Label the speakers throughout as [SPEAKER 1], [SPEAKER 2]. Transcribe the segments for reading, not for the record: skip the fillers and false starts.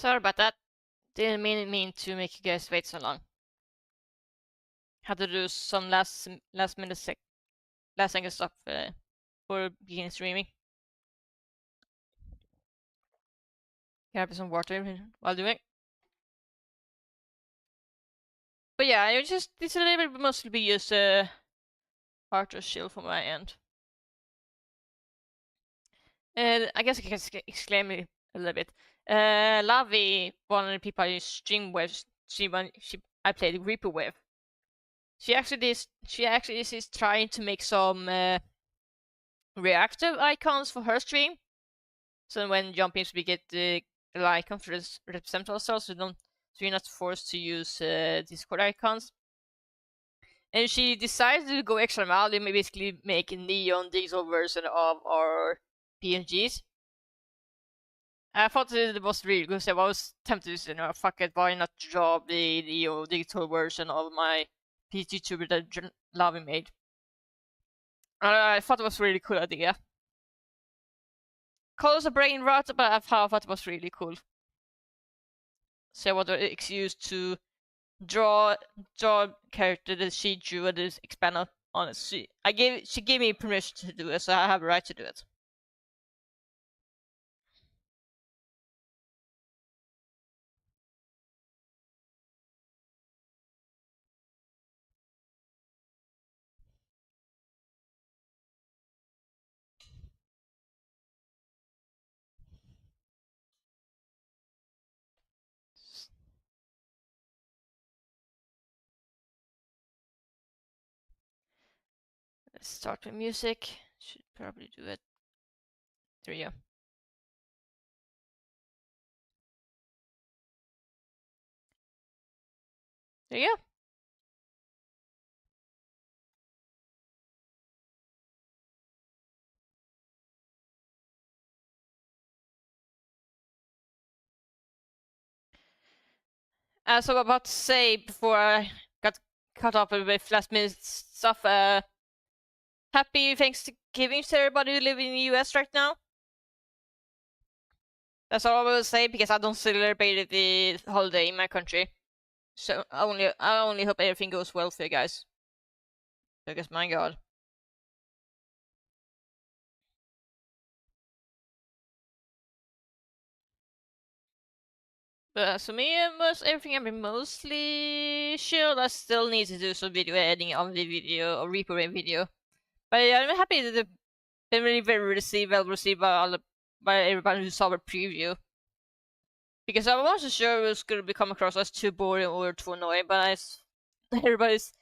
[SPEAKER 1] Sorry about that. Didn't mean to make you guys wait so long. Had to do some last minute second stuff for beginning streaming. Grab some water while doing. But yeah, it's a little bit mostly be just hard to chill from my end. I guess I can exclaim it a little bit. Lavi, one of the people I stream with, I played Reaper with. She actually is trying to make some reactive icons for her stream. So when jumping, we get the icon for represent ourselves, so you're not forced to use Discord icons. And she decided to go extra mile and basically make a neon digital version of our PNGs. I thought it was really good, so I was tempted to say, fuck it, why not draw the digital version of my PG tuber that Lavi made. I thought it was a really cool idea. Close a brain rot, but I thought it was really cool. So what it's used to draw character that she drew and is expanded on it. She gave me permission to do it, so I have a right to do it. Let's start with music. Should probably do it. There you go. There you go. So about to say before I got cut off with last minute stuff. Happy Thanksgiving to everybody who live in the US right now. That's all I will say because I don't celebrate the holiday in my country. So I only hope everything goes well for you guys. Because my god. But for me, everything I've been mostly chilled. I still need to do some video editing on the video or Reaper video. But yeah, I'm happy that they've been really well received by everybody who saw the preview. Because I wasn't sure it was gonna be come across as too boring or too annoying, but everybody's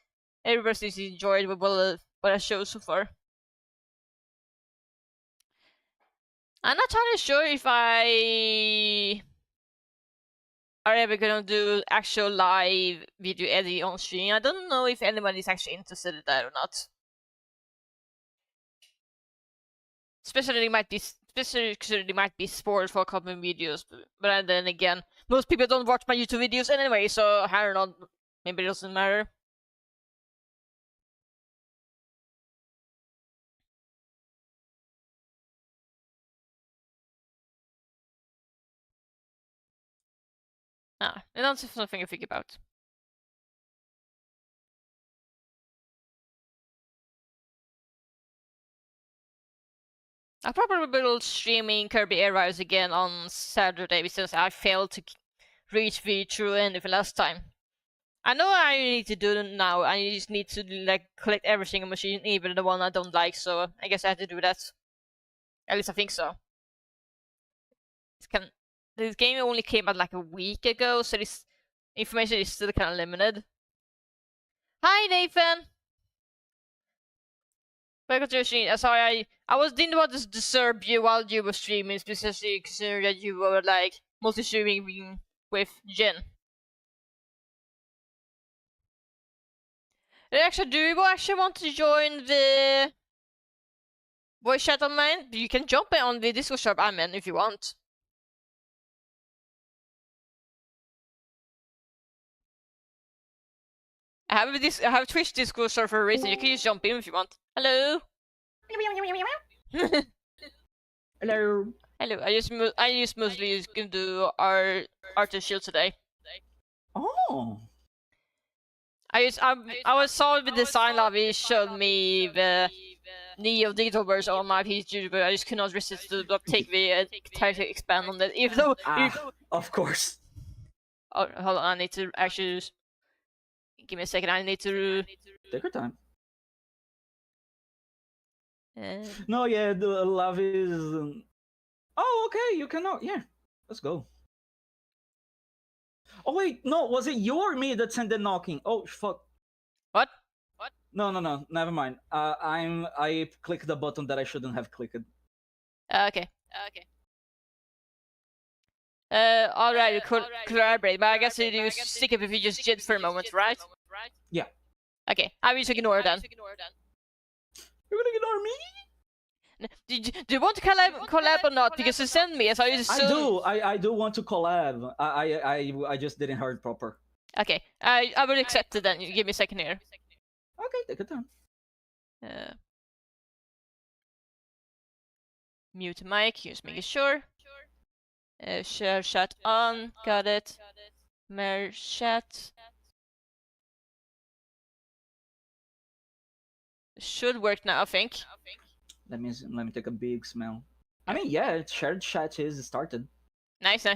[SPEAKER 1] enjoyed what I showed so far. I'm not totally sure if I are ever gonna do actual live video editing on stream. I don't know if anybody's actually interested in that or not. Especially it might be spoiled for a couple of videos, but then again, most people don't watch my YouTube videos anyway, so I don't know. Maybe it doesn't matter. Ah, and that's something to think about. I'll probably build streaming Kirby Air Riders again on Saturday since I failed to reach V through anything last time. I know I need to do it now. I just need to collect every single machine, even the one I don't like. So I guess I have to do that. At least I think so. This game only came out like a week ago, so this information is still kind of limited. Hi, Nathan. Welcome to your stream. Sorry, I didn't want to disturb you while you were streaming, especially considering that you were multi-streaming with Jen. Actually, do you actually want to join the voice chat on mine? You can jump in on the Discord shop I'm in if you want. I have Twitch Discord server for a reason. You can just jump in if you want. Hello.
[SPEAKER 2] Hello.
[SPEAKER 1] Hello. I just mostly can do our art and shield today.
[SPEAKER 2] Oh.
[SPEAKER 1] I was saw the design lab. He showed me the Neo digital version on my PC, but I just could not resist to take the try to expand on that. Even though,
[SPEAKER 2] Of course.
[SPEAKER 1] oh, hold on, I need to actually give me a second. I need to.
[SPEAKER 2] Take your time.
[SPEAKER 1] Uh,
[SPEAKER 2] No, yeah, the love is. Oh, okay, you cannot. Yeah, let's go. Oh wait, no, was it you or me that sent the knocking? Oh fuck.
[SPEAKER 1] what?
[SPEAKER 2] No, no, no, never mind. I clicked the button that I shouldn't have clicked.
[SPEAKER 1] Okay. Alright, collaborate, but I guess you stick it if you just jit for a moment, right?
[SPEAKER 2] Yeah.
[SPEAKER 1] Okay, I will just ignore then.
[SPEAKER 2] You're gonna ignore me?
[SPEAKER 1] Do you want to collab or not? Because you send me, so you
[SPEAKER 2] I do. I do want to collab. I just didn't hear it proper.
[SPEAKER 1] Okay, I will accept it then. You give me a second here.
[SPEAKER 2] Okay, take your time.
[SPEAKER 1] Mute mic, just making sure. Share chat on, got it. Merge chat. Should work now, I think.
[SPEAKER 2] Let me take a big smell. I mean, yeah, shared chat is started.
[SPEAKER 1] Nice.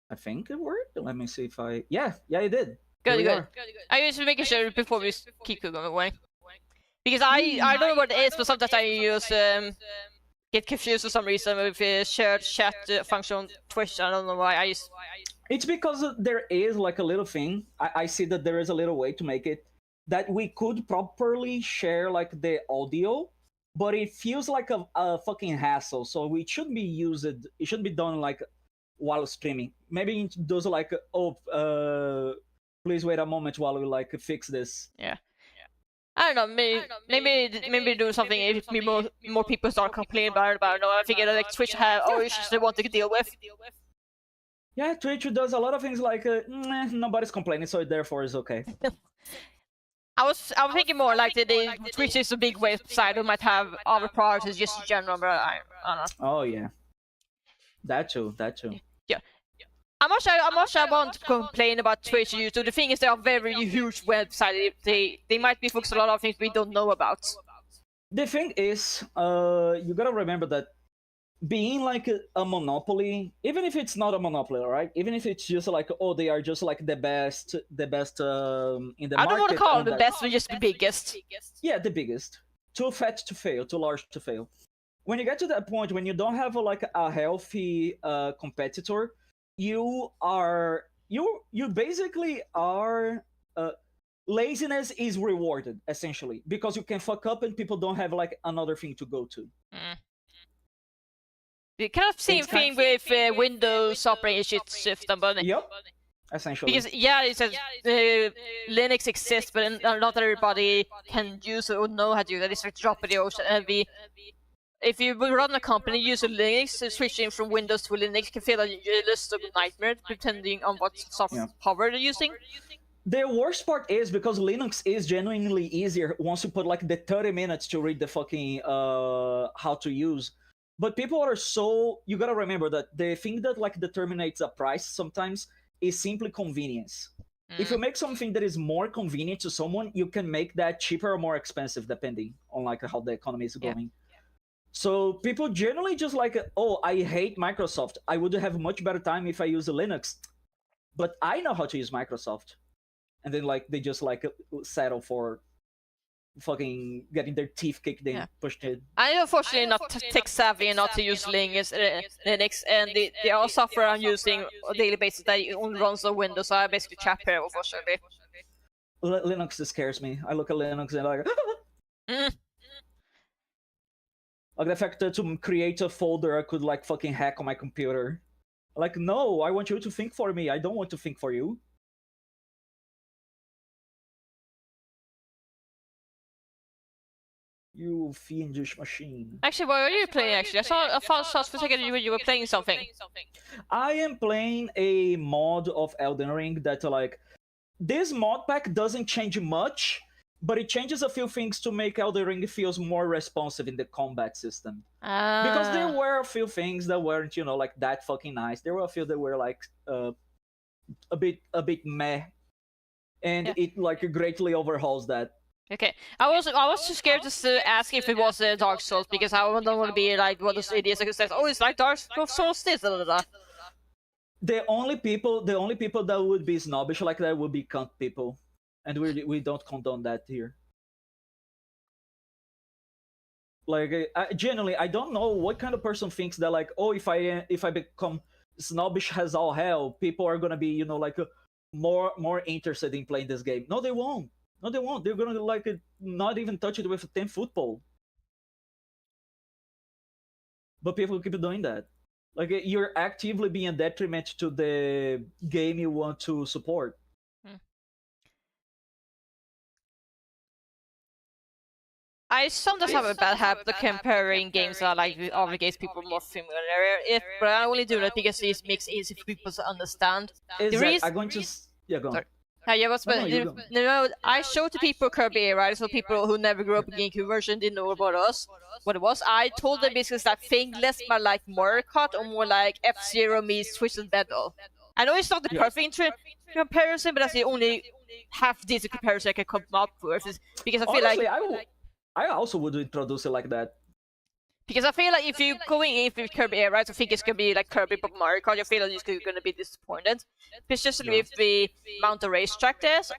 [SPEAKER 2] I think it worked. Let me see if I. Yeah, it did.
[SPEAKER 1] Good. I was making sure before we keep going away. Because I don't know what it is, but sometimes I use get confused for some reason with the shared chat function on Twitch. I don't know why. I just.
[SPEAKER 2] It's because there is like a little thing. I see that there is a little way to make it that we could properly share like the audio, but it feels like a fucking hassle. So it shouldn't be used. It shouldn't be done like while streaming. Maybe it does like please wait a moment while we like fix this.
[SPEAKER 1] Yeah. I don't know. Maybe do something if more people start complaining about it. But I don't know. I think like Twitch have issues they want to deal with.
[SPEAKER 2] Yeah, Twitch does a lot of things like nobody's complaining, so therefore it's okay.
[SPEAKER 1] I was thinking more like the Twitch is a big website who might have other priorities just in general, but I don't know.
[SPEAKER 2] Oh yeah, that too.
[SPEAKER 1] Yeah. I'm not sure I want to complain about Twitch use. So the thing is, they are very huge website. They might be focused on a lot of things we don't know about.
[SPEAKER 2] The thing is, you gotta remember that being like a monopoly, even if it's not a monopoly, right? Even if it's just like, oh, they are just like the best in the market.
[SPEAKER 1] I don't want to call them the best, but just the biggest.
[SPEAKER 2] Yeah, the biggest. Too fat to fail, too large to fail. When you get to that point, when you don't have like a healthy competitor, you basically are laziness is rewarded essentially because you can fuck up and people don't have like another thing to go to.
[SPEAKER 1] The kind of same thing with Windows operating system, but
[SPEAKER 2] yep, essentially.
[SPEAKER 1] Because yeah, it says Linux exists, but not everybody can use it or know how to do that. It's like drop in the ocean. And if you run a company using Linux, switching from Windows to Linux can feel like a list of nightmare, depending on what software hardware they're using.
[SPEAKER 2] The worst part is because Linux is genuinely easier once you put like the 30 minutes to read the fucking how to use. But people are so, you gotta remember that the thing that like determines a price sometimes is simply convenience. If you make something that is more convenient to someone, you can make that cheaper or more expensive depending on like how the economy is going. So people generally just like, oh, I hate Microsoft. I would have much better time if I use Linux. But I know how to use Microsoft. And then like they just like settle for fucking getting their teeth kicked in, pushed in.
[SPEAKER 1] I'm unfortunately not tech savvy enough to use Linux, and the other software I'm using on a daily basis that only runs on Windows, so I basically trap here, unfortunately.
[SPEAKER 2] Linux scares me. I look at Linux and like, like the fact that to create a folder I could like fucking hack on my computer. Like, no, I want you to think for me. I don't want to think for you. You fiendish machine.
[SPEAKER 1] Actually, what are you playing? Actually, I thought for a second you were playing something.
[SPEAKER 2] I am playing a mod of Elden Ring that like this mod pack doesn't change much. but it changes a few things to make Elden Ring feels more responsive in the combat system. Because there
[SPEAKER 1] Ah.
[SPEAKER 2] were a few things that weren't, like that fucking nice. There were a few that were like a bit meh, and
[SPEAKER 1] Yeah.
[SPEAKER 2] it like greatly overhauls that.
[SPEAKER 1] Okay. I was too scared just to ask if it was Dark Souls because I don't want to be like one of those idiots who says, "Oh, it's like Dark Souls this." Da, da, da.
[SPEAKER 2] The only people that would be snobbish like that would be cunt people, and we don't condone that here. Like genuinely, I don't know what kind of person thinks that like, oh, if I become snobbish as all hell, people are gonna be like more interested in playing this game. No, they won't. No, they won't. They're gonna like not even touch it with a 10-foot pole. But people keep doing that. Like you're actively being a detriment to the game you want to support.
[SPEAKER 1] Hmm. I sometimes have a bad habit of comparing games that like with other games people are more familiar with, but I only do that because it makes it easy for people to understand. The
[SPEAKER 2] Exactly.
[SPEAKER 1] reason,
[SPEAKER 2] I'm going to. Yeah, go on.
[SPEAKER 1] sorry. Yeah,
[SPEAKER 2] No, no, you
[SPEAKER 1] you
[SPEAKER 2] go.
[SPEAKER 1] know, I showed to people Kirby, right? So people who never grew up in GameCube version didn't know about us, what it was. I told them basically that thing less my like Mario Kart or more like F-Zero meets Twisted Metal. I know it's not the
[SPEAKER 2] Yeah.
[SPEAKER 1] perfect comparison, but that's the only half decent comparison I can come up with. Because I feel like
[SPEAKER 2] Honestly, I also would introduce it like that.
[SPEAKER 1] if you're going in with Kirby Air, right, I think it's gonna be like Kirby but Mario Kart. I feel like you're gonna be disappointed, especially
[SPEAKER 2] Yeah.
[SPEAKER 1] if the amount of racetrack there's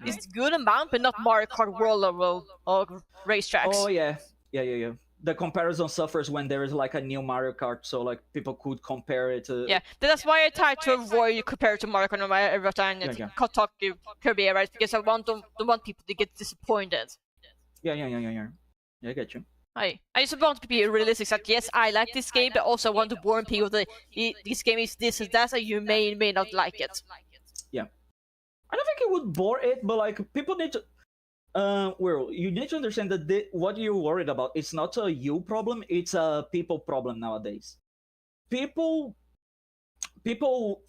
[SPEAKER 1] it's good amount, but not Mario Kart World level or racetracks.
[SPEAKER 2] Oh yeah, yeah. The comparison suffers when there is like a new Mario Kart, so like people could compare it to.
[SPEAKER 1] Yeah, that's why I try to avoid you compare to Mario Kart no matter every time
[SPEAKER 2] Yeah,
[SPEAKER 1] that
[SPEAKER 2] yeah.
[SPEAKER 1] talk to Kirby Air, right? Because I don't want people to get disappointed.
[SPEAKER 2] Yeah. Yeah, I get you.
[SPEAKER 1] I just want to be realistic that yes, I like this game, but also want to warn people that this game is this and that, and you may not like it.
[SPEAKER 2] Yeah. I don't think it would bore it, but like people need to. Well, you need to understand that what you're worried about, it's not a you problem, it's a people problem nowadays. People, people.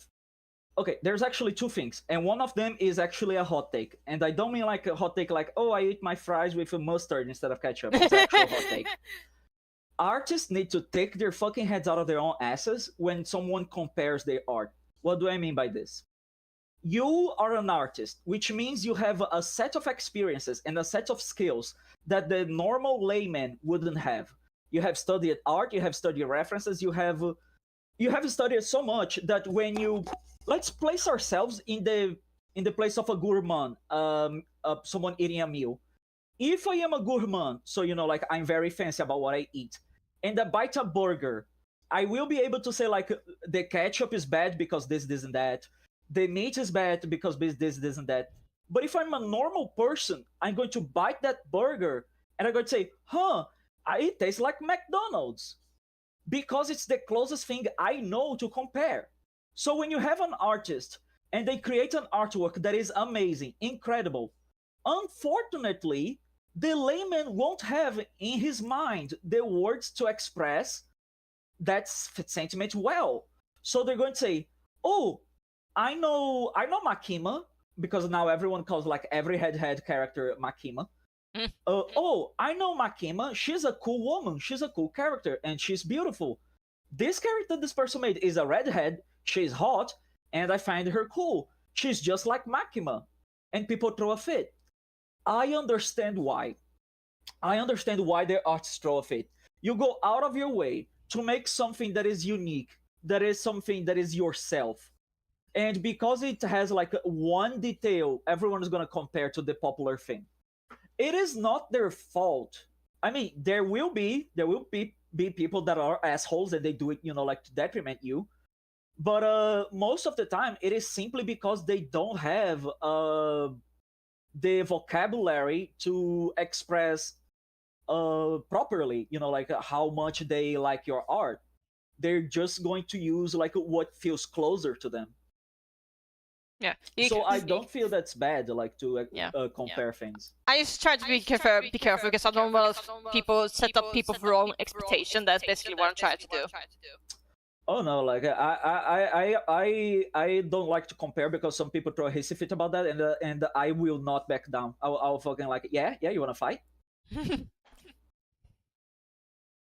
[SPEAKER 2] Okay, there's actually two things, and one of them is actually a hot take, and I don't mean like a hot take like, oh, I eat my fries with a mustard instead of ketchup. It's actual hot take. Artists need to take their fucking heads out of their own asses when someone compares their art. What do I mean by this? You are an artist, which means you have a set of experiences and a set of skills that the normal layman wouldn't have. You have studied art, you have studied references, you have studied so much that when you let's place ourselves in the place of a gourmand, someone eating a meal. If I am a gourmand, so like I'm very fancy about what I eat, and I bite a burger, I will be able to say like the ketchup is bad because this and that, the meat is bad because this and that. But if I'm a normal person, I'm going to bite that burger and I'm going to say, huh, it tastes like McDonald's because it's the closest thing I know to compare. So when you have an artist and they create an artwork that is amazing, incredible, unfortunately, the layman won't have in his mind the words to express that sentiment well. So they're going to say, "Oh, I know Makima because now everyone calls like every head character Makima. Oh, I know Makima. She's a cool woman. She's a cool character, and she's beautiful. This character this person made is a redhead. She's hot, and I find her cool. She's just like Makima." And people throw a fit. I understand why. I understand why the artists throw a fit. You go out of your way to make something that is unique, that is something that is yourself. And because it has like one detail, everyone is going to compare to the popular thing. It is not their fault. I mean, there will be people that are assholes and they do it, like to detriment you. But most of the time, it is simply because they don't have the vocabulary to express properly, like how much they like your art. They're just going to use like what feels closer to them.
[SPEAKER 1] Yeah.
[SPEAKER 2] So I don't feel that's bad, like to
[SPEAKER 1] Yeah.
[SPEAKER 2] compare things.
[SPEAKER 1] I just try to be careful because I don't want people set up people for wrong expectation. That's basically what I'm trying to do.
[SPEAKER 2] Oh no, like I don't like to compare because some people throw a hissy fit about that, and I will not back down. I'll fucking like, yeah, you wanna fight?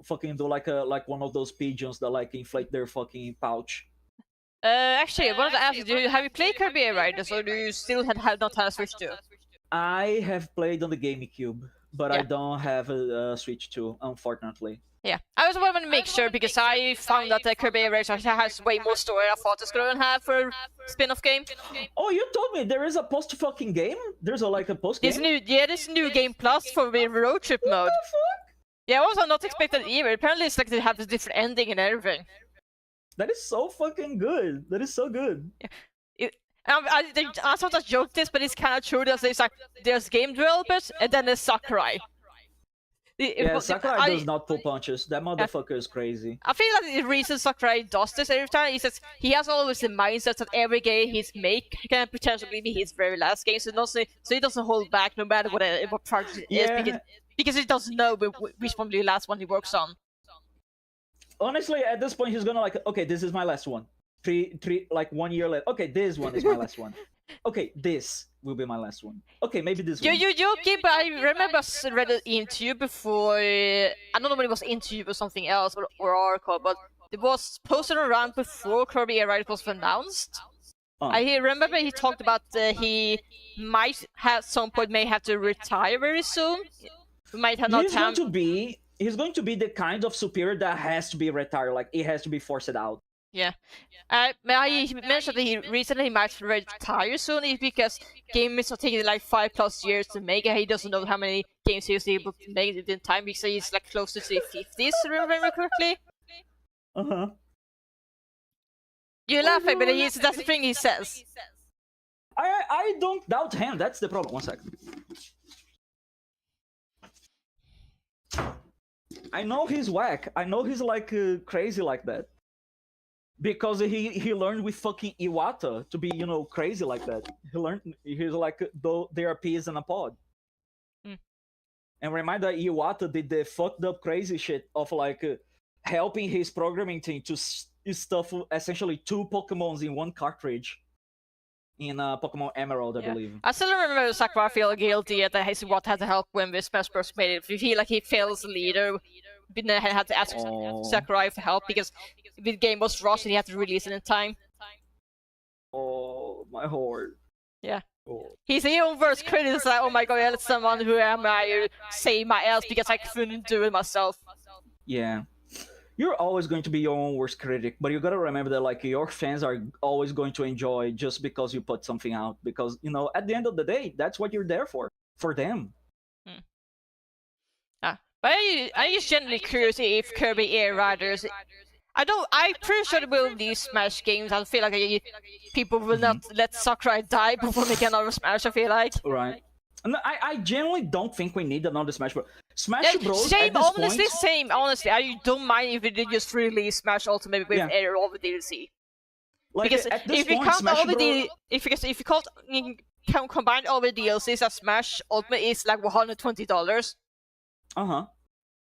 [SPEAKER 2] Fucking do like a like one of those pigeons that like inflate their fucking pouch.
[SPEAKER 1] Actually, I wanted to ask you, have you played Kirby Air Riders, or do you still have not had a Switch 2?
[SPEAKER 2] I have played on the GameCube, but I
[SPEAKER 1] Yeah.
[SPEAKER 2] don't have a Switch 2, unfortunately.
[SPEAKER 1] Yeah, I also want to make sure because I found that the Kirby Air Riders actually has way more story I thought it's gonna have for a spin-off game.
[SPEAKER 2] Oh, you told me there is a post fucking game. There's a like a post game.
[SPEAKER 1] This new game plus for the road trip
[SPEAKER 2] What
[SPEAKER 1] mode.
[SPEAKER 2] the fuck?
[SPEAKER 1] Yeah, I was not expected either. Apparently, it's like they have a different ending and everything.
[SPEAKER 2] That is so fucking good. That is so good.
[SPEAKER 1] It, I sort of joked this, but it's kind of true. There's game developers and then there's Sakurai.
[SPEAKER 2] Yeah, Sakurai
[SPEAKER 1] I,
[SPEAKER 2] does not pull punches. That
[SPEAKER 1] yeah,
[SPEAKER 2] motherfucker is crazy.
[SPEAKER 1] I feel like the reason Sakurai does this every time is that he has always the mindset that every game he's make can potentially be his very last game, so he doesn't hold back no matter what project it is
[SPEAKER 2] Yeah.
[SPEAKER 1] because he doesn't know which one will be the last one he works on.
[SPEAKER 2] Honestly, at this point, he's gonna like, okay, this is my last one. Three, like 1 year later. Okay, this one is my last one. Okay, this will be my last one. Okay, maybe this one.
[SPEAKER 1] You joking, but I remember I read an interview before. I don't know when it was interview or something else or article, but it was posted around before Kirby Air Riders was announced. I remember he talked about he might at some point may have to retire very soon. We might have not
[SPEAKER 2] He's
[SPEAKER 1] time.
[SPEAKER 2] going to be the kind of superior that has to be retired. Like it has to be forced out.
[SPEAKER 1] Yeah. I mentioned that he recently might retire soon is because games are taking like 5+ years to make and he doesn't know how many games he was able to make in time because he's like close to the 50s, remember correctly?
[SPEAKER 2] Uh-huh.
[SPEAKER 1] You're laughing, but that's the thing he says.
[SPEAKER 2] I don't doubt him. That's the problem. 1 second. I know he's whack. I know he's like crazy like that. Because he learned with fucking Iwata to be, crazy like that. He's like, though there are peas in a pod. And remind that Iwata did the fucked up crazy shit of like helping his programming team to stuff essentially 2 Pokemons in 1 cartridge in Pokemon Emerald, I believe.
[SPEAKER 1] I still remember Sakurai feeling guilty that his what had to help when the Smash Bros. Made it. If you feel like he fails as a leader, then had to ask Sakurai for help because the game was rushed and he had to release it in time.
[SPEAKER 2] Oh, my heart.
[SPEAKER 1] Yeah.
[SPEAKER 2] Oh.
[SPEAKER 1] He's the own worst critic. It's like, oh my god, I let someone who am I say my else because I couldn't do it myself.
[SPEAKER 2] Yeah. You're always going to be your own worst critic, but you gotta remember that like your fans are always going to enjoy just because you put something out. Because at the end of the day, that's what you're there for them.
[SPEAKER 1] But I'm just generally curious if Kirby Air Riders. I'm pretty sure they will release Smash games. I feel like people will not let Sakurai die before making another Smash. I feel like.
[SPEAKER 2] Right. No, I genuinely don't think we need another Smash Bros. Smash Bros.
[SPEAKER 1] Same,
[SPEAKER 2] at this
[SPEAKER 1] honestly,
[SPEAKER 2] point,
[SPEAKER 1] same. Honestly, I don't mind if they did just release Smash Ultimate with all the DLC.
[SPEAKER 2] Like,
[SPEAKER 1] because
[SPEAKER 2] at this
[SPEAKER 1] if you
[SPEAKER 2] point,
[SPEAKER 1] count
[SPEAKER 2] Smash
[SPEAKER 1] all the
[SPEAKER 2] Bros.
[SPEAKER 1] if you count combine all the DLCs, that Smash Ultimate is like $120.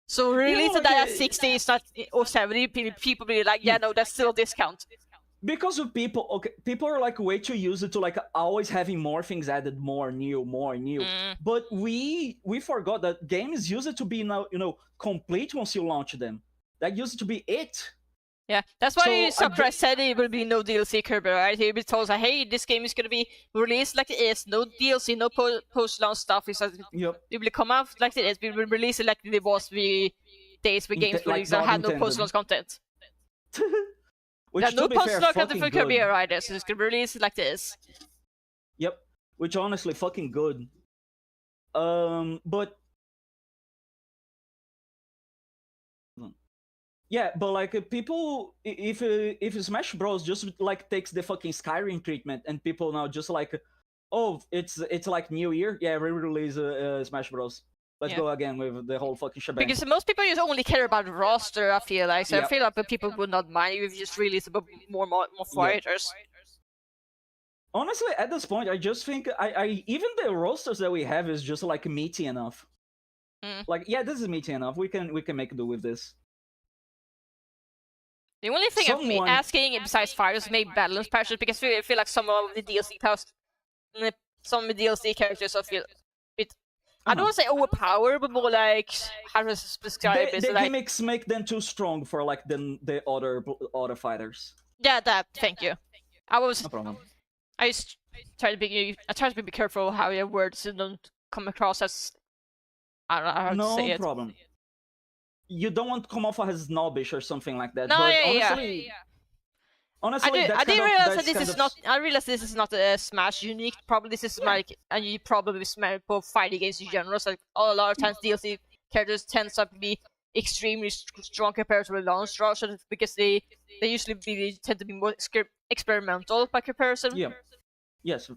[SPEAKER 1] So releasing that at 60 is not or 70. People be like, yeah, no, that's still a discount.
[SPEAKER 2] Because of people are like way too used to like always having more things added, more new. But we forgot that games used to be now complete once you launch them. That used to be it.
[SPEAKER 1] Yeah, that's why Sakurai said it will be no DLC Kirby, right? He be told like, hey, this game is gonna be released like it is, no DLC, no post-launch stuff. He said it will come out like it is. We will release it like it was the days when games released that had no post-launch content.
[SPEAKER 2] Which
[SPEAKER 1] no post-launch content for Kirby
[SPEAKER 2] good.
[SPEAKER 1] Riders, so it's gonna release it like this.
[SPEAKER 2] Yep, which honestly fucking good. But yeah, but like people, if Smash Bros just like takes the fucking Skyrim treatment, and people now just like, oh, it's like New Year, yeah, we release Smash Bros. Let's go again with the whole fucking shebang.
[SPEAKER 1] Because most people just only care about the roster, I feel like. So I feel like people would not mind if you just release a bit more fighters.
[SPEAKER 2] Honestly, at this point, I just think I even the rosters that we have is just like meaty enough. Like, yeah, this is meaty enough. We can make do with this.
[SPEAKER 1] The only thing I'm
[SPEAKER 2] Someone,
[SPEAKER 1] asking besides fires is maybe balance patches, because I feel like some of the DLC some of the DLC characters I feel bit. I don't
[SPEAKER 2] uh-huh.
[SPEAKER 1] want to say overpowered, but more like, how to describe it?
[SPEAKER 2] The
[SPEAKER 1] Like,
[SPEAKER 2] gimmicks make them too strong for like the other fighters.
[SPEAKER 1] yeah, that. Thank you. I was
[SPEAKER 2] No problem.
[SPEAKER 1] I just try to be careful how your words don't come across as, I don't know how to say
[SPEAKER 2] No
[SPEAKER 1] it.
[SPEAKER 2] problem. You don't want to come off as snobbish or something like that.
[SPEAKER 1] No,
[SPEAKER 2] But
[SPEAKER 1] yeah.
[SPEAKER 2] honestly,
[SPEAKER 1] I did realize that
[SPEAKER 2] that's
[SPEAKER 1] this
[SPEAKER 2] kind
[SPEAKER 1] is
[SPEAKER 2] of
[SPEAKER 1] not. I realize this is not a Smash unique. Probably this is
[SPEAKER 2] yeah.
[SPEAKER 1] like, and you probably Smash both fighting games in general. So like, a lot of times DLC characters tend to be extremely strong compared to the launch draw, so because they tend to be more experimental by comparison.
[SPEAKER 2] Yeah. Yes.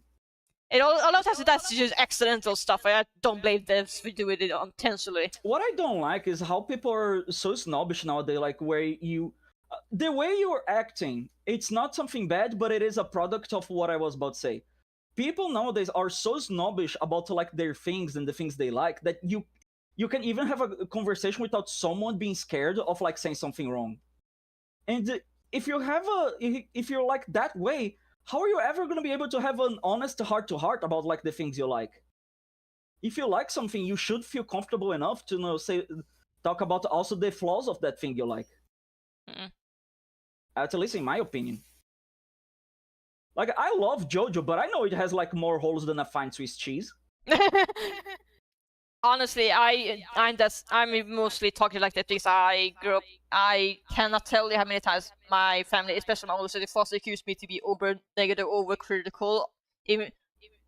[SPEAKER 1] And a lot of times that's just accidental stuff. I don't blame devs for doing it intentionally.
[SPEAKER 2] What I don't like is how people are so snobbish nowadays. Like where you, the way you're acting, it's not something bad, but it is a product of what I was about to say. People nowadays are so snobbish about like their things and the things they like that you can even have a conversation without someone being scared of like saying something wrong. And if you have if you're like that way, how are you ever going to be able to have an honest heart to heart about like the things you like? If you like something, you should feel comfortable enough to say, talk about also the flaws of that thing you like.
[SPEAKER 1] Mm.
[SPEAKER 2] At least in my opinion. Like I love JoJo, but I know it has like more holes than a fine Swiss cheese.
[SPEAKER 1] Honestly, I'm mostly talking like that because I grew up. I cannot tell you how many times my family, especially my older sister, falsely accused me to be over negative, over critical. Even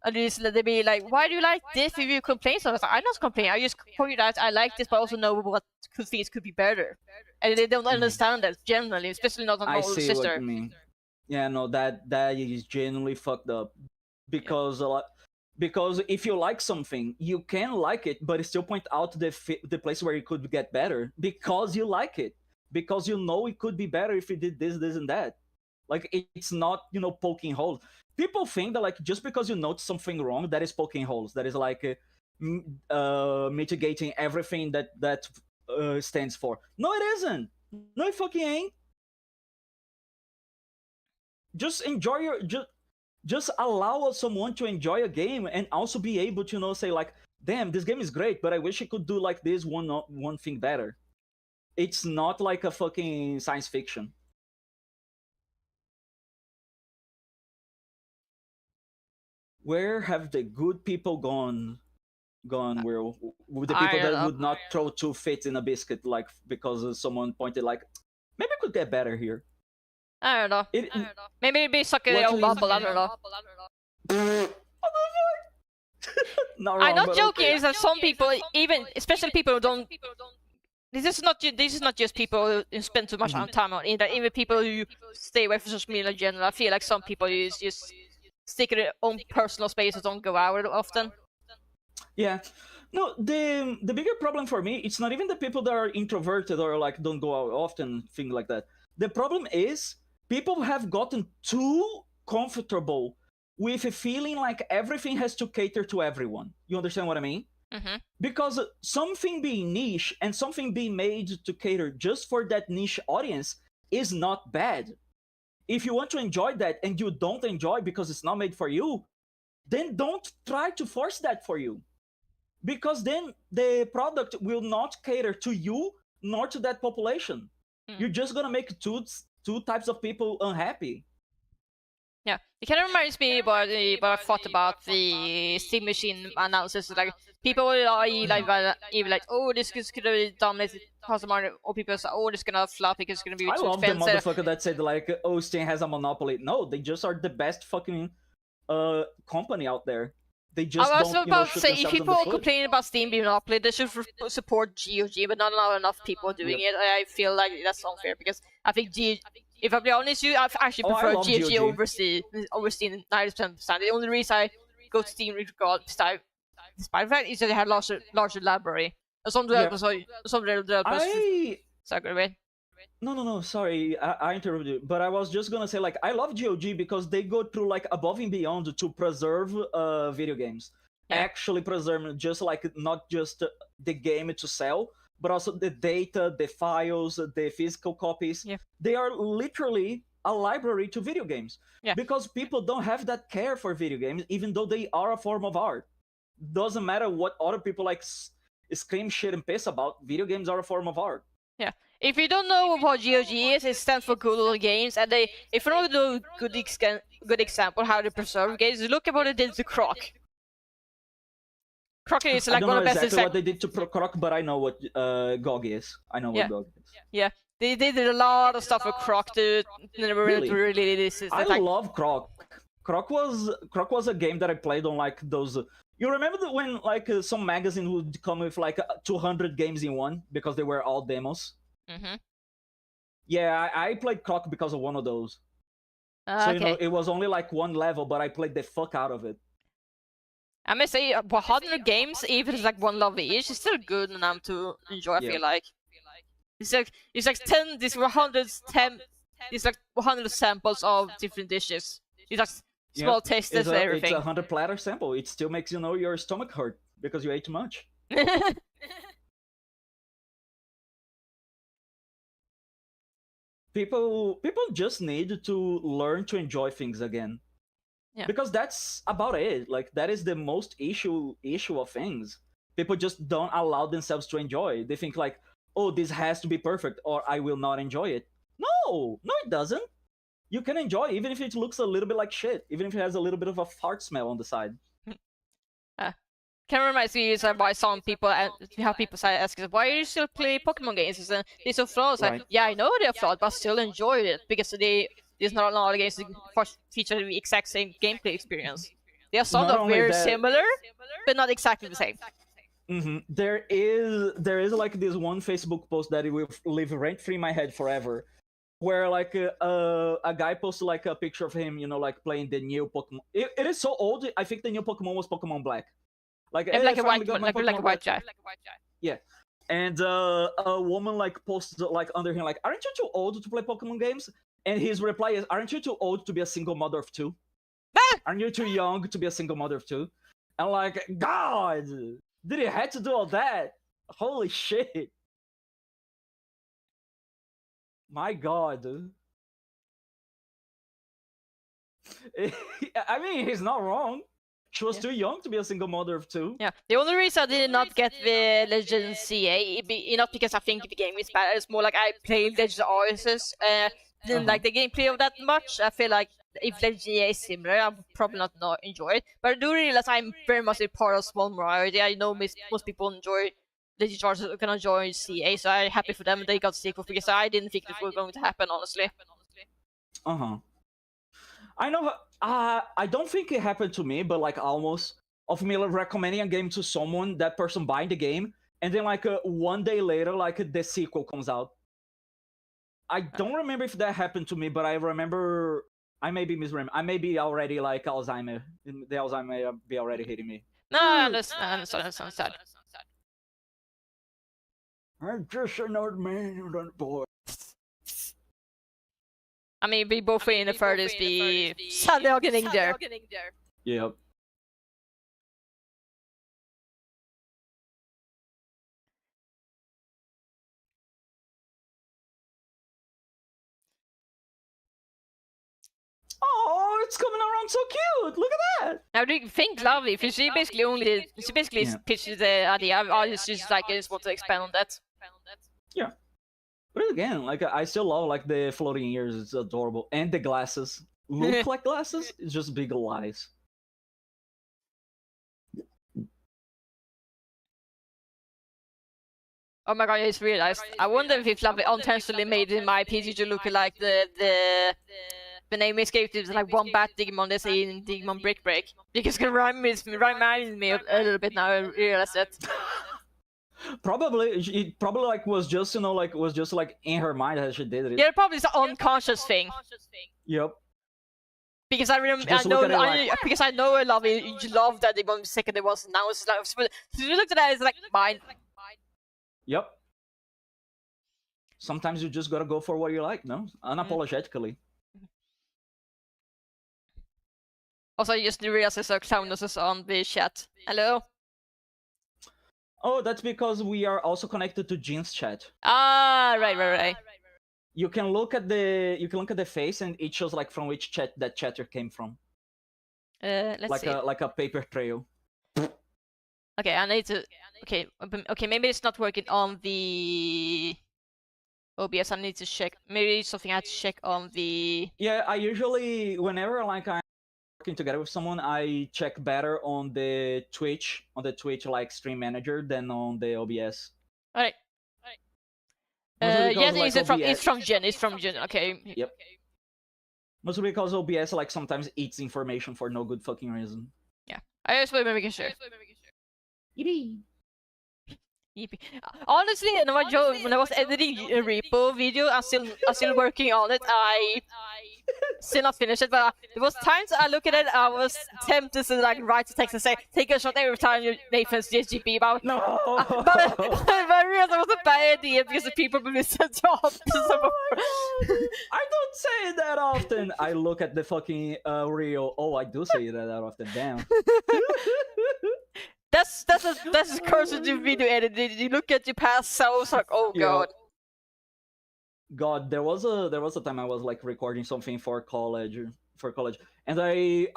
[SPEAKER 1] at least they be like, "Why do you like this? If you complain?" So I was like, "I'm not complaining. I just point out I like this, but I also know what things could be better." And they don't understand that generally, especially not an
[SPEAKER 2] I
[SPEAKER 1] older
[SPEAKER 2] see what
[SPEAKER 1] sister.
[SPEAKER 2] you mean. Yeah, no, that is genuinely fucked up.
[SPEAKER 1] Yeah.
[SPEAKER 2] Because a lot, because if you like something, you can like it, but still point out the place where it could get better because you like it, because you know it could be better if you did this, and that. Like it's not poking holes. People think that like just because you notice something wrong, that is poking holes. That is like mitigating everything that stands for. No, it isn't. No, it fucking ain't. Just enjoy your just allow someone to enjoy a game and also be able to say like, damn, this game is great, but I wish it could do like this one thing better. It's not like a fucking science fiction. Where have the good people gone? Where with the
[SPEAKER 1] I
[SPEAKER 2] people
[SPEAKER 1] don't
[SPEAKER 2] that
[SPEAKER 1] know.
[SPEAKER 2] would not throw two fits in a biscuit like because someone pointed like, maybe it could get better here.
[SPEAKER 1] I don't know.
[SPEAKER 2] It
[SPEAKER 1] Maybe it'd be sucking their own
[SPEAKER 2] luckily
[SPEAKER 1] bubble. I don't know.
[SPEAKER 2] not
[SPEAKER 1] I'm
[SPEAKER 2] wrong,
[SPEAKER 1] not
[SPEAKER 2] but
[SPEAKER 1] joking.
[SPEAKER 2] okay.
[SPEAKER 1] Is that some people, even especially people who don't. This is not just people who spend too much time on it. Even people who stay away from social media in general. I feel like some people just stick in their own personal spaces, don't go out often.
[SPEAKER 2] Yeah. No, the bigger problem for me, it's not even the people that are introverted or like don't go out often, thing like that. The problem is people have gotten too comfortable with feeling like everything has to cater to everyone. You understand what I mean?
[SPEAKER 1] Mm-hmm.
[SPEAKER 2] Because something being niche and something being made to cater just for that niche audience is not bad. If you want to enjoy that and you don't enjoy because it's not made for you, then don't try to force that for you, because then the product will not cater to you nor to that population. You're just gonna make two types of people unhappy.
[SPEAKER 1] Yeah, it kind of reminds me about what I thought about the Steam Machine analysis. Like people are even like, oh, this is gonna dominate House Mario, or people say, oh, this is gonna flop because it's gonna be
[SPEAKER 2] I
[SPEAKER 1] too
[SPEAKER 2] love the
[SPEAKER 1] expensive.
[SPEAKER 2] motherfucker that said like, oh, Steam has a monopoly. No, they just are the best fucking company out there. They
[SPEAKER 1] I
[SPEAKER 2] just
[SPEAKER 1] was
[SPEAKER 2] don't
[SPEAKER 1] about to
[SPEAKER 2] shoot
[SPEAKER 1] say, if
[SPEAKER 2] themselves in the
[SPEAKER 1] people
[SPEAKER 2] foot.
[SPEAKER 1] complain about Steam being monopoly, they should support GOG, but not enough people doing
[SPEAKER 2] Yep.
[SPEAKER 1] it. I feel like that's unfair because I think if I'm being honest, I actually
[SPEAKER 2] Oh, I
[SPEAKER 1] prefer
[SPEAKER 2] love
[SPEAKER 1] GOG
[SPEAKER 2] GOG.
[SPEAKER 1] over Steam 90% of the time. The only reason I go to Steam despite the fact is that they have larger library. And some
[SPEAKER 2] Yeah.
[SPEAKER 1] developers
[SPEAKER 2] I
[SPEAKER 1] disagree with.
[SPEAKER 2] No, sorry, I interrupted you. But I was just gonna say, like, I love GOG because they go through like above and beyond to preserve video games.
[SPEAKER 1] Yeah.
[SPEAKER 2] Actually preserve, just like not just the game to sell, but also the data, the files, the physical copies.
[SPEAKER 1] Yeah.
[SPEAKER 2] They are literally a library to video games.
[SPEAKER 1] Yeah.
[SPEAKER 2] Because people don't have that care for video games, even though they are a form of art. Doesn't matter what other people like scream shit and piss about. Video games are a form of art.
[SPEAKER 1] Yeah. If you don't know what GOG is, it stands for Good Old Games, and if you want to do good example how to preserve games, look at what they did to Croc. Croc is
[SPEAKER 2] I
[SPEAKER 1] like
[SPEAKER 2] don't
[SPEAKER 1] one
[SPEAKER 2] know
[SPEAKER 1] of the best
[SPEAKER 2] exactly what
[SPEAKER 1] examples.
[SPEAKER 2] they did to Croc, but I know what GOG is. I know
[SPEAKER 1] Yeah.
[SPEAKER 2] what GOG is.
[SPEAKER 1] Yeah, they did a lot of stuff with Croc to
[SPEAKER 2] Really?
[SPEAKER 1] really this is
[SPEAKER 2] I
[SPEAKER 1] like
[SPEAKER 2] love Croc. Croc was a game that I played on like those. You remember when like some magazine would come with like 200 games in one because they were all demos?
[SPEAKER 1] mm-hmm.
[SPEAKER 2] Yeah, I played Croc because of one of those. So
[SPEAKER 1] Okay.
[SPEAKER 2] it was only like one level, but I played the fuck out of it.
[SPEAKER 1] I may say 100 games, even if it's like one level each, is still good enough to enjoy. I
[SPEAKER 2] Yeah.
[SPEAKER 1] feel like it's like 10. These 110. It's like 100 samples of different dishes. It's like small tastes and
[SPEAKER 2] It's
[SPEAKER 1] everything.
[SPEAKER 2] a 100 platter sample. It still makes your stomach hurt because you ate too much. People just need to learn to enjoy things again.
[SPEAKER 1] Yeah.
[SPEAKER 2] Because that's about it. Like that is the most issue of things. People just don't allow themselves to enjoy. They think like, oh, this has to be perfect or I will not enjoy it. No, it doesn't. You can enjoy even if it looks a little bit like shit, even if it has a little bit of a fart smell on the side.
[SPEAKER 1] Can remind me is why some people how people say ask us why you still play Pokemon games? It's, they're so flawed. Like,
[SPEAKER 2] Right.
[SPEAKER 1] yeah, I know they're flawed, but I still enjoy it because there's not a lot of games that feature the exact same gampaplay experience. They are sort
[SPEAKER 2] Not
[SPEAKER 1] of
[SPEAKER 2] only
[SPEAKER 1] very
[SPEAKER 2] that,
[SPEAKER 1] similar, but not exactly the same.
[SPEAKER 2] there is like this one Facebook post that it will live rent free in my head forever, where like a guy posted like a picture of him, like playing the new Pokemon. It is so old. I think the new Pokemon was Pokemon Black. Like,
[SPEAKER 1] Like,
[SPEAKER 2] hey, I
[SPEAKER 1] like a
[SPEAKER 2] finally
[SPEAKER 1] white,
[SPEAKER 2] got my
[SPEAKER 1] like a
[SPEAKER 2] Pokemon
[SPEAKER 1] white
[SPEAKER 2] Black.
[SPEAKER 1] guy.
[SPEAKER 2] Yeah. And a woman like posted like under him like, aren't you too old to play Pokemon games? And his reply is, aren't you too old to be a single mother of two?
[SPEAKER 1] Ah!
[SPEAKER 2] Aren't you too young to be a single mother of two? And like, God, did he had to do all that? Holy shit. My God. I mean, he's not wrong. She was too young to be a single mother of two.
[SPEAKER 1] Yeah, the only reason I did not get the Legends CA, not because I think the game is bad, it's more like I played Legends Arceus, didn't like the gameplay of that much. I feel like if Legends CA is similar, I would probably not enjoy it. But I do realize I'm very much a part of small minority. I know most people enjoy Legends Arceus, can enjoy CA, so I'm happy for them they got sequel because I didn't think it was going to happen, honestly.
[SPEAKER 2] Uh-huh. I know. I don't think it happened to me, but like almost of me like, recommending a game to someone, that person buying the game, and then like one day later, like the sequel comes out. I don't remember if that happened to me, but I remember. I may be misremembering. I may be already like Alzheimer. The Alzheimer may be already hitting me.
[SPEAKER 1] No, I understand.
[SPEAKER 2] I'm just an old man, boy.
[SPEAKER 1] I mean, we both in the furthest the sadly are getting there.
[SPEAKER 2] Yep. Oh, it's coming around so cute. Look at that.
[SPEAKER 1] Now, do you think lovely? If she basically pitches the idea, I just like I just want to expand on that.
[SPEAKER 2] Yeah. But again, like I still love like the floating ears. It's adorable, and the glasses look like glasses. It's just big lies.
[SPEAKER 1] Oh my god, I just realized. I wonder if Lovely unintentionally made my PG look like the name escaped. It was like one bat Digimon that's in Digimon Brick Break. Because it reminds me a little bit now. I realize that.
[SPEAKER 2] Probably it probably like was just like in her mind as she did it.
[SPEAKER 1] Yeah, probably it's an unconscious thing.
[SPEAKER 2] Yep.
[SPEAKER 1] Because I remember, because I know I love it. You love that Digimon second it was now it's like. So you looked at that, it's like mine.
[SPEAKER 2] Yep. Sometimes you just gotta go for what you like, no? Unapologetically.
[SPEAKER 1] Also, I just realized there's a clown on the chat. Hello.
[SPEAKER 2] Oh, that's because we are also connected to Jin's chat.
[SPEAKER 1] Ah, right.
[SPEAKER 2] You can look at the face, and it shows like from which chat that chatter came from,
[SPEAKER 1] Let's see.
[SPEAKER 2] like a paper trail.
[SPEAKER 1] Okay, I need to. Okay, maybe it's not working on the OBS. I need to check. Maybe it's something I have to check on the.
[SPEAKER 2] Yeah, I usually, whenever like I'm working together with someone, I check better on the Twitch like Stream Manager than on the OBS.
[SPEAKER 1] Alright.
[SPEAKER 2] Mostly because
[SPEAKER 1] Yes,
[SPEAKER 2] like
[SPEAKER 1] it's from Jen. It's from Jen. Okay.
[SPEAKER 2] Yep. Mostly because OBS like sometimes eats information for no good fucking reason.
[SPEAKER 1] Yeah, I just want to make sure.
[SPEAKER 2] Yippee.
[SPEAKER 1] Honestly, when I was editing a repo video, I'm still working on it. I still not finished it, but there was times I look at it, I was tempted to like write a text and say, "Take a shot every time Nathan's GGP." But
[SPEAKER 2] No.
[SPEAKER 1] but I realized it was a bad idea because the people will listen to all.
[SPEAKER 2] I don't say it that often. I look at the fucking reel. Oh, I do say that often. Damn.
[SPEAKER 1] That's a curse of the video editing. You look at your past selves like, oh god.
[SPEAKER 2] God, there was a time I was like recording something for college, and I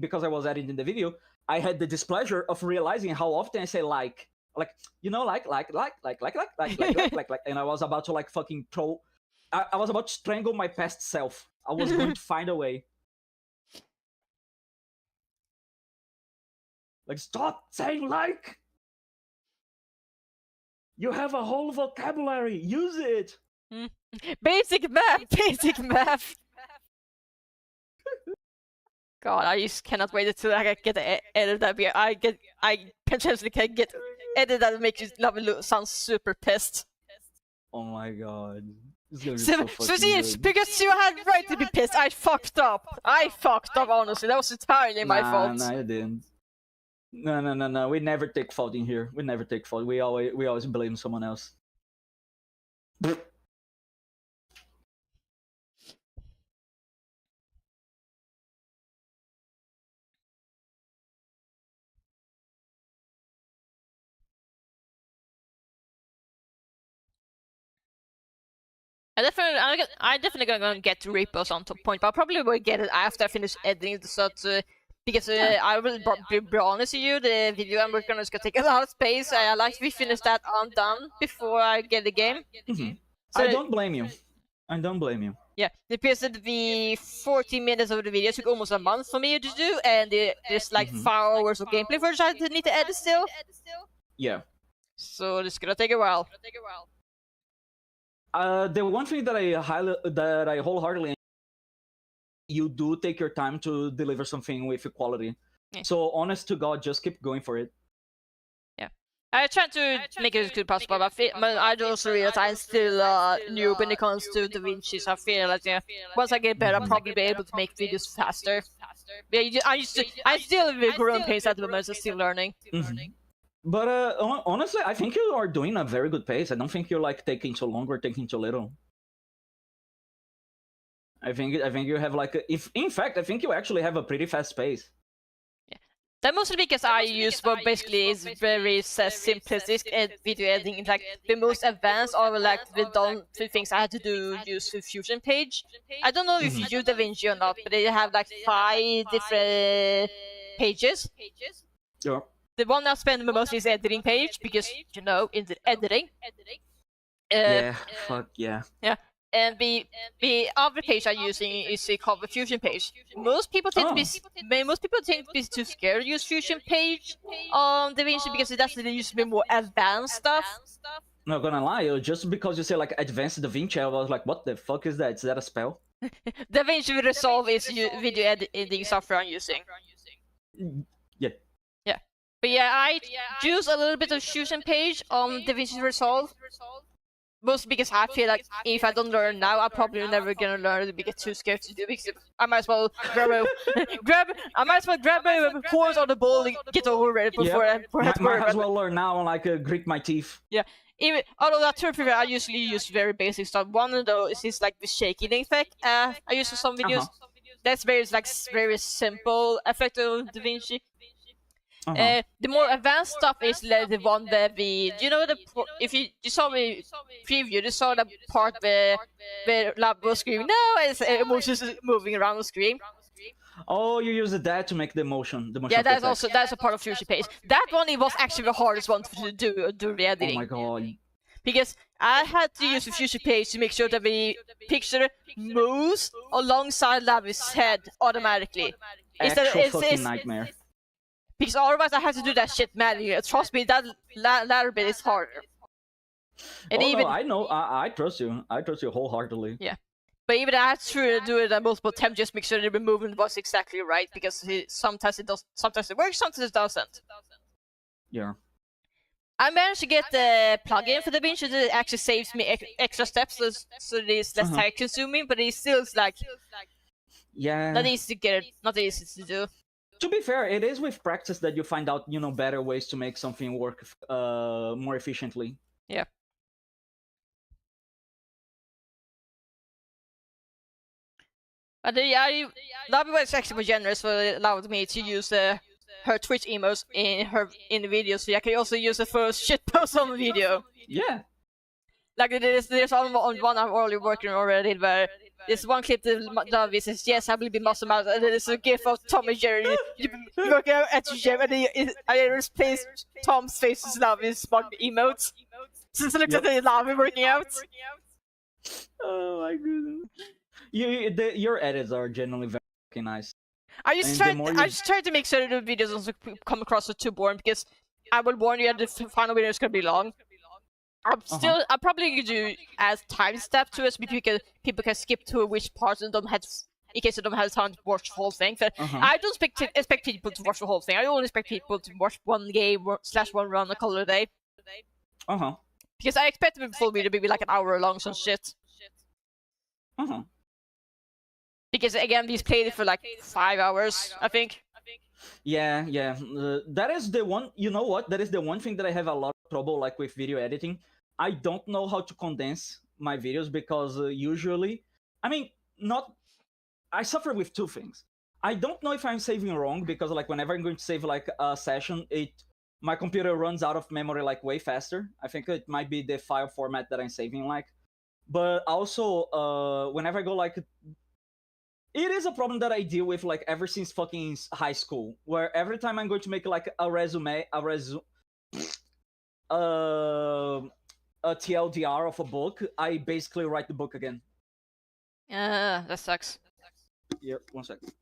[SPEAKER 2] because I was editing the video, I had the displeasure of realizing how often I say like you know like, and I was about to like fucking throw. I was about to strangle my past self. I was going to find a way. Like, stop saying like. You have a whole vocabulary. Use it.
[SPEAKER 1] Basic math. God, I just cannot wait until I get the edit that. I potentially can get edit that makes you sound super pissed.
[SPEAKER 2] Oh my god. It's gonna be so
[SPEAKER 1] see, because you had right to be pissed. I fucked up. Honestly. That was entirely my fault.
[SPEAKER 2] Nah, you didn't. No. We never take fault in here. We never take fault. We always blame someone else.
[SPEAKER 1] I definitely gonna get repos on top point, but I probably will get it after I finish editing the shot. Because I will be honest with you, the video I'm working on is gonna take a lot of space. I like to finish that done before I get the game.
[SPEAKER 2] Mm-hmm. So I don't blame you.
[SPEAKER 1] Yeah, because the 40 minutes of the video took almost a month for me to do, and there's like 5 hours of gameplay footage I need to edit still.
[SPEAKER 2] Yeah.
[SPEAKER 1] So it's gonna take a while.
[SPEAKER 2] The one thing that I wholeheartedly, you do take your time to deliver something with quality. Yeah. So honest to God, just keep going for it.
[SPEAKER 1] Yeah, I try to make it as good as possible, but I also realize I'm still new when it comes to DaVinci. So I feel like once I get better, I'll probably be able to make videos faster. Yeah, I'm still in growing pace at the moment, so still learning.
[SPEAKER 2] Mm-hmm. But honestly, I think you are doing a very good pace. I don't think you're like taking too long or taking too little. I think you have like in fact I think you actually have a pretty fast pace.
[SPEAKER 1] Yeah, that mostly because I use what basically is very simplistic video editing. In fact, the most advanced or like the things I had to do use the Fusion page. I don't know if you use DaVinci or not, but they have like 5 different pages.
[SPEAKER 2] Yeah.
[SPEAKER 1] The one I spend the most is editing page because in the editing.
[SPEAKER 2] Yeah. Fuck yeah.
[SPEAKER 1] Yeah. And the other page I'm using is called the Fusion page. Most people tend to be too scared to use Fusion page on DaVinci because it actually uses a bit more advanced stuff.
[SPEAKER 2] Not gonna lie, just because you say like advanced DaVinci, I was like, what the fuck is that? Is that a spell?
[SPEAKER 1] DaVinci Resolve is video editing software I'm using.
[SPEAKER 2] Yeah.
[SPEAKER 1] Yeah. But yeah, I use a little bit of Fusion page on DaVinci Resolve. Mostly because I feel like if I don't learn now, I'm probably never gonna learn it. Get too scared to do because I might as well grab my horse on the ball and get over it before I
[SPEAKER 2] might as well learn now and like grit my teeth.
[SPEAKER 1] Yeah. Although that term I usually use very basic stuff. One of those is like the shaking effect. I use for some videos. That's very simple effect of DaVinci. The more advanced stuff is the one where you know if you saw the preview, you saw the part where Lab was screaming, no, it's emotions moving around the screen.
[SPEAKER 2] Oh, you use that to make the motion
[SPEAKER 1] Yeah,
[SPEAKER 2] effect.
[SPEAKER 1] that's a part of Fusion Pace. That one it was actually the hardest one to do the
[SPEAKER 2] Oh my
[SPEAKER 1] editing.
[SPEAKER 2] god.
[SPEAKER 1] Because I had to use the Fusion Pace to make sure that the picture moves alongside Lavi's head automatically.
[SPEAKER 2] Actual fucking nightmare.
[SPEAKER 1] Because otherwise I had to do that shit manually. Trust me, that latter bit is harder. And
[SPEAKER 2] oh
[SPEAKER 1] even
[SPEAKER 2] no, I know. I trust you. I trust you wholeheartedly.
[SPEAKER 1] yeah, but even I had to do it multiple times just make sure the movement was exactly right. Because sometimes it does, sometimes it works, sometimes it doesn't.
[SPEAKER 2] Yeah.
[SPEAKER 1] I managed to get the plugin for DaVinci that actually saves me extra steps, so it is less time consuming. But it still is like not easy to get, not easy to do.
[SPEAKER 2] To be fair, it is with practice that you find out, better ways to make something work more efficiently.
[SPEAKER 1] Yeah. But yeah, Lavi was actually generous for allowed me to use her Twitch emotes in the video, so I can also use it for shit post on the video.
[SPEAKER 2] Yeah.
[SPEAKER 1] Like there's on one I'm already working already where there's one clip that Lavi says, yes, I will be muscle mouth, and there's a gif of Tom and Jerry working out at the gym, and I replaced Tom's face with Lavi's smug emotes. So it looks like Lavi working out.
[SPEAKER 2] Oh my goodness. Your edits are generally very nice.
[SPEAKER 1] I just tried to make sure that the videos don't come across as too boring, because I will warn you that the final video is gonna be long. I'm probably gonna do as time step to it, so people can skip to which parts and don't have to, in case they don't have time to watch the whole thing. But I don't expect people to watch the whole thing. I only expect people to watch one game / one run a color a day. Because I expect the full video to be like an hour long, some shit. Because again, these played it for like 5 hours, I think.
[SPEAKER 2] Yeah. That is the one. You know what? That is the one thing that I have a lot of trouble like with video editing. I don't know how to condense my videos because usually, I mean, I suffer with two things. I don't know if I'm saving wrong because like whenever I'm going to save like a session, my computer runs out of memory like way faster. I think it might be the file format that I'm saving like. But also, whenever I go like, it is a problem that I deal with like ever since fucking high school, where every time I'm going to make like a TLDR of a book, I basically write the book again.
[SPEAKER 1] That sucks.
[SPEAKER 2] Yeah, 1 second.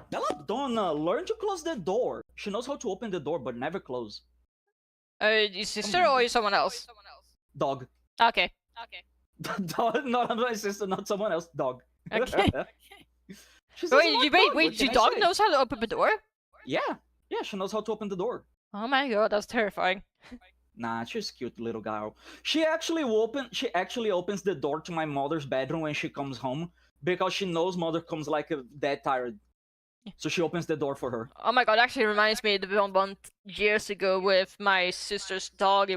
[SPEAKER 2] Belladonna, learn to close the door. She knows how to open the door, but never close.
[SPEAKER 1] Your sister or someone else?
[SPEAKER 2] Dog.
[SPEAKER 1] Okay.
[SPEAKER 2] Dog, not my sister, not someone else. Dog.
[SPEAKER 1] Okay. Wait, your dog knows how to open the door?
[SPEAKER 2] Yeah, she knows how to open the door.
[SPEAKER 1] Oh my god, that's terrifying.
[SPEAKER 2] Nah, she's a cute little girl. She actually opens the door to my mother's bedroom when she comes home because she knows mother comes like dead tired. So she opens the door for her.
[SPEAKER 1] Oh my god, actually reminds me of the one years ago with my sister's dog.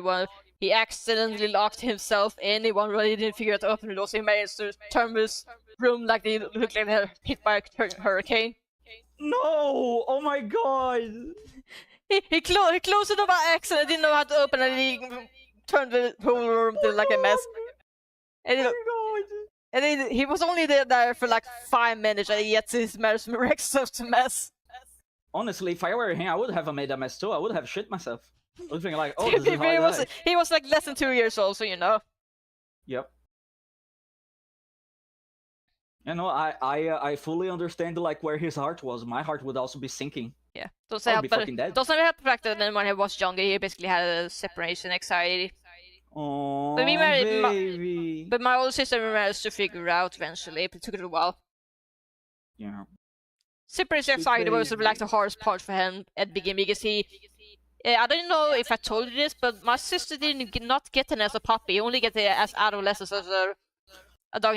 [SPEAKER 1] He accidentally locked himself in. He really didn't figure out to open the door, so he managed to turn his room like they looked like they were hit by a hurricane.
[SPEAKER 2] No! Oh my god!
[SPEAKER 1] He closed the door by accident, didn't know how to open it, and he turned the whole room to like a mess. And he was only there for like 5 minutes, and yet his marriage wrecked such a mess.
[SPEAKER 2] Honestly, if I were him, I would have made a mess too. I would have shit myself. I was thinking like, oh, this is how
[SPEAKER 1] he was like less than 2 years old, so you know.
[SPEAKER 2] Yep. I fully understand like where his heart was. My heart would also be sinking.
[SPEAKER 1] Yeah, doesn't help the fact that when he was younger, he basically had a separation anxiety.
[SPEAKER 2] Oh, baby.
[SPEAKER 1] But my older sister managed to figure it out eventually. It took it a while.
[SPEAKER 2] Yeah.
[SPEAKER 1] Separation anxiety was like the hardest part for him at the beginning because I don't know if I told you this, but my sister did not get him as a puppy. He only get it as adolescent as a dog.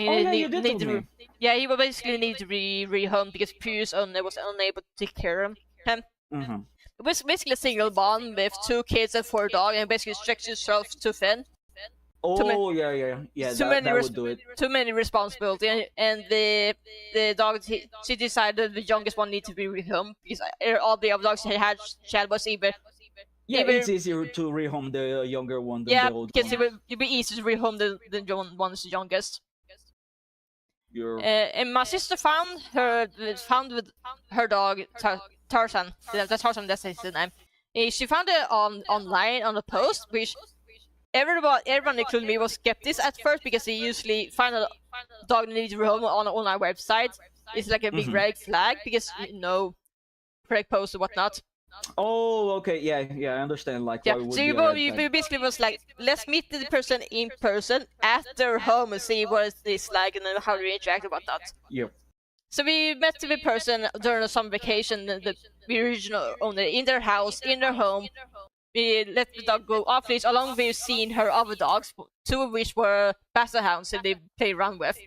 [SPEAKER 1] Yeah, he would basically need to be rehomed because Pius was unable to take care of him.
[SPEAKER 2] Mm-hmm.
[SPEAKER 1] It was basically a single bond with 2 kids and 4 dogs, and basically stretched himself too thin.
[SPEAKER 2] Oh yeah. That would do it.
[SPEAKER 1] too many responsibility, and the dog she decided the youngest one needed to be rehomed because all the other dogs she had was
[SPEAKER 2] Yeah,
[SPEAKER 1] either
[SPEAKER 2] it's easier to rehome the younger one than
[SPEAKER 1] yeah,
[SPEAKER 2] the old
[SPEAKER 1] because
[SPEAKER 2] one.
[SPEAKER 1] it'd be easy to rehome the one's youngest.
[SPEAKER 2] You're
[SPEAKER 1] And my sister found with her dog Tarzan. That's Tarzan. That's his name. She found it online on a post, which everyone including me was skeptic at first because they usually find a dog that needs a home on an online website. It's like a big
[SPEAKER 2] Mhm.
[SPEAKER 1] red flag because fake posts and whatnot.
[SPEAKER 2] Oh, okay, yeah, I understand. Like,
[SPEAKER 1] Yeah,
[SPEAKER 2] why
[SPEAKER 1] so
[SPEAKER 2] would be a red flag?
[SPEAKER 1] you basically was like, let's meet the person in person at their home and see what it's like and then how they interact and whatnot.
[SPEAKER 2] Yep.
[SPEAKER 1] So we met the person during a summer vacation, the original owner, in their house, in their home. We let the dog go off leash along with seeing her other dogs, two of which were Basset Hounds that they played around with.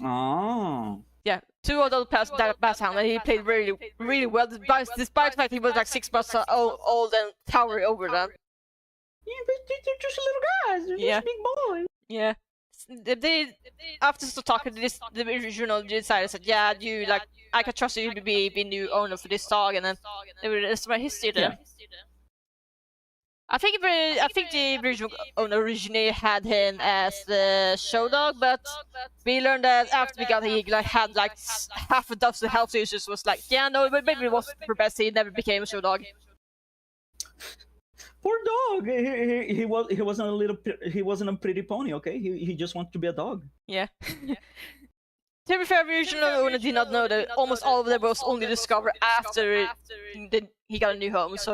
[SPEAKER 2] Oh.
[SPEAKER 1] Yeah, two of those Basset Hounds, and he played really well, despite the fact he was like 6 months old and towering over them.
[SPEAKER 2] Yeah, but they're just little guys. They're
[SPEAKER 1] Yeah.
[SPEAKER 2] just big boys.
[SPEAKER 1] Yeah. They after talking to the original decided said, yeah, I can trust you to be new owner for this dog, and then that's my history then.
[SPEAKER 2] Yeah.
[SPEAKER 1] I think the original owner originally had him as the show dog, but we learned that after we got him, he had half a dozen health issues. Was like, yeah, no, but maybe it was for best he never became a show dog.
[SPEAKER 2] Poor dog. He wasn't a pretty pony. Okay, he just wanted to be a dog.
[SPEAKER 1] Yeah. To be fair, the original owner did not know that almost all of them was only discovered after he got a new home. So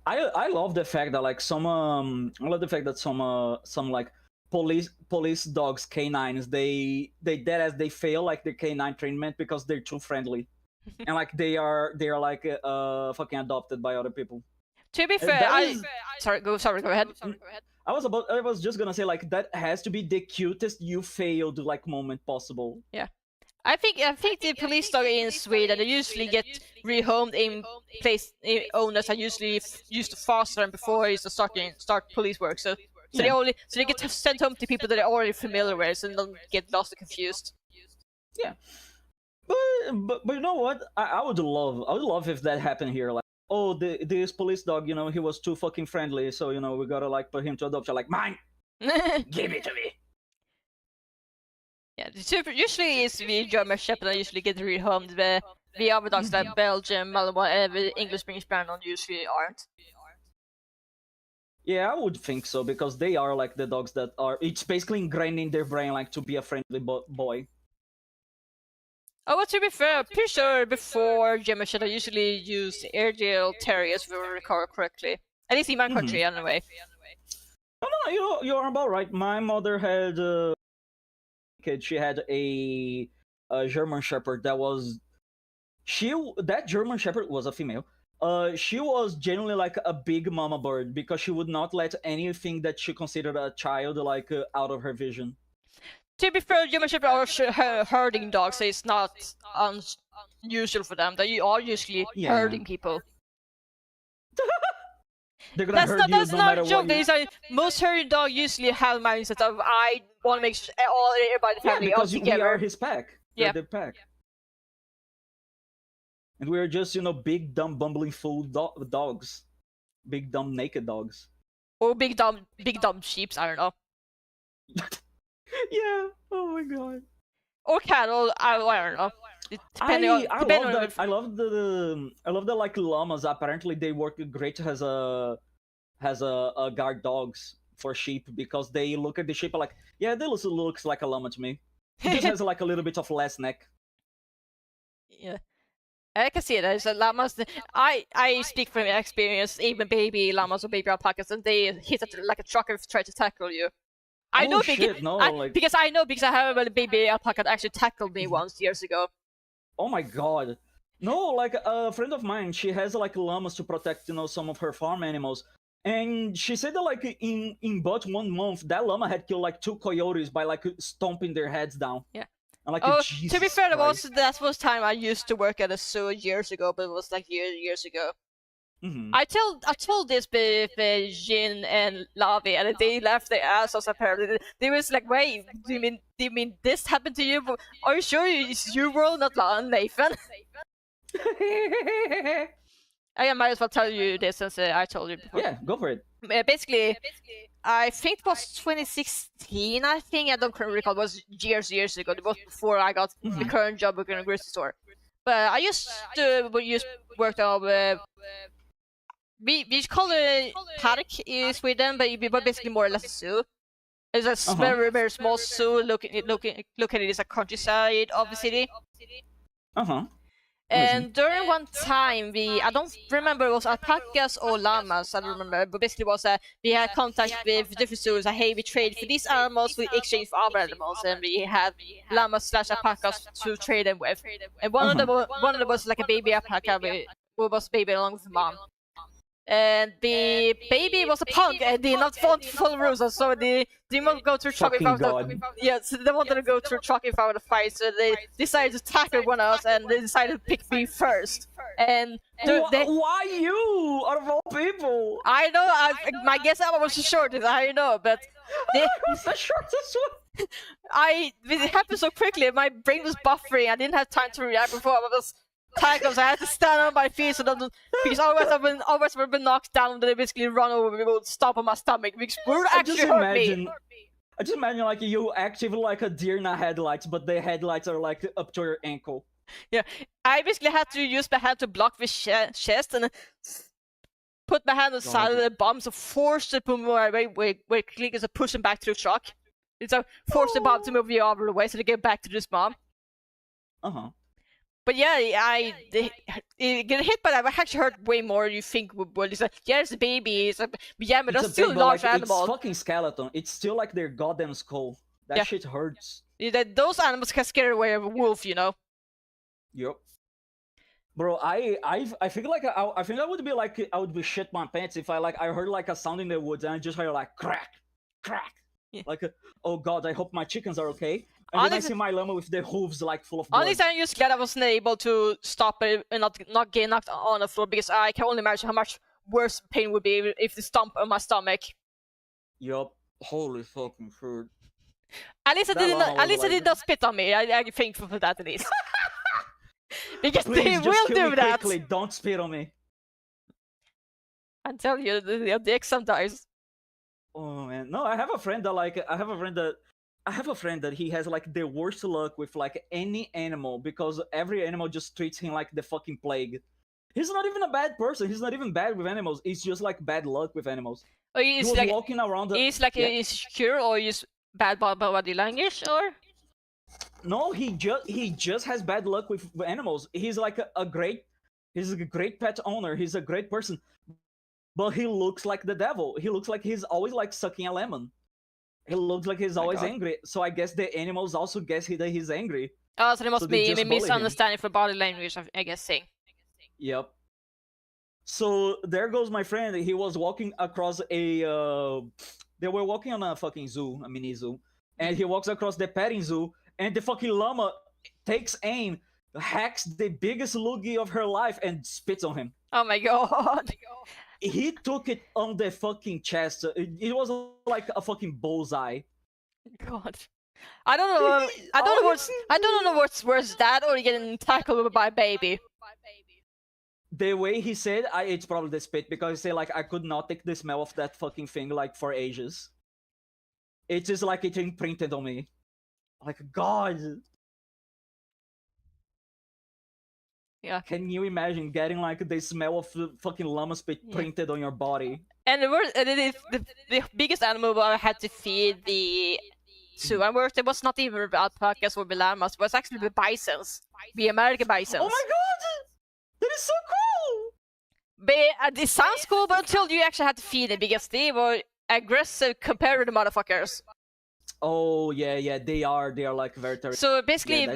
[SPEAKER 2] I love the fact that like I love the fact that some like police dogs canines they dead as they fail like the canine treatment because they're too friendly and like they are like fucking adopted by other people.
[SPEAKER 1] To be fair, sorry, go ahead.
[SPEAKER 2] I was just gonna say like that has to be the cutest you failed like moment possible.
[SPEAKER 1] Yeah. I think the police dog in Sweden they usually get rehomed in owners that usually used to foster them before he start police work. So they get sent home to people that they're already familiar with and don't get lost and confused.
[SPEAKER 2] Yeah, but you know what? I would love if that happened here. Like, oh, this police dog, he was too fucking friendly, so we gotta like put him to adoption. Like, mine, give it to me.
[SPEAKER 1] Yeah, usually it's the German Shepherd that usually get rehomed. The other dogs like Belgian, Malinois, English Spanish Spaniel usually aren't.
[SPEAKER 2] Yeah, I would think so because they are like the dogs that are. It's basically ingrained in their brain like to be a friendly boy.
[SPEAKER 1] Oh, well, to be fair, pretty sure before German Shepherd I usually used Airedale Terriers if I recall correctly. At least in my country, anyway.
[SPEAKER 2] No, you're about right. My mother had kid. She had a German Shepherd that German Shepherd was a female. She was genuinely like a big mama bird because she would not let anything that she considered a child like out of her vision.
[SPEAKER 1] To be fair, German Shepherds are herding dogs, so it's not unusual for them. They are usually herding people.
[SPEAKER 2] They're gonna hurt you no matter what.
[SPEAKER 1] It's like most herding dogs usually have mindset of I want to make sure everybody in the family all together.
[SPEAKER 2] We are his pack.
[SPEAKER 1] Yeah,
[SPEAKER 2] the pack. And we're just big dumb bumbling fool dogs, big dumb naked dogs,
[SPEAKER 1] or big dumb sheeps. I don't know.
[SPEAKER 2] Yeah. Oh my god.
[SPEAKER 1] Or cattle. I don't know.
[SPEAKER 2] I love the like llamas. Apparently, they work great as a guard dogs for sheep because they look at the sheep like, yeah, this looks like a llama to me. It just has like a little bit of less neck.
[SPEAKER 1] Yeah. I can see it. As llamas, I speak from experience. Even baby llamas or baby alpacas, and they hit like a truck and try to tackle you. I know because I have a baby alpaca that actually tackled me once years ago.
[SPEAKER 2] Oh my god. No, like a friend of mine, she has like llamas to protect, some of her farm animals. And she said that like in but 1 month, that llama had killed like 2 coyotes by like stomping their heads down.
[SPEAKER 1] Yeah.
[SPEAKER 2] And, like,
[SPEAKER 1] to be fair, that was time I used to work at a zoo years ago, but it was like years ago. I told this with Jin and Lavi, and they laughed their ass off. Apparently, they was like, "Wait, do you mean this happened to you? Are you sure it's your world, not Nathan?" I might as well tell you this since I told you before.
[SPEAKER 2] Yeah, go for it.
[SPEAKER 1] Basically, I think it was 2016. I don't recall. It was years ago. It was before I got the current job working in a grocery store. But I used to work on. We call it park in Sweden, but basically more or less a zoo. It's a very small zoo located in the countryside of the city. And during one time, I don't remember, it was alpacas or llamas, I don't remember, but basically was we had contact with different zoos, hey, we trade for these animals, we exchange for other animals, and we had llamas / alpacas to trade them with. And one of them was like a baby alpaca, who was baby along with the mom. And the baby was a punk and did not follow rules, so they didn't want to go through truck without so they wanted to go through truck without a fight, so they decided to tackle one else and they decided to pick me first. And
[SPEAKER 2] why you out of all people?
[SPEAKER 1] I know, my guess was the shortest, I know, but
[SPEAKER 2] it's the shortest one.
[SPEAKER 1] It happened so quickly, my brain was buffering, I didn't have time to react before I was tackled, so I had to stand on my feet because otherwise I would have been knocked down, and they basically run over me, would stomp on my stomach, which would actually hurt me.
[SPEAKER 2] I just imagine like you active like a deer in a headlights, but the headlights are like up to your ankle.
[SPEAKER 1] Yeah, I basically had to use my hand to block the chest and put my hand on the side of the bomb, so force the boom away where click is push him back to the truck. So force the bomb to move the other way so to get back to this bomb. But yeah, it get hit by that. I actually hurt way more than you think would. It's like, yeah, it's a baby. But that's still a large animal.
[SPEAKER 2] It's fucking skeleton. It's still like their goddamn skull. That shit hurts.
[SPEAKER 1] Those animals can scare away a wolf, you know.
[SPEAKER 2] Yep. Bro, I feel like I think I would be like I would be shit my pants if I heard like a sound in the woods and I just heard like crack, crack. Yeah. Like, oh god, I hope my chickens are okay. And then I see my llama with the hooves like full of blood.
[SPEAKER 1] Honestly, I'm just glad I wasn't able to stop it and not get knocked on the floor, because I can only imagine how much worse pain would be if they stomp on my stomach.
[SPEAKER 2] Yup. Holy fucking shit.
[SPEAKER 1] At least I did not spit on me. I'm thankful for that at least. Because
[SPEAKER 2] please,
[SPEAKER 1] they will do that.
[SPEAKER 2] Quickly. Don't spit on me.
[SPEAKER 1] I tell you, the dick sometimes.
[SPEAKER 2] Oh man, no, I have a friend that he has like the worst luck with like any animal, because every animal just treats him like the fucking plague. He's not even a bad person. He's not even bad with animals. It's just like bad luck with animals.
[SPEAKER 1] Oh, he was like
[SPEAKER 2] walking around.
[SPEAKER 1] He's like insecure, or he's bad body language, or?
[SPEAKER 2] No, he just has bad luck with animals. He's like he's a great pet owner. He's a great person. But he looks like the devil. He looks like he's always like sucking a lemon. He looks like he's always angry. So I guess the animals also guess that he's angry.
[SPEAKER 1] Oh, so there must be a misunderstanding for body language, I guess, saying.
[SPEAKER 2] Yep. So there goes my friend. He was walking across they were walking on a fucking zoo, a mini zoo. And he walks across the petting zoo, and the fucking llama takes aim, hacks the biggest loogie of her life, and spits on him.
[SPEAKER 1] Oh my god.
[SPEAKER 2] He took it on the fucking chest. It was like a fucking bullseye.
[SPEAKER 1] God, I don't know. I don't know what's worse, that or getting tackled by a baby.
[SPEAKER 2] The way he said, it's probably the spit, because he said like I could not take the smell of that fucking thing like for ages. It's just like it imprinted on me. Like God.
[SPEAKER 1] Yeah.
[SPEAKER 2] Can you imagine getting like the smell of fucking llama spit printed on your body?
[SPEAKER 1] And the biggest animal I had to feed the zoo I worked, it was not even alpacas or llamas, it was actually the bisons. The American bisons.
[SPEAKER 2] Oh my god! That is so cool!
[SPEAKER 1] But it sounds cool, but until you actually had to feed them, because they were aggressive compared to the motherfuckers.
[SPEAKER 2] Oh yeah, they are like very terrible.
[SPEAKER 1] So basically,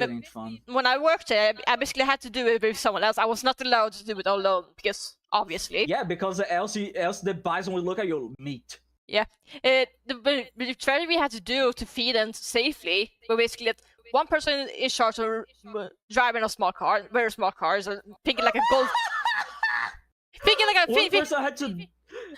[SPEAKER 1] when I worked there, I basically had to do it with someone else. I was not allowed to do it alone, because obviously.
[SPEAKER 2] Yeah, because else the bison will look at your meat.
[SPEAKER 1] Yeah, the strategy we had to do to feed them safely, but basically that one person is charged of driving a small car, very small car, so thinking like a golf. Thinking like
[SPEAKER 2] One person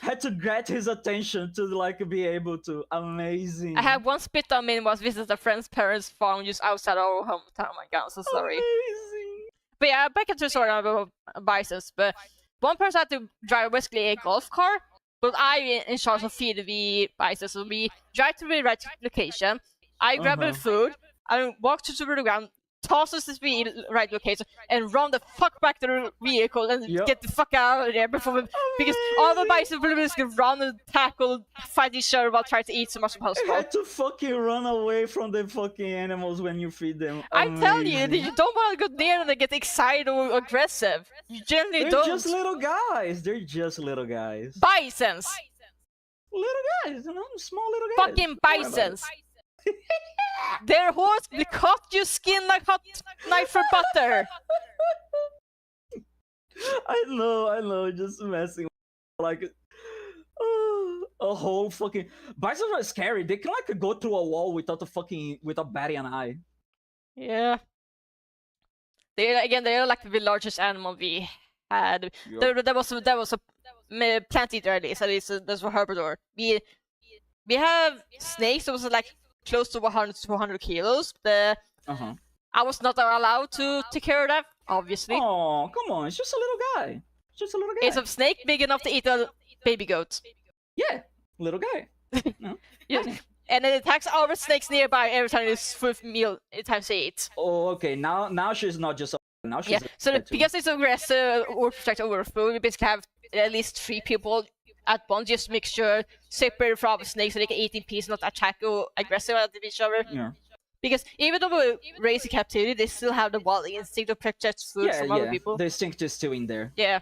[SPEAKER 2] had to get his attention to like be able to. Amazing.
[SPEAKER 1] I had one spit on me was visit a friend's parents' farm just outside our hometown. Oh my god, I'm so sorry.
[SPEAKER 2] Amazing.
[SPEAKER 1] But yeah, back into the story about bisons. But one person had to drive basically a golf car, but I in charge of feeding the bisons. So we drive to the right location. I grab the food. I walk to the ground, tosses the right location, and run the fuck back to the vehicle and get the fuck out of there before because all the bison will just run and tackle, fight each other while trying to eat so much as
[SPEAKER 2] I
[SPEAKER 1] possible.
[SPEAKER 2] had to fucking run away from the fucking animals when you feed them.
[SPEAKER 1] I tell you,
[SPEAKER 2] Amazing.
[SPEAKER 1] you don't want to go near them and get excited or aggressive. You generally
[SPEAKER 2] They're
[SPEAKER 1] don't.
[SPEAKER 2] just little guys. They're just little guys.
[SPEAKER 1] Bisons.
[SPEAKER 2] Little guys, you know, small little guys.
[SPEAKER 1] Fucking bisons. Their horse will cut your skin like hot knife for butter.
[SPEAKER 2] I know, just messing like a whole fucking bisons are scary. They can like go through a wall without batting an eye.
[SPEAKER 1] Yeah. They're like the largest animal we had.
[SPEAKER 2] Yep.
[SPEAKER 1] There was a plant eater at least there's a herbivore. We have snakes that was like close to 100 to 200 kilos. I was not allowed to take care of that, obviously.
[SPEAKER 2] Oh, come on, it's just a little guy.
[SPEAKER 1] It's a snake big enough to eat a baby goat.
[SPEAKER 2] Yeah, little guy. No.
[SPEAKER 1] Yeah. And it attacks other snakes nearby every time it's with meal. It times to eat.
[SPEAKER 2] Oh, okay. Now she's not just. Now she's.
[SPEAKER 1] Yeah. So because it's aggressive or protect over food, we basically have at least 3 people at once just to make sure separate from the snakes so they can eat in peace, not attack or aggressive at each other.
[SPEAKER 2] Yeah.
[SPEAKER 1] Because even though we raise in captivity, they still have the wild instinct to protect food from other people.
[SPEAKER 2] The instinct is still in there.
[SPEAKER 1] Yeah.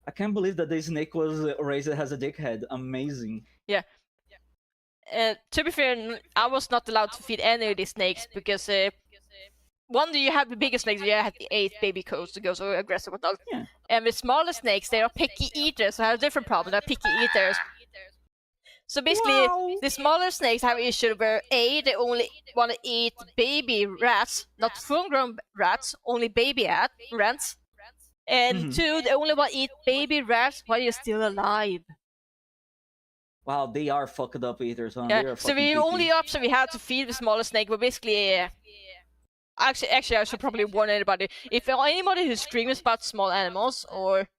[SPEAKER 2] I can't believe that the snake was raised as a dickhead. Amazing.
[SPEAKER 1] Yeah. To be fair, I was not allowed to feed any of these snakes because one, you have the biggest snakes, you have the 8 baby coats to go so aggressive with all.
[SPEAKER 2] Yeah.
[SPEAKER 1] And the smaller snakes, they are picky eaters, so I have a different problem. They're picky eaters. So basically, the smaller snakes have an issue where A, they only want to eat baby rats, not full-grown rats, only baby rats. And 2, they only want to eat baby rats while you're still alive.
[SPEAKER 2] Wow, they are fucked up eaters, huh?
[SPEAKER 1] Yeah. So the only option we had to feed the smaller snake was basically. Actually, I should probably warn anybody. If anybody who screams about small animals, or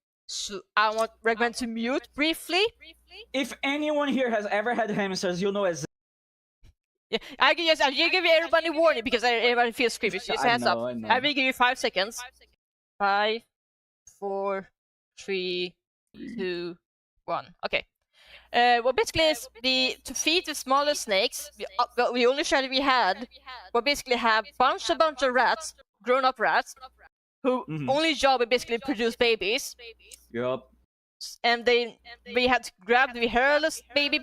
[SPEAKER 1] I would recommend to mute briefly.
[SPEAKER 2] If anyone here has ever had hamsters, you know as.
[SPEAKER 1] Yeah, I give everybody a warning because everybody feels creepy. Just hands up.
[SPEAKER 2] I know.
[SPEAKER 1] I will give you 5 seconds. 5, 4, 3, 2, 1. Okay. Well, basically, to feed the smaller snakes, the only strategy we had, we basically have bunch of rats, grown-up rats, who only job is basically produce babies.
[SPEAKER 2] Yup.
[SPEAKER 1] And we had to grab the hairless baby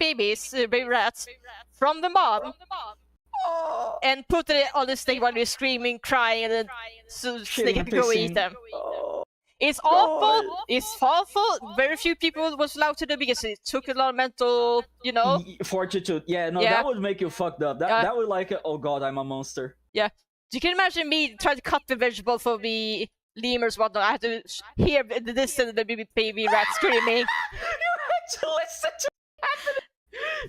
[SPEAKER 1] rats, from the mom, and put it on the snake while they're screaming, crying, and then so the snake can go eat them. It's awful. It's awful. Very few people was allowed to do because it took a lot of mental,
[SPEAKER 2] fortitude. Yeah, no, that would make you fucked up. That would like, oh god, I'm a monster.
[SPEAKER 1] Yeah. You can imagine me trying to cut the vegetable for the lemurs, whatnot. I had to hear the distance the baby rat screaming.
[SPEAKER 2] You had to listen to it.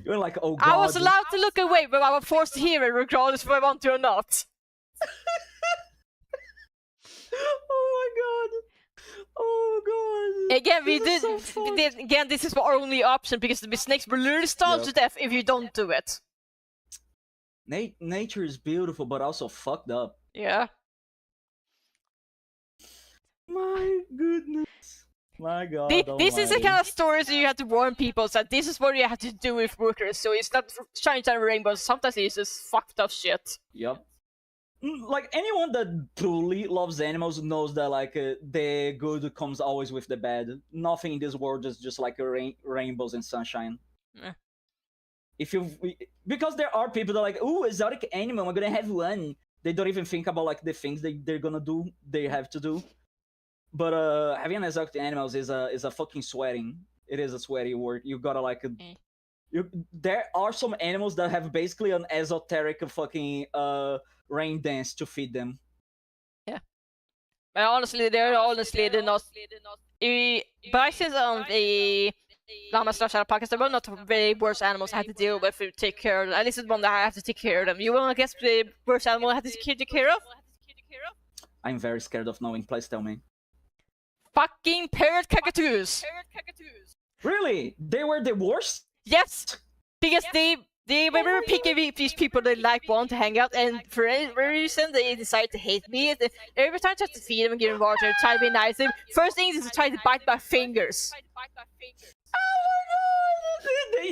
[SPEAKER 2] You're like, oh god.
[SPEAKER 1] I was allowed to look away, but I was forced to hear it regardless if I want to or not.
[SPEAKER 2] Oh my god. Oh god.
[SPEAKER 1] Again, we did. Again, this is our only option because the snakes will literally starve to death if you don't do it.
[SPEAKER 2] Nature is beautiful, but also fucked up.
[SPEAKER 1] Yeah.
[SPEAKER 2] My goodness. My god.
[SPEAKER 1] This is the kind of stories that you have to warn people that this is what you have to do with workers. So it's not shiny time rainbows. Sometimes it's just fucked up shit.
[SPEAKER 2] Yep. Like anyone that truly loves animals knows that like the good comes always with the bad. Nothing in this world is just like rainbows and sunshine. Because there are people that are like, ooh, exotic animal, I'm gonna have one. They don't even think about like the things they're gonna do, they have to do. But having an exotic animals is a fucking sweating. It is a sweaty word. You gotta like there are some animals that have basically an esoteric fucking rain dance to feed them.
[SPEAKER 1] Yeah. They're not. Bisons on the llama/alpacas, they were not very worst animals I had to deal with to take care of. At least it's one that I have to take care of them. You want to guess the worst animal I had to take care of?
[SPEAKER 2] I'm very scared of knowing. Please tell me.
[SPEAKER 1] Fucking parrot cockatoos.
[SPEAKER 2] Really? They were the worst?
[SPEAKER 1] Yes, because they were picking these people they want to hang out, and for any reason they decide to hate me. Every time I try to feed them and give them water, try to be nice, the first thing is to try to bite my fingers.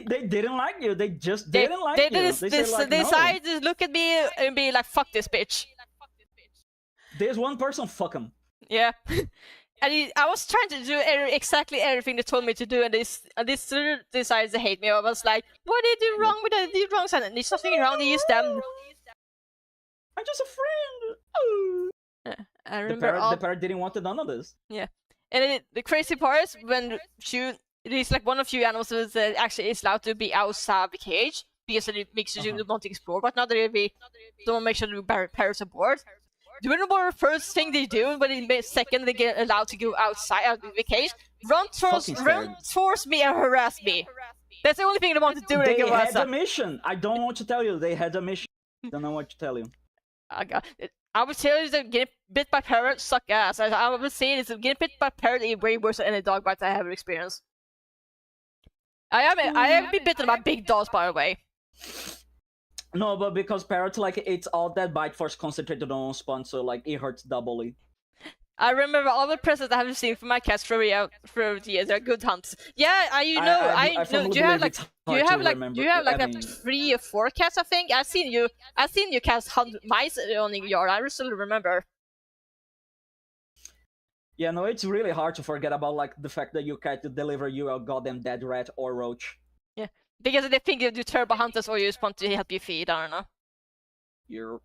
[SPEAKER 2] They didn't like you. They just didn't like you.
[SPEAKER 1] They decided to look at me and be like, "Fuck this bitch."
[SPEAKER 2] There's one person. Fuck him.
[SPEAKER 1] Yeah. And I was trying to do exactly everything they told me to do, and they still decided to hate me. I was like, "What did you do wrong with that? Did you wrong? And there's nothing wrong. They use them."
[SPEAKER 2] I'm just a friend. Oh.
[SPEAKER 1] Yeah, I remember
[SPEAKER 2] the parrot didn't want none of this.
[SPEAKER 1] Yeah, and the crazy part is when it is like one of few animals that actually is allowed to be outside the cage because it makes you want to explore, but not really don't make sure the parrots are bored. Do you know what the first thing they do when the second they get allowed to go outside of the cage? Run towards me and harass me. That's the only thing they want to do.
[SPEAKER 2] They had a mission. I don't want to tell you. They had a mission. I don't know what to tell you.
[SPEAKER 1] I would tell you that getting bit by parrot suck ass. I would say it's getting bit by parrot is way worse than any dog bite I have experienced. I have been bitten by big dogs, by the way.
[SPEAKER 2] No, but because parrot, like, it's all that bite force concentrated on one spot, so like it hurts doubly.
[SPEAKER 1] I remember all the presents I have seen from my cats through the years. They're good hunts. Yeah, Do you have like 3 or 4 cats? I think I've seen you cats hunt mice on your yard. I still remember.
[SPEAKER 2] Yeah, no, it's really hard to forget about like the fact that you cat to deliver you a goddamn dead rat or roach.
[SPEAKER 1] Yeah, because they think you do turbo hunters or you just want to help you feed. I don't know.
[SPEAKER 2] You're.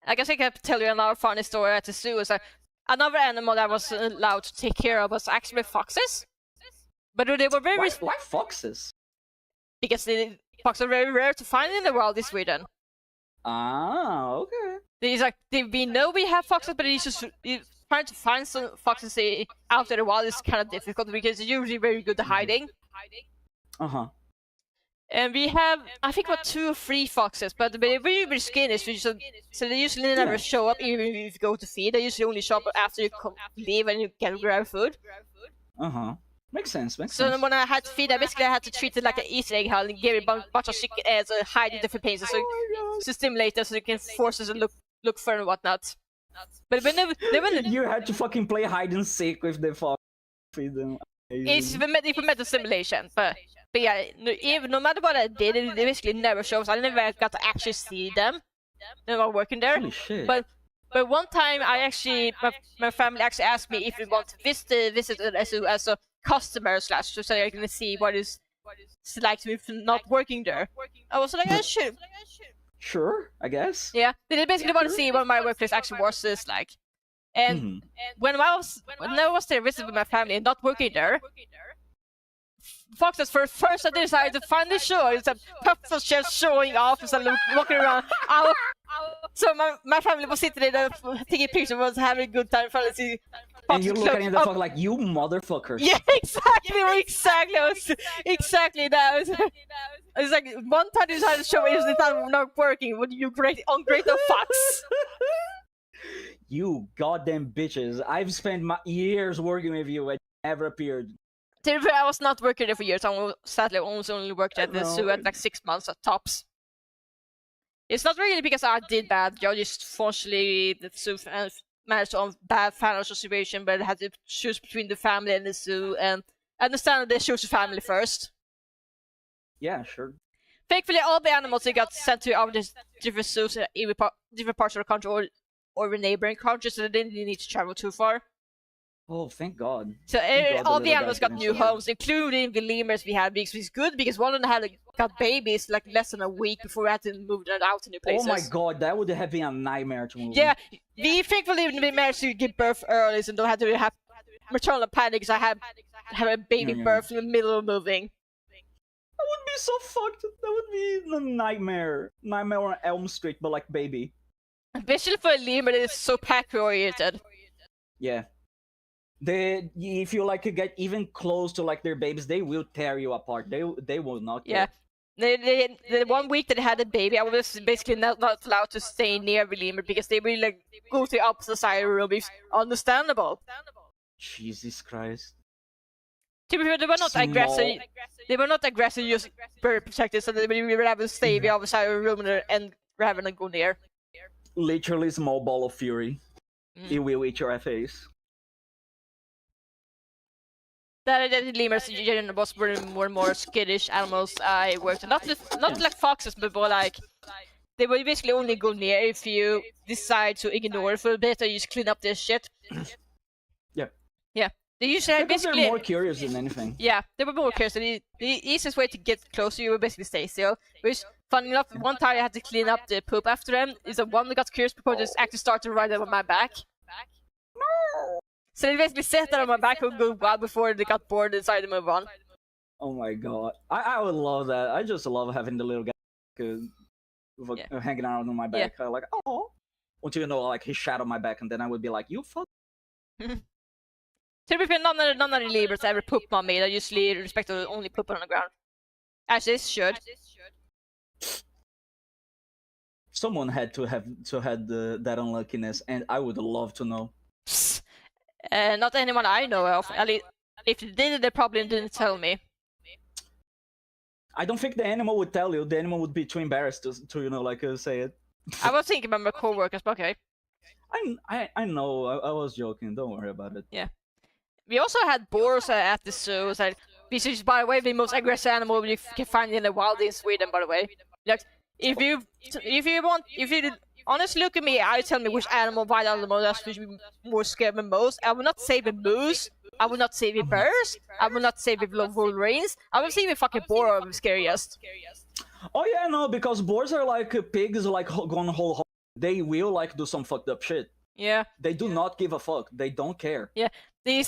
[SPEAKER 1] I guess I can tell you another funny story at the zoo. Is like another animal that was allowed to take care of was actually foxes, but they were very.
[SPEAKER 2] Why foxes?
[SPEAKER 1] Because foxes are very rare to find in the wild in Sweden.
[SPEAKER 2] Ah, okay.
[SPEAKER 1] We know we have foxes, but it's just trying to find some foxes out in the wild is kind of difficult because they're usually very good at hiding. And we have, I think, 2 or 3 foxes, but they're very skinny, so they usually never show up even if you go to feed. They usually only show up after you leave and you can grab food.
[SPEAKER 2] Makes sense.
[SPEAKER 1] So when I had to feed, I had to treat it like an Easter egg hunt and give it a bunch of chicken eggs and hide in different places to stimulate them so they can force us to look for and whatnot. But when
[SPEAKER 2] you had to fucking play hide and seek with the fox. Feed them.
[SPEAKER 1] It's for mental stimulation, but yeah, no matter what I did, they basically never shows. I never got to actually see them while working there.
[SPEAKER 2] Holy shit.
[SPEAKER 1] But one time, my family actually asked me if we want to visit as a customer / so I can see what it's like to be not working there. I was like, yeah, sure.
[SPEAKER 2] Sure, I guess.
[SPEAKER 1] Yeah, they basically want to see what my workplace actually was like. And when I was there visiting with my family and not working there, foxes for first I decided to find the show. It's a pups was just showing off as I walking around. So my family was sitting there taking pictures, was having a good time, trying to see.
[SPEAKER 2] And you looking at the fuck like, you motherfuckers.
[SPEAKER 1] Yeah, exactly that. It's like one time you decided to show me it's not working. What you ungrateful fox.
[SPEAKER 2] You goddamn bitches. I've spent my years working with you and never appeared.
[SPEAKER 1] I was not working there for years. I sadly only worked at the zoo at like 6 months at tops. It's not really because I did bad. I just fortunately the zoo managed on bad financial situation, but I had to choose between the family and the zoo, and I understand that they choose the family first.
[SPEAKER 2] Yeah, sure.
[SPEAKER 1] Thankfully, all the animals they got sent to other different zoos in different parts of the country or the neighboring countries, so they didn't need to travel too far.
[SPEAKER 2] Oh, thank God.
[SPEAKER 1] So all the animals got new homes, including the lemurs we had, which was good because one of them had got babies like less than a week before we had to move them out to new places.
[SPEAKER 2] Oh my God, that would have been a nightmare to move.
[SPEAKER 1] Yeah, we thankfully managed to give birth early, so don't have to have maternal panic because I have a baby birth in the middle of moving.
[SPEAKER 2] That would be so fucked. That would be the nightmare. Nightmare on Elm Street, but like baby.
[SPEAKER 1] Especially for a lemur that is so pack oriented.
[SPEAKER 2] Yeah. If you like get even close to like their babies, they will tear you apart. They will not
[SPEAKER 1] Yeah.
[SPEAKER 2] care.
[SPEAKER 1] The 1 week that they had a baby, I was basically not allowed to stay near the lemur because they really like go to the opposite side of the room. It's understandable.
[SPEAKER 2] Jesus Christ.
[SPEAKER 1] To be fair, they were not aggressive.
[SPEAKER 2] Small.
[SPEAKER 1] They were not aggressive, just very protective. So they would rather stay the other side of the room and rather than go near.
[SPEAKER 2] Literally small ball of fury. It will eat your face.
[SPEAKER 1] The lemurs was were more skittish animals I worked with. Not like foxes, but more like they would basically only go near if you decide to ignore it for a bit or you just clean up this shit.
[SPEAKER 2] Yeah.
[SPEAKER 1] Yeah. They usually
[SPEAKER 2] Because
[SPEAKER 1] basically
[SPEAKER 2] they're more curious than anything.
[SPEAKER 1] Yeah, they were more curious. The easiest way to get closer, you would basically stay still. Which, funny enough, one time I had to clean up the poop after them. Is that one that got curious before they just actually started riding on my back. So they basically sat there on my back and go wild before they got bored and decided to move on.
[SPEAKER 2] Oh my god. I would love that. I just love having the little guy hanging out on my back.
[SPEAKER 1] Yeah.
[SPEAKER 2] Like, oh. Until, you know, like he shat on my back and then I would be like, you fuck.
[SPEAKER 1] To be fair, none of the lemurs ever poop on me. They usually respect to only poop on the ground. As they should.
[SPEAKER 2] Someone had to have that unluckiness, and I would love to know.
[SPEAKER 1] Not anyone I know of. At least, if they did, they probably didn't tell me.
[SPEAKER 2] I don't think the animal would tell you. The animal would be too embarrassed to you know, like say it.
[SPEAKER 1] I was thinking about my coworkers, but okay.
[SPEAKER 2] I know. I was joking. Don't worry about it.
[SPEAKER 1] Yeah. We also had boars at the zoo. Which is, by the way, the most aggressive animal you can find in the wild in Sweden. By the way, like if you honestly look at me, I tell me which wild animal that's more scared than most. I will not say the moose. I will not say the bears. I will not say the wolverines. I will say the fucking boar are the scariest.
[SPEAKER 2] Oh yeah, no, because boars are like pigs, like gone whole. They will like do some fucked up shit.
[SPEAKER 1] Yeah.
[SPEAKER 2] They do not give a fuck. They don't care.
[SPEAKER 1] Yeah. These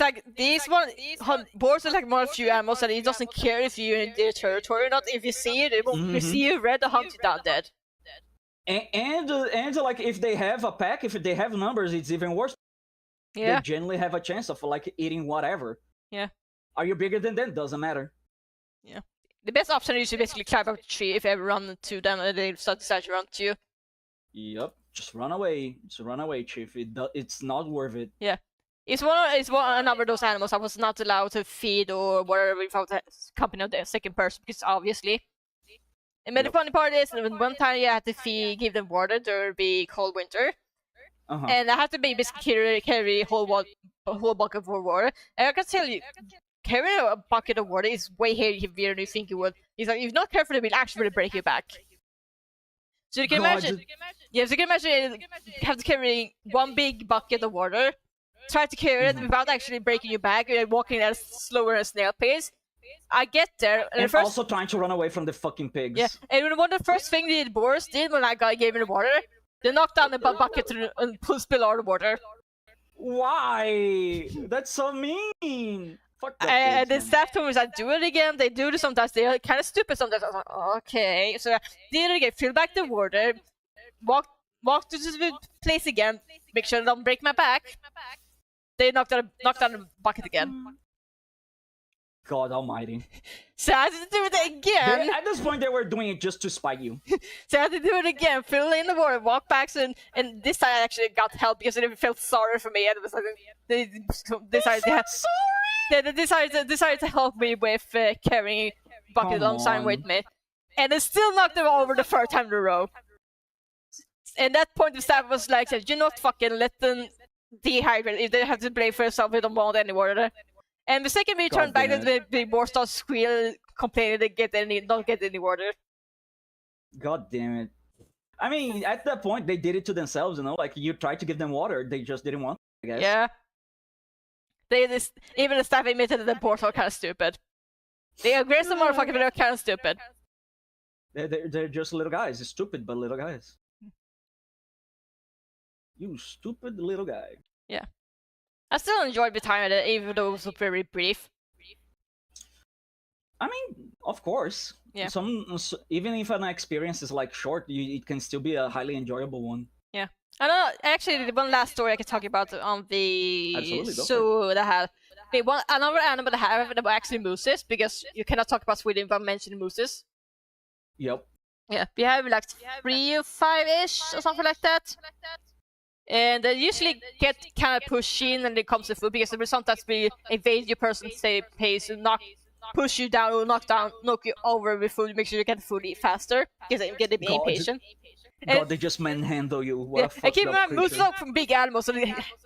[SPEAKER 1] boars are like one of the few animals that it doesn't care if you're in their territory or not. If you see it, it won't see you red or hunt you down dead.
[SPEAKER 2] And like if they have a pack, if they have numbers, it's even worse.
[SPEAKER 1] Yeah.
[SPEAKER 2] They generally have a chance of like eating whatever.
[SPEAKER 1] Yeah.
[SPEAKER 2] Are you bigger than them? Doesn't matter.
[SPEAKER 1] Yeah. The best option is to basically climb up a tree if you ever run into them and they decide to run to you.
[SPEAKER 2] Yep. Just run away. Just run away, Chief. It's not worth it.
[SPEAKER 1] Yeah. It's one of those animals I was not allowed to feed or whatever without the company of the second person, because obviously. And the funny part is, one time you had to give them water during the cold winter. And I had to basically carry a whole bucket of water. And I can tell you, carrying a bucket of water is way heavier than you think it would. It's like, if you're not careful, it will actually break your back. So you can imagine, so you can imagine you have to carry one big bucket of water, try to carry it without actually breaking your back, and walking at a slower and snail pace. I get there,
[SPEAKER 2] and also trying to run away from the fucking pigs.
[SPEAKER 1] Yeah, and one of the first things the boars did when I gave them the water, they knocked down the bucket and spill all the water.
[SPEAKER 2] Why? That's so mean. Fuck that
[SPEAKER 1] and the
[SPEAKER 2] pigs,
[SPEAKER 1] staff told me, do it again. They do it sometimes. They're kind of stupid sometimes. I was like, okay. So I did it again. Fill back the water. Walk to the place again. Make sure they don't break my back. They knocked down the bucket again.
[SPEAKER 2] God almighty.
[SPEAKER 1] So I had to do it again.
[SPEAKER 2] At this point, they were doing it just to spite you.
[SPEAKER 1] So I had to do it again. Fill in the water, walk back, and this time I actually got help because they felt sorry for me. And it was like they decided to help me with carrying bucket alongside with me, and they still knocked them over the third time in a row. And that point, the staff was like, "You not fucking let them dehydrate. If they have to blame for themselves, we don't want any water." And the second we turned back, the boar started squealing, complaining they don't get any water.
[SPEAKER 2] God damn it. I mean, at that point, they did it to themselves, you know? Like, you tried to give them water, they just didn't want it, I guess.
[SPEAKER 1] Yeah. Even the staff admitted that the boars are kind of stupid. They aggressive motherfuckers, but they're kind of stupid.
[SPEAKER 2] They're just little guys. Stupid, but little guys. You stupid little guy.
[SPEAKER 1] Yeah. I still enjoyed the time at it, even though it was very brief.
[SPEAKER 2] I mean, of course.
[SPEAKER 1] Yeah.
[SPEAKER 2] Even if an experience is like short, it can still be a highly enjoyable one.
[SPEAKER 1] Yeah. I know. Actually, the one last story I can talk about on the
[SPEAKER 2] Absolutely, go for it.
[SPEAKER 1] zoo that had. Another animal that have that were actually mooses, because you cannot talk about Sweden without mentioning mooses.
[SPEAKER 2] Yep.
[SPEAKER 1] Yeah, we have like 3 or 5-ish or something like that. And they usually get kind of pushed in when it comes to food, because they will sometimes be invade your person's pace and push you down or knock you over with food, make sure you get food faster because they get a bit
[SPEAKER 2] God,
[SPEAKER 1] impatient. And
[SPEAKER 2] God, they just manhandle you. What
[SPEAKER 1] yeah,
[SPEAKER 2] a
[SPEAKER 1] I keep
[SPEAKER 2] fucked up
[SPEAKER 1] remember moose
[SPEAKER 2] creature.
[SPEAKER 1] dog from big animals. So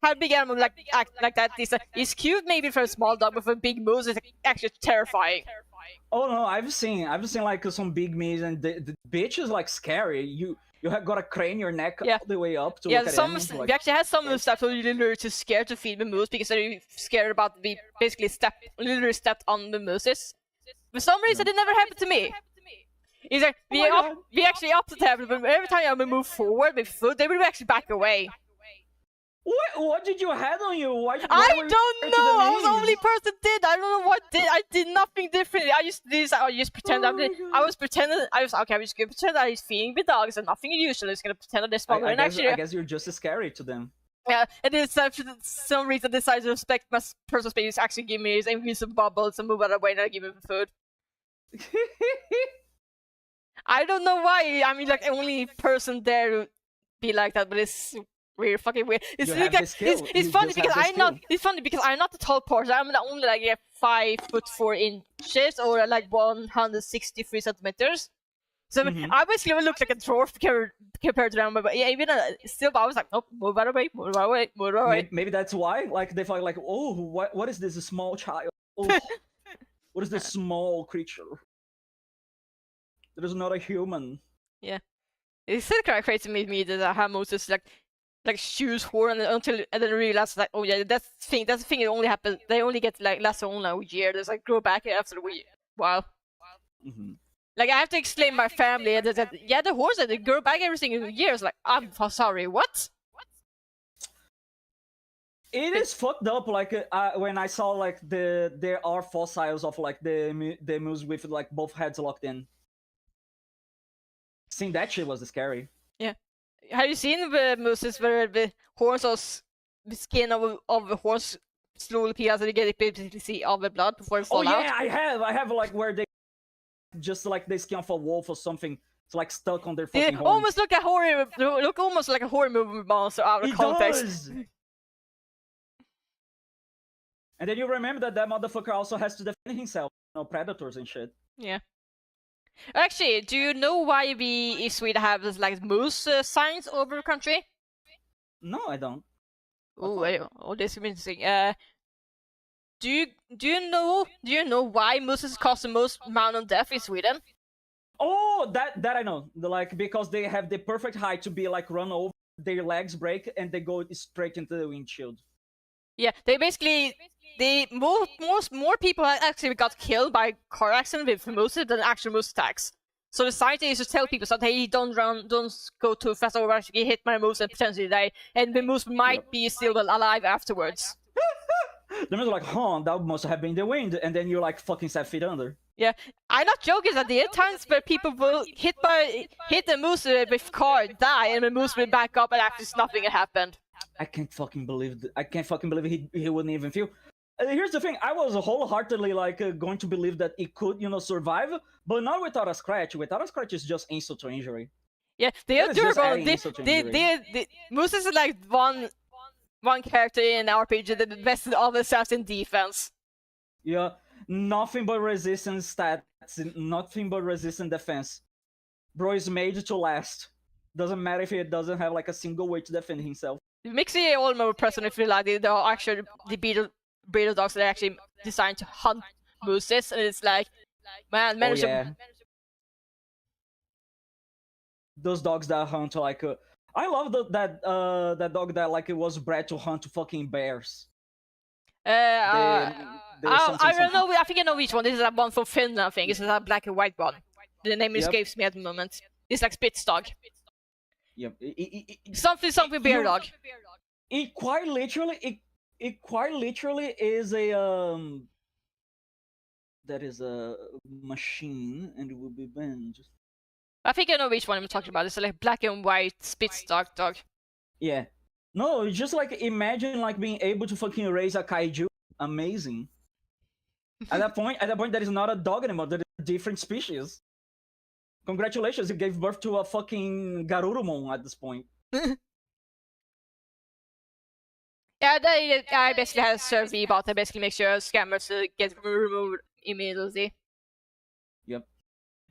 [SPEAKER 1] how big animal like act like that is cute maybe for a small dog, but for a big moose is actually terrifying.
[SPEAKER 2] Oh no, I've seen like some big meat, and the bitch is like scary. You have got to crane your neck
[SPEAKER 1] Yeah.
[SPEAKER 2] all the way up to
[SPEAKER 1] Yeah,
[SPEAKER 2] look at
[SPEAKER 1] some
[SPEAKER 2] him.
[SPEAKER 1] we actually had some moose that were literally too scared to feed the moose because they're scared about we basically literally stepped on the mooses. For some reason,
[SPEAKER 2] Yeah.
[SPEAKER 1] it never happened to me. It's like
[SPEAKER 2] Oh my god.
[SPEAKER 1] we actually up the table, but every time I would move forward with food, they would actually back away.
[SPEAKER 2] What did you have on you? Why
[SPEAKER 1] I
[SPEAKER 2] were you
[SPEAKER 1] don't
[SPEAKER 2] scared to
[SPEAKER 1] know.
[SPEAKER 2] the
[SPEAKER 1] I was the only
[SPEAKER 2] knees?
[SPEAKER 1] person did. I don't know what did. I did nothing differently. I just did. I just pretend.
[SPEAKER 2] Oh my
[SPEAKER 1] I
[SPEAKER 2] god.
[SPEAKER 1] was pretending. I was okay. I'm just gonna pretend I was feeding the dogs and nothing unusual. Just gonna pretend that they're smaller.
[SPEAKER 2] I
[SPEAKER 1] And
[SPEAKER 2] guess
[SPEAKER 1] actually,
[SPEAKER 2] I guess you're just as scary to them.
[SPEAKER 1] yeah. And then for some reason, decided to respect my personal space. Actually, give me his invisible bubbles and move out of the way, and I give him food. I don't know why. I mean, like the only person there to be like that, but it's weird, fucking weird. It's
[SPEAKER 2] You
[SPEAKER 1] like,
[SPEAKER 2] have the skill.
[SPEAKER 1] it's
[SPEAKER 2] You
[SPEAKER 1] funny
[SPEAKER 2] just have
[SPEAKER 1] because
[SPEAKER 2] the
[SPEAKER 1] I'm not.
[SPEAKER 2] skill.
[SPEAKER 1] It's funny because I'm not the tall person. I'm only like 5'4" or like 163 centimeters. So
[SPEAKER 2] Mhm.
[SPEAKER 1] I basically look like a dwarf compared to them. But yeah, even still, I was like, nope, move out of the way, move out of the way, move out of the way.
[SPEAKER 2] Maybe that's why. Like they thought, like, oh, what is this small child? Oh, what is this small creature? That is not a human.
[SPEAKER 1] Yeah, it's still kind of crazy to me that I have Moses like shoes horn until and then realize like, oh yeah, that's the thing. It only happens. They only get like last only a year. There's like grow back after a week. Wow.
[SPEAKER 2] Hmm.
[SPEAKER 1] Like I have to explain my family that yeah, the horse they grow back every single year. It's like I'm sorry, what?
[SPEAKER 2] It is fucked up. Like when I saw like there are fossils of like the moose with like both heads locked in. Seeing that shit was scary.
[SPEAKER 1] Yeah. Have you seen the mooses where the horns or the skin of the horse slowly peels and you get basically see all the blood before it
[SPEAKER 2] Oh
[SPEAKER 1] fall out?
[SPEAKER 2] yeah, I have like where they just like the skin of a wolf or something. It's like stuck on their
[SPEAKER 1] They
[SPEAKER 2] fucking horns.
[SPEAKER 1] almost look almost like a horror movie monster out of
[SPEAKER 2] It
[SPEAKER 1] context.
[SPEAKER 2] does. And then you remember that motherfucker also has to defend himself, predators and shit.
[SPEAKER 1] Yeah. Actually, do you know why we in Sweden have this like moose signs over the country?
[SPEAKER 2] No, I don't.
[SPEAKER 1] Oh, this is interesting. Do you know why mooses cause the most amount of death in Sweden?
[SPEAKER 2] Oh, that I know. Like because they have the perfect height to be like run over, their legs break and they go straight into the windshield.
[SPEAKER 1] Yeah, they basically more people actually got killed by car accident with mooses than actual moose attacks. So the scientists just tell people that hey, don't go too fast or actually hit my moose and potentially die, and the moose might be still alive afterwards.
[SPEAKER 2] The moose are like, huh, that must have been the wind, and then you're like fucking 7 feet under.
[SPEAKER 1] Yeah, I'm not joking. That there are times where people will hit the moose with car, die, and the moose will back up, and actually nothing had happened.
[SPEAKER 2] I can't fucking believe he wouldn't even feel. Here's the thing: I was wholeheartedly like going to believe that it could, survive, but not without a scratch. Without a scratch, it's just insult to injury.
[SPEAKER 1] Yeah, they are
[SPEAKER 2] That is just
[SPEAKER 1] durable.
[SPEAKER 2] adding insult to injury.
[SPEAKER 1] Mooses is like one character in RPG that invested all the stats in defense.
[SPEAKER 2] Yeah, nothing but resistance stats, nothing but resistant defense. Bro is made to last. Doesn't matter if it doesn't have like a single way to defend himself.
[SPEAKER 1] It makes it all more impressive if you like they are actually the breeder dogs that are actually designed to hunt mooses, and it's like, man,
[SPEAKER 2] Oh yeah, those dogs that hunt like. I love that dog that like it was bred to hunt fucking bears.
[SPEAKER 1] I don't know. I think I know which one. This is that one from Finland. I think this is a black and white one. The name escapes me at the moment. It's like Spitz dog.
[SPEAKER 2] Yep.
[SPEAKER 1] Something bear dog.
[SPEAKER 2] It quite literally is a that is a machine, and it will be banned.
[SPEAKER 1] I think I know which one I'm talking about. It's like black and white Spitz dog.
[SPEAKER 2] Yeah. No, it's just like imagine like being able to fucking raise a kaiju. Amazing. At that point, that is not a dog anymore. That is a different species. Congratulations, you gave birth to a fucking Garurumon at this point.
[SPEAKER 1] Yeah, I basically had a survey bot that basically makes sure scammers get removed immediately.
[SPEAKER 2] Yep.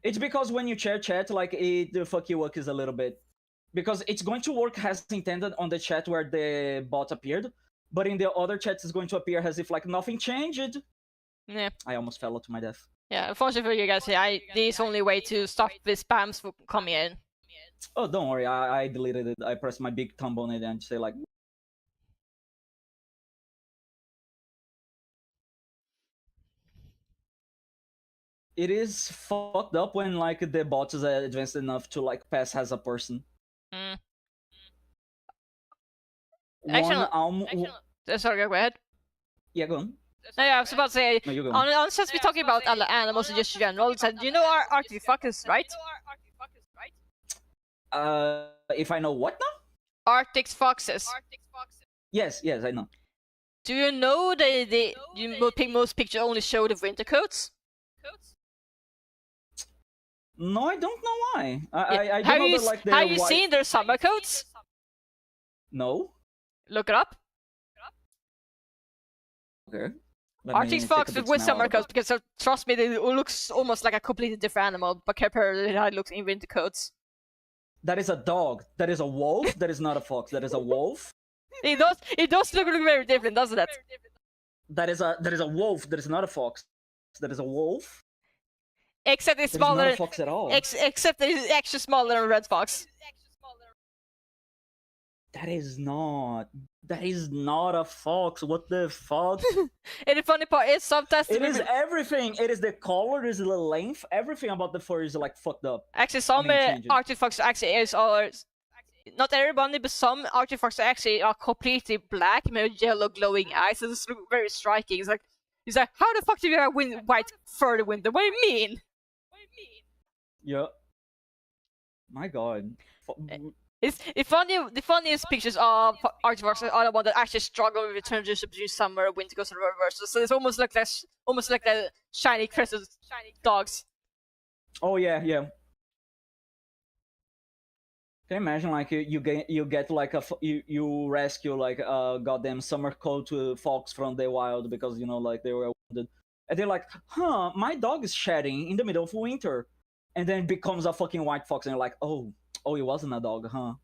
[SPEAKER 2] It's because when you share chat, like it fuck you up is a little bit. Because it's going to work as intended on the chat where the bot appeared, but in the other chats it's going to appear as if like nothing changed.
[SPEAKER 1] Yeah.
[SPEAKER 2] I almost fell to my death.
[SPEAKER 1] Yeah, unfortunately for you guys, this only way to stop the spams from coming in.
[SPEAKER 2] Oh, don't worry, I deleted it. I pressed my big thumb on it and say like, it is fucked up when like the bot is advanced enough to like pass as a person.
[SPEAKER 1] Mm.
[SPEAKER 2] One
[SPEAKER 1] Sorry, go ahead.
[SPEAKER 2] Yeah, go on.
[SPEAKER 1] No, yeah, I was about to say,
[SPEAKER 2] No, you go on.
[SPEAKER 1] since we're talking about other animals in just general, do you know our Arctic fuckers, right?
[SPEAKER 2] If I know what now?
[SPEAKER 1] Arctic foxes.
[SPEAKER 2] Yes, I know.
[SPEAKER 1] Do you know most pictures only show the winter coats?
[SPEAKER 2] No, I don't know why. I
[SPEAKER 1] have
[SPEAKER 2] don't know
[SPEAKER 1] you,
[SPEAKER 2] that like
[SPEAKER 1] have you seen their summer coats?
[SPEAKER 2] No.
[SPEAKER 1] Look it up.
[SPEAKER 2] Okay.
[SPEAKER 1] Arctic fox with summer coats, because trust me, it looks almost like a completely different animal, but compared to how it looks in winter coats.
[SPEAKER 2] That is a dog. That is a wolf. That is not a fox. That is a wolf.
[SPEAKER 1] It does look very different, doesn't it?
[SPEAKER 2] That is a wolf. That is not a fox. That is a wolf.
[SPEAKER 1] Except it's smaller.
[SPEAKER 2] That is not a fox at all.
[SPEAKER 1] Except it's actually smaller than a red fox.
[SPEAKER 2] That is not a fox. What the fuck?
[SPEAKER 1] And the funny part is sometimes
[SPEAKER 2] it is everything. It is the color, it is the length, everything about the fur is like fucked up.
[SPEAKER 1] Actually, some Arctic foxes actually are not everybody, but some Arctic foxes actually are completely black, with yellow glowing eyes. So this looks very striking. It's like, how the fuck do you have white fur in the winter? What do you mean?
[SPEAKER 2] Yeah. My god.
[SPEAKER 1] The funniest pictures of Arctic foxes are the ones that actually struggle with the transition between summer and winter goes in reverse. So it's almost like the shiny crested dogs.
[SPEAKER 2] Oh yeah. Can you imagine like you get like you rescue like a goddamn summer coat fox from the wild because like they were wounded, and they're like, huh, my dog is shedding in the middle of winter, and then it becomes a fucking white fox, and you're like, oh, it wasn't a dog, huh?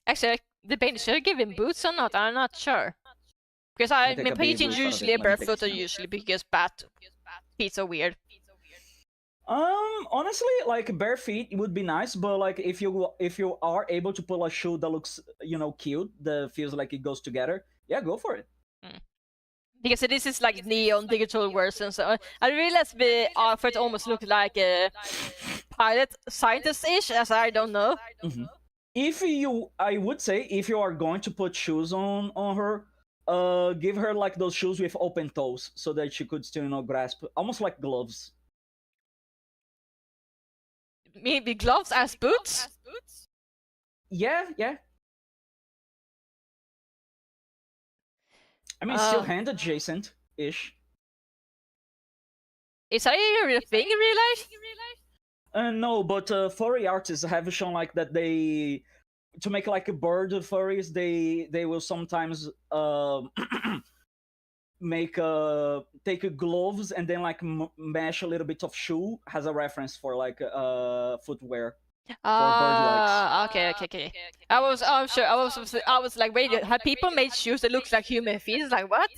[SPEAKER 1] Actually, should I give him boots or not? I'm not sure. Because pigeons usually are barefoot, or usually because bat feet are weird.
[SPEAKER 2] Honestly, like bare feet would be nice, but like if you are able to pull a shoe that looks cute, that feels like it goes together, yeah, go for it.
[SPEAKER 1] Because this is like neon digital version, so I realized the outfit almost looked like a pilot scientist-ish, as I don't know.
[SPEAKER 2] Mm-hmm. I would say if you are going to put shoes on her, give her like those shoes with open toes so that she could still grasp, almost like gloves.
[SPEAKER 1] Maybe gloves as boots?
[SPEAKER 2] Yeah. I mean, still hand adjacent-ish.
[SPEAKER 1] Is that a real thing in real life?
[SPEAKER 2] No, but furry artists have shown like that to make like a bird furries, they will sometimes take gloves and then like mash a little bit of shoe as a reference for like footwear.
[SPEAKER 1] Okay. I was like, wait, have people made shoes that look like human feet? It's like, what?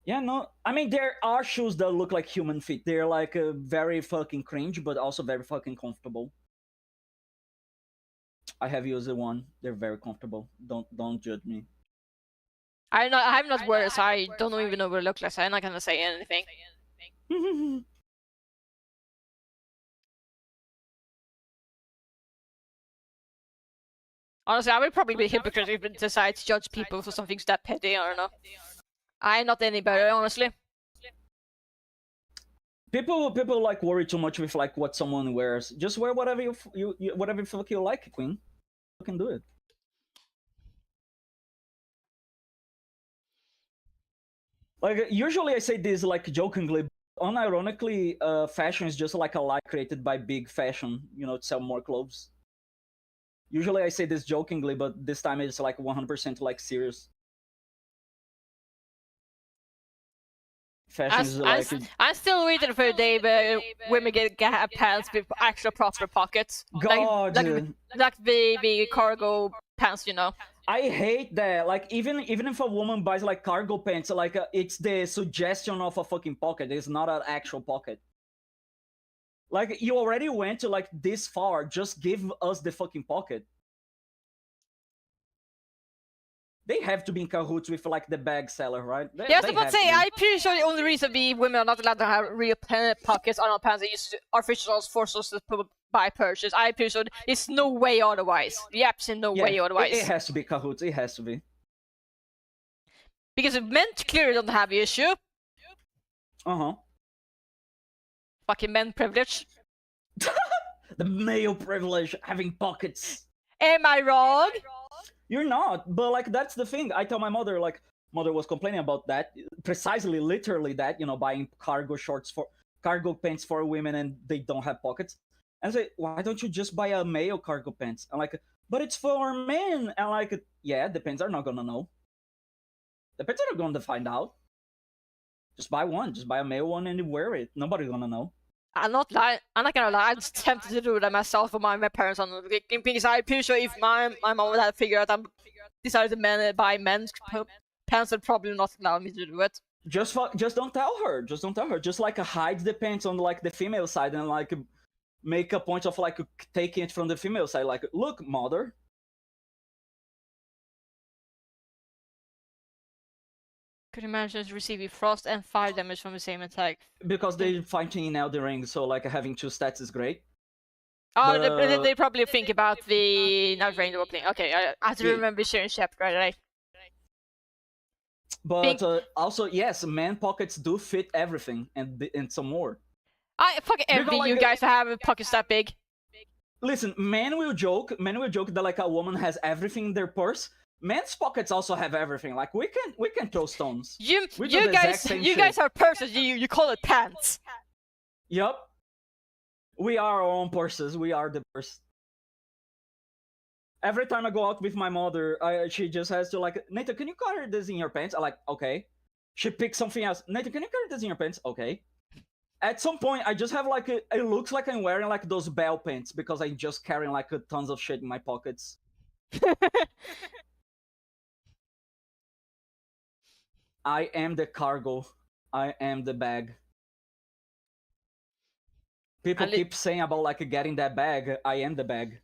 [SPEAKER 2] Yeah, no, I mean there are shoes that look like human feet. They're like very fucking cringe, but also very fucking comfortable. I have used one. They're very comfortable. Don't judge me.
[SPEAKER 1] I'm not wearing, so I don't even know what it looks like. So I'm not gonna say anything. Honestly, I would probably be a hypocrite if I decide to judge people for something that petty. I don't know. I'm not any better, honestly.
[SPEAKER 2] People like worry too much with like what someone wears. Just wear whatever you whatever fuck you like, Queen. fucking do it. Like usually I say this like jokingly, but unironically, fashion is just like a lie created by big fashion, to sell more clothes. Usually I say this jokingly, but this time it's like 100% like serious. Fashion is like
[SPEAKER 1] I'm still waiting for the day where women get pants with extra proper pockets.
[SPEAKER 2] God.
[SPEAKER 1] Like baby cargo pants,
[SPEAKER 2] I hate that. Like even if a woman buys like cargo pants, like it's the suggestion of a fucking pocket. It's not an actual pocket. Like you already went to like this far. Just give us the fucking pocket. They have to be in cahoots with like the bag seller, right?
[SPEAKER 1] Yeah, I was about to say, I'm pretty sure the only reason women are not allowed to have real pockets on our pants is artificial force us to buy purchase. I'm pretty sure there's no way otherwise. The absolute no way otherwise.
[SPEAKER 2] It has to be cahoots. It has to be.
[SPEAKER 1] Because men clearly don't have the issue. Fucking men privilege.
[SPEAKER 2] The male privilege, having pockets.
[SPEAKER 1] Am I wrong?
[SPEAKER 2] You're not, but like that's the thing. I tell my mother, like, mother was complaining about that, precisely, literally that, buying cargo pants for women and they don't have pockets. And I say, why don't you just buy a male cargo pants? I'm like, but it's for men. And like, yeah, the pants are not gonna know. The pants are not gonna find out. Just buy one. Just buy a male one and wear it. Nobody's gonna know.
[SPEAKER 1] I'm not gonna lie, I'm tempted to do that myself for my parents on the because I'm pretty sure if my mom would have figured out I decided to buy men's pants, would probably not allow me to do it.
[SPEAKER 2] Just don't tell her. Just don't tell her. Just like hide the pants on like the female side and like make a point of like taking it from the female side. Like, look, mother.
[SPEAKER 1] Could you imagine receiving frost and 5 damage from the same attack?
[SPEAKER 2] Because they're fighting in Elden Ring, so like having 2 stats is great.
[SPEAKER 1] Oh, but, they probably think about the not range opening. Okay, I have to remember sharing chapter, right?
[SPEAKER 2] But also, yes, man pockets do fit everything and some more.
[SPEAKER 1] I fucking envy you guys for having pockets that big.
[SPEAKER 2] Listen, men will joke that like a woman has everything in their purse. Men's pockets also have everything. Like we can throw stones.
[SPEAKER 1] You guys are purses. You call it pants.
[SPEAKER 2] Yup. We are our own purses. We are the purse. Every time I go out with my mother, she just has to like, Nathan, can you carry this in your pants? I'm like, okay. She picks something else. Nathan, can you carry this in your pants? Okay. At some point, I just have like it looks like I'm wearing like those bell pants because I'm just carrying like tons of shit in my pockets. I am the cargo. I am the bag. People keep saying about like getting that bag. I am the bag.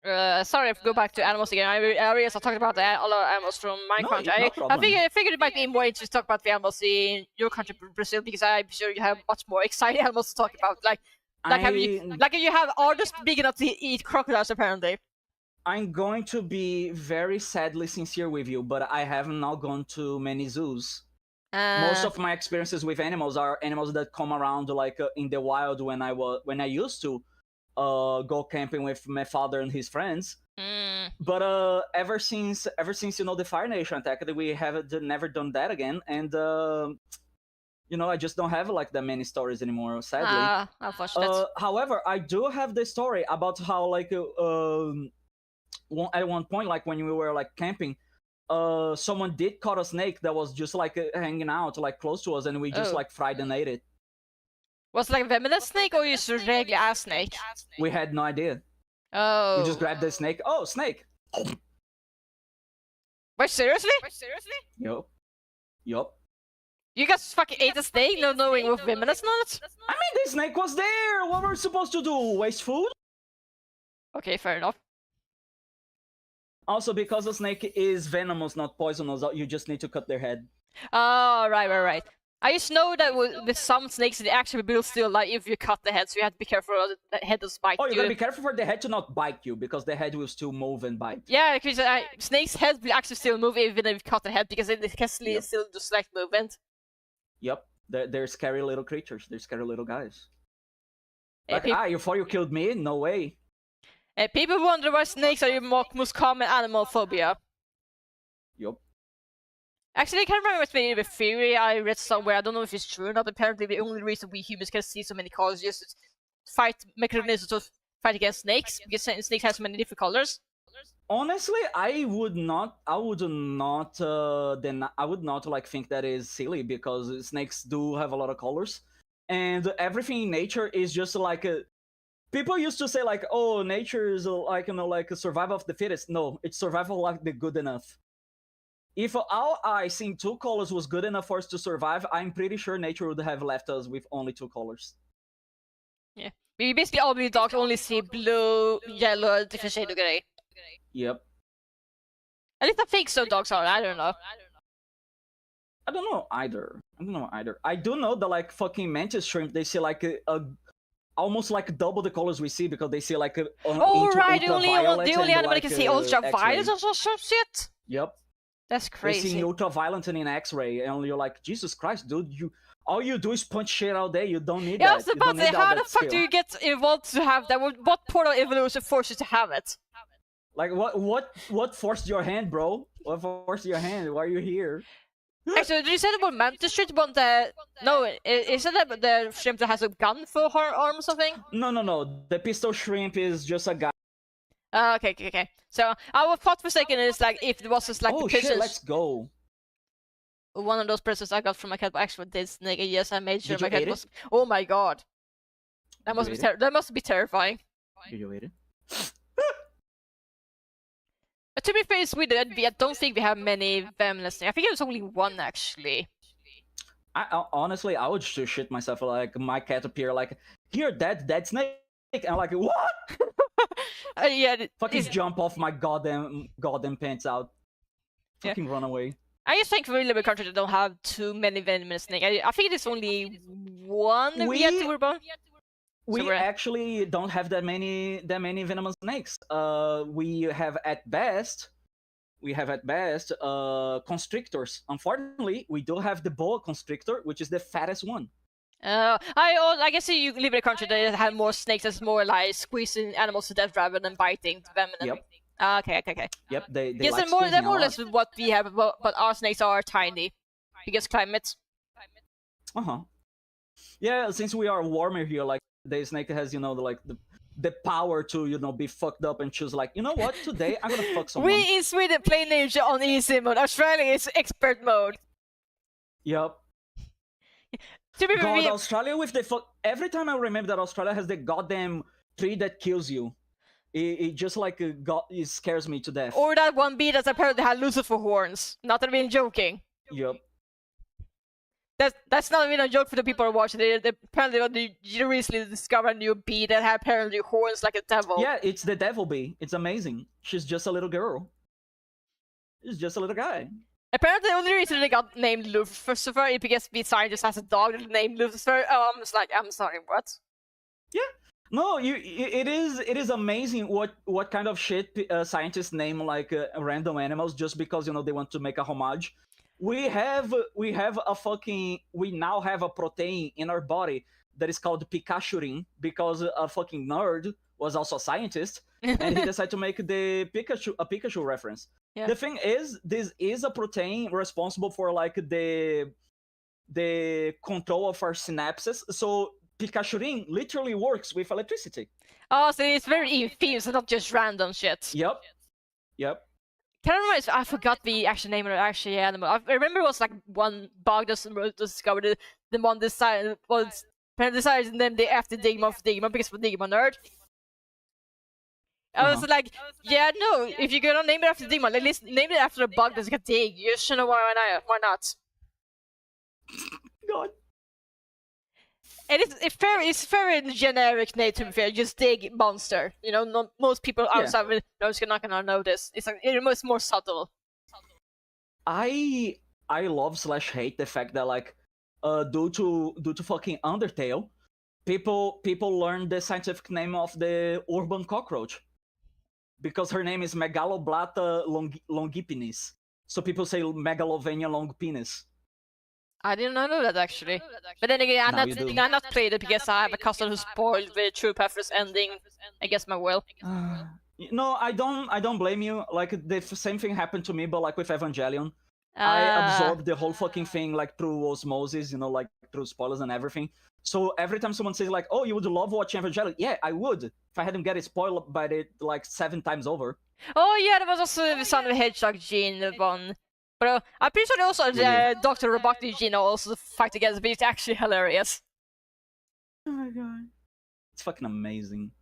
[SPEAKER 1] Sorry, if go back to animals again. I realized I talked about a lot of animals from my country. I figured it might be more interesting to talk about the animals in your country, Brazil, because I'm sure you have much more exciting animals to talk about. You have artists big enough to eat crocodiles, apparently.
[SPEAKER 2] I'm going to be very sadly sincere with you, but I have not gone to many zoos. Most of my experiences with animals are animals that come around like in the wild when I used to go camping with my father and his friends. But ever since the Fire Nation attack, we have never done that again, and I just don't have like that many stories anymore, sadly. However, I do have the story about how like at one point, like when we were like camping, someone did caught a snake that was just like hanging out like close to us, and we just like fried and ate it.
[SPEAKER 1] Was it like a venomous snake or just a regular ass snake?
[SPEAKER 2] We had no idea.
[SPEAKER 1] Oh.
[SPEAKER 2] We just grabbed the snake. Oh, snake.
[SPEAKER 1] Wait, seriously?
[SPEAKER 2] Yup.
[SPEAKER 1] You guys fucking ate a snake, not knowing what venomous not?
[SPEAKER 2] I mean, the snake was there. What were we supposed to do? Waste food?
[SPEAKER 1] Okay, fair enough.
[SPEAKER 2] Also, because the snake is venomous, not poisonous, you just need to cut their head.
[SPEAKER 1] Oh, right. I just know that with some snakes, they actually will still like if you cut the head, so you have to be careful the head doesn't bite you.
[SPEAKER 2] Oh, you gotta be careful for the head to not bite you, because the head will still move and bite.
[SPEAKER 1] Yeah, because snakes' heads will actually still move even if you cut the head, because it can still just like movement.
[SPEAKER 2] Yep, they're scary little creatures. They're scary little guys.
[SPEAKER 1] Uh,
[SPEAKER 2] Like,
[SPEAKER 1] peop-
[SPEAKER 2] you thought you killed me? No way.
[SPEAKER 1] People wonder why snakes are your most common animal phobia.
[SPEAKER 2] Yup.
[SPEAKER 1] Actually, I can't remember what's maybe a theory I read somewhere. I don't know if it's true or not. Apparently, the only reason we humans can see so many colors is just fight mechanisms to fight against snakes, because snakes have so many different colors.
[SPEAKER 2] Honestly, I would not. I would not. Then I would not like think that is silly because snakes do have a lot of colors, and everything in nature is just like a. People used to say like, "Oh, nature is like like a survival of the fittest." No, it's survival like the good enough. If our eyes seeing two colors was good enough for us to survive, I'm pretty sure nature would have left us with only two colors.
[SPEAKER 1] Yeah. We basically all the dogs only see blue, yellow, different shade of gray.
[SPEAKER 2] Yep.
[SPEAKER 1] At least I think so. Dogs are. I don't know.
[SPEAKER 2] I don't know either. I do know that like fucking mantis shrimp, they see like a almost like double the colors we see because they see like
[SPEAKER 1] Oh
[SPEAKER 2] into
[SPEAKER 1] right,
[SPEAKER 2] ultraviolet
[SPEAKER 1] the only
[SPEAKER 2] and
[SPEAKER 1] animal that
[SPEAKER 2] like
[SPEAKER 1] can see
[SPEAKER 2] X-ray.
[SPEAKER 1] ultraviolet or some shit.
[SPEAKER 2] Yep.
[SPEAKER 1] That's
[SPEAKER 2] They see
[SPEAKER 1] crazy.
[SPEAKER 2] ultraviolet and in X-ray, and you're like, Jesus Christ, dude! You all you do is punch shit out there. You don't need
[SPEAKER 1] Yeah, I
[SPEAKER 2] that.
[SPEAKER 1] was
[SPEAKER 2] You don't
[SPEAKER 1] about to say,
[SPEAKER 2] need all
[SPEAKER 1] how the
[SPEAKER 2] that
[SPEAKER 1] fuck do
[SPEAKER 2] skill.
[SPEAKER 1] you get involved to have that? What part of evolution forces you to have it?
[SPEAKER 2] Like what forced your hand, bro? What forced your hand? Why are you here?
[SPEAKER 1] Actually, did you say about mantis shrimp? But no, isn't that the shrimp that has a gun for her arm or something?
[SPEAKER 2] No. The pistol shrimp is just a guy.
[SPEAKER 1] Okay. So I thought for a second it's like if it was just like the
[SPEAKER 2] Oh shit!
[SPEAKER 1] pigeons.
[SPEAKER 2] Let's go.
[SPEAKER 1] One of those presents I got from my cat, but actually did snake. Yes, I made sure
[SPEAKER 2] Did you
[SPEAKER 1] my cat
[SPEAKER 2] eat it?
[SPEAKER 1] was. Oh my god, that
[SPEAKER 2] Did you
[SPEAKER 1] must be
[SPEAKER 2] eat it?
[SPEAKER 1] that must be terrifying.
[SPEAKER 2] Did you eat it?
[SPEAKER 1] To be fair, in Sweden, I don't think we have many venomous snakes. I think there's only one actually.
[SPEAKER 2] Honestly, I would just shit myself. Like my cat appear like here, dead snake, and I'm like what?
[SPEAKER 1] Yeah,
[SPEAKER 2] Fucking jump off my goddamn pants out.
[SPEAKER 1] Yeah.
[SPEAKER 2] Fucking run away.
[SPEAKER 1] I just think we live in a country that don't have too many venomous snakes. I think there's only one we had to worry about.
[SPEAKER 2] We
[SPEAKER 1] we're-
[SPEAKER 2] actually don't have that many venomous snakes. We have at best constrictors. Unfortunately, we do have the boa constrictor, which is the fattest one.
[SPEAKER 1] I guess you live in a country that has more snakes. That's more like squeezing animals to death rather than biting them.
[SPEAKER 2] Yep.
[SPEAKER 1] Okay.
[SPEAKER 2] Yep. They
[SPEAKER 1] Yes,
[SPEAKER 2] like
[SPEAKER 1] they're more or
[SPEAKER 2] a
[SPEAKER 1] less what we have, but our snakes are tiny because climate.
[SPEAKER 2] lot. Yeah, since we are warmer here, like the snake has the power to be fucked up and choose like, you know what, today I'm gonna fuck someone.
[SPEAKER 1] We in Sweden play ninja on easy mode. Australia is expert mode.
[SPEAKER 2] Yep. God, Australia with the fuck. Every time I remember that Australia has the goddamn tree that kills you, it just like it scares me to death.
[SPEAKER 1] Or that one bee that's apparently had Lucifer horns. Not even joking.
[SPEAKER 2] Yep.
[SPEAKER 1] That's not even a joke for the people who are watching. They apparently you recently discovered a new bee that had apparently horns like a devil.
[SPEAKER 2] Yeah, it's the devil bee. It's amazing. She's just a little girl. He's just a little guy.
[SPEAKER 1] Apparently, the only reason they got named Lucifer is because the scientist has a dog named Lucifer. Oh, I'm just like, I'm sorry, what?
[SPEAKER 2] Yeah. No, it is amazing what kind of shit scientists name like random animals just because they want to make a homage. We now have a protein in our body that is called Pikachurin because a fucking nerd was also a scientist and he decided to make the Pikachu reference.
[SPEAKER 1] Yeah.
[SPEAKER 2] The thing is, this is a protein responsible for like the control of our synapses. So Pikachurin literally works with electricity.
[SPEAKER 1] Oh, so it's very infused, not just random shit.
[SPEAKER 2] Yep.
[SPEAKER 1] Can I remember? I forgot the actual name of the actual animal. I remember it was like one bug that discovered the one decided to name the after Digimon for Digimon because of Digimon nerd. I was like, yeah, no. If you're gonna name it after Digimon, at least name it after a bug that's like a dig. You should know why not.
[SPEAKER 2] God.
[SPEAKER 1] And it's very generic name to be fair. Just dig monster. Most people outside of it are not gonna know this. It's like it's more subtle.
[SPEAKER 2] I love / hate the fact that like due to fucking Undertale, people learned the scientific name of the urban cockroach because her name is Megaloblata longipenis. So people say Megalovania long penis.
[SPEAKER 1] I didn't know that actually. But then again,
[SPEAKER 2] Now you do.
[SPEAKER 1] I'm not played it because I have a cousin who spoiled the True Path's ending against my will.
[SPEAKER 2] No, I don't blame you. Like the same thing happened to me, but like with Evangelion. I
[SPEAKER 1] Ah.
[SPEAKER 2] absorbed the whole fucking thing like through osmosis, like through spoilers and everything. So every time someone says like, "Oh, you would love watching Evangelion," yeah, I would if I hadn't get it spoiled by it like 7 times over.
[SPEAKER 1] Oh yeah, there was also the Son of the Hedgehog Gene one. But I'm pretty sure also the Dr. Robotnik Gene also fight against, but it's actually hilarious.
[SPEAKER 2] Oh my god, it's fucking amazing.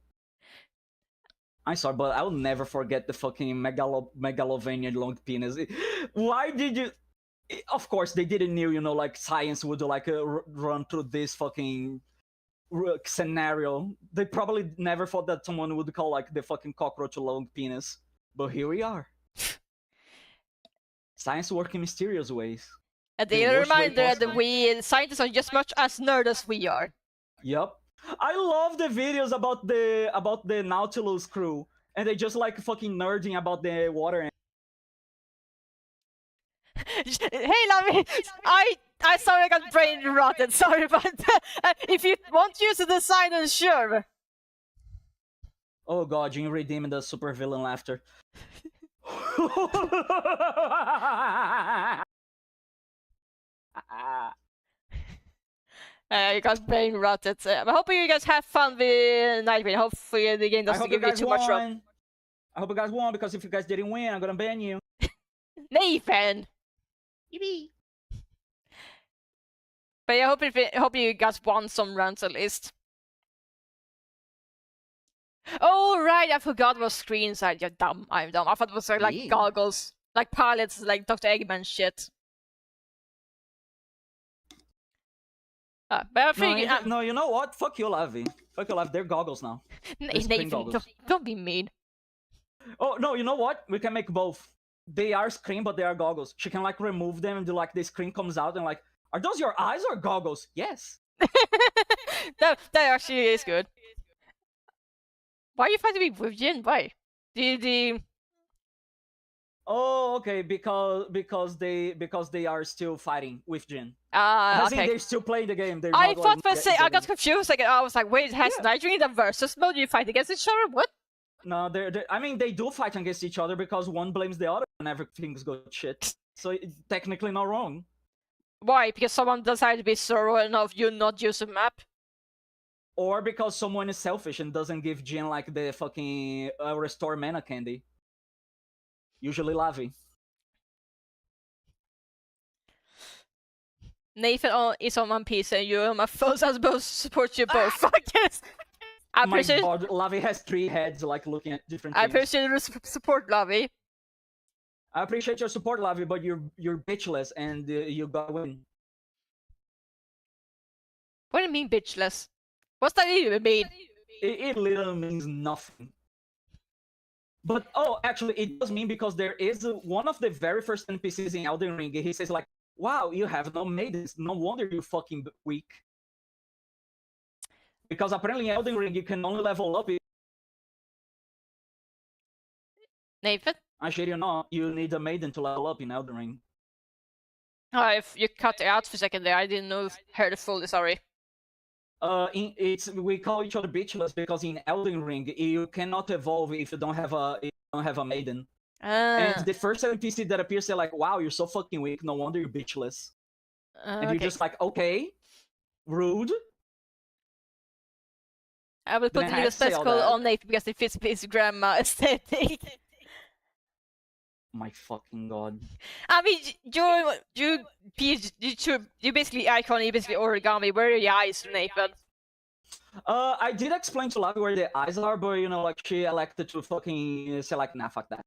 [SPEAKER 2] I'm sorry, but I'll never forget the fucking Megalovania long penis. Why did you? Of course, they didn't know, like science would like run through this fucking scenario. They probably never thought that someone would call like the fucking cockroach a long penis, but here we are. Science works in mysterious ways.
[SPEAKER 1] A daily reminder that we scientists are just much as nerd as we are.
[SPEAKER 2] Yep. I love the videos about the Nautilus crew, and they just like fucking nerding about the water.
[SPEAKER 1] Hey, Lami, I sorry I got brain rotted. Sorry, but if you want to use the design, then sure.
[SPEAKER 2] Oh god, Jin redeeming the supervillain laughter.
[SPEAKER 1] You got brain rotted. I hope you guys have fun with Nightwing. Hopefully the game doesn't give you too much trouble.
[SPEAKER 2] I hope you guys won, because if you guys didn't win, I'm gonna ban you.
[SPEAKER 1] Nathan!
[SPEAKER 2] Yippee!
[SPEAKER 1] But I hope you guys won some runs at least. Oh right, I forgot what screens are. You're dumb. I'm dumb. I thought it was like goggles, like pilots, like Dr. Eggman shit. But I think
[SPEAKER 2] no, you know what? Fuck you, Lavi. Fuck you, Lavi. They're goggles now.
[SPEAKER 1] Nathan,
[SPEAKER 2] goggles.
[SPEAKER 1] Don't be mean.
[SPEAKER 2] Oh no, you know what? We can make both. They are screen, but they are goggles. She can like remove them, and like the screen comes out, and like, are those your eyes or goggles? Yes.
[SPEAKER 1] that actually is good. Why are you fighting me with Jin? Why?
[SPEAKER 2] Oh, okay, because they are still fighting with Jin.
[SPEAKER 1] Okay.
[SPEAKER 2] They're still playing the game.
[SPEAKER 1] I thought for a second, I got confused. Like, I was like, wait, has Nightwing the versus mode? You fight against each other? What?
[SPEAKER 2] No, I mean, they do fight against each other because one blames the other and everything's good shit. So it's technically not wrong.
[SPEAKER 1] Why? Because someone decided to be thorough enough you not use a map?
[SPEAKER 2] Or because someone is selfish and doesn't give Jin like the fucking restore mana candy. Usually Lavi.
[SPEAKER 1] Nathan is on One Piece and you're on my phone, so I'm supposed to support you both. Fuck yes! I appreciate.
[SPEAKER 2] My god, Lavi has 3 heads, like looking at different things.
[SPEAKER 1] I appreciate your support, Lavi.
[SPEAKER 2] I appreciate your support, Lavi, but you're bitchless and you gotta win.
[SPEAKER 1] What do you mean, bitchless? What's that even mean?
[SPEAKER 2] It literally means nothing. But oh, actually, it does mean, because there is one of the very first NPCs in Elden Ring. He says like, "Wow, you have no maidens. No wonder you're fucking weak." Because apparently in Elden Ring you can only level up.
[SPEAKER 1] Nathan?
[SPEAKER 2] I shit you not, you need a maiden to level up in Elden Ring.
[SPEAKER 1] Oh, if you cut it out for a second there, I didn't know. Heard it fully. Sorry.
[SPEAKER 2] We call each other bitchless because in Elden Ring you cannot evolve if you don't have a maiden. And the first NPC that appears, they're like, "Wow, you're so fucking weak. No wonder you're bitchless." And you're just like, "Okay, rude."
[SPEAKER 1] I will put a little spectacle on Nathan because it fits his grandma aesthetic.
[SPEAKER 2] My fucking god.
[SPEAKER 1] I mean, you basically icon, you basically origami. Where are your eyes, Nathan?
[SPEAKER 2] I did explain to Lavi where the eyes are, but like she elected to fucking say like, "Nah, fuck that."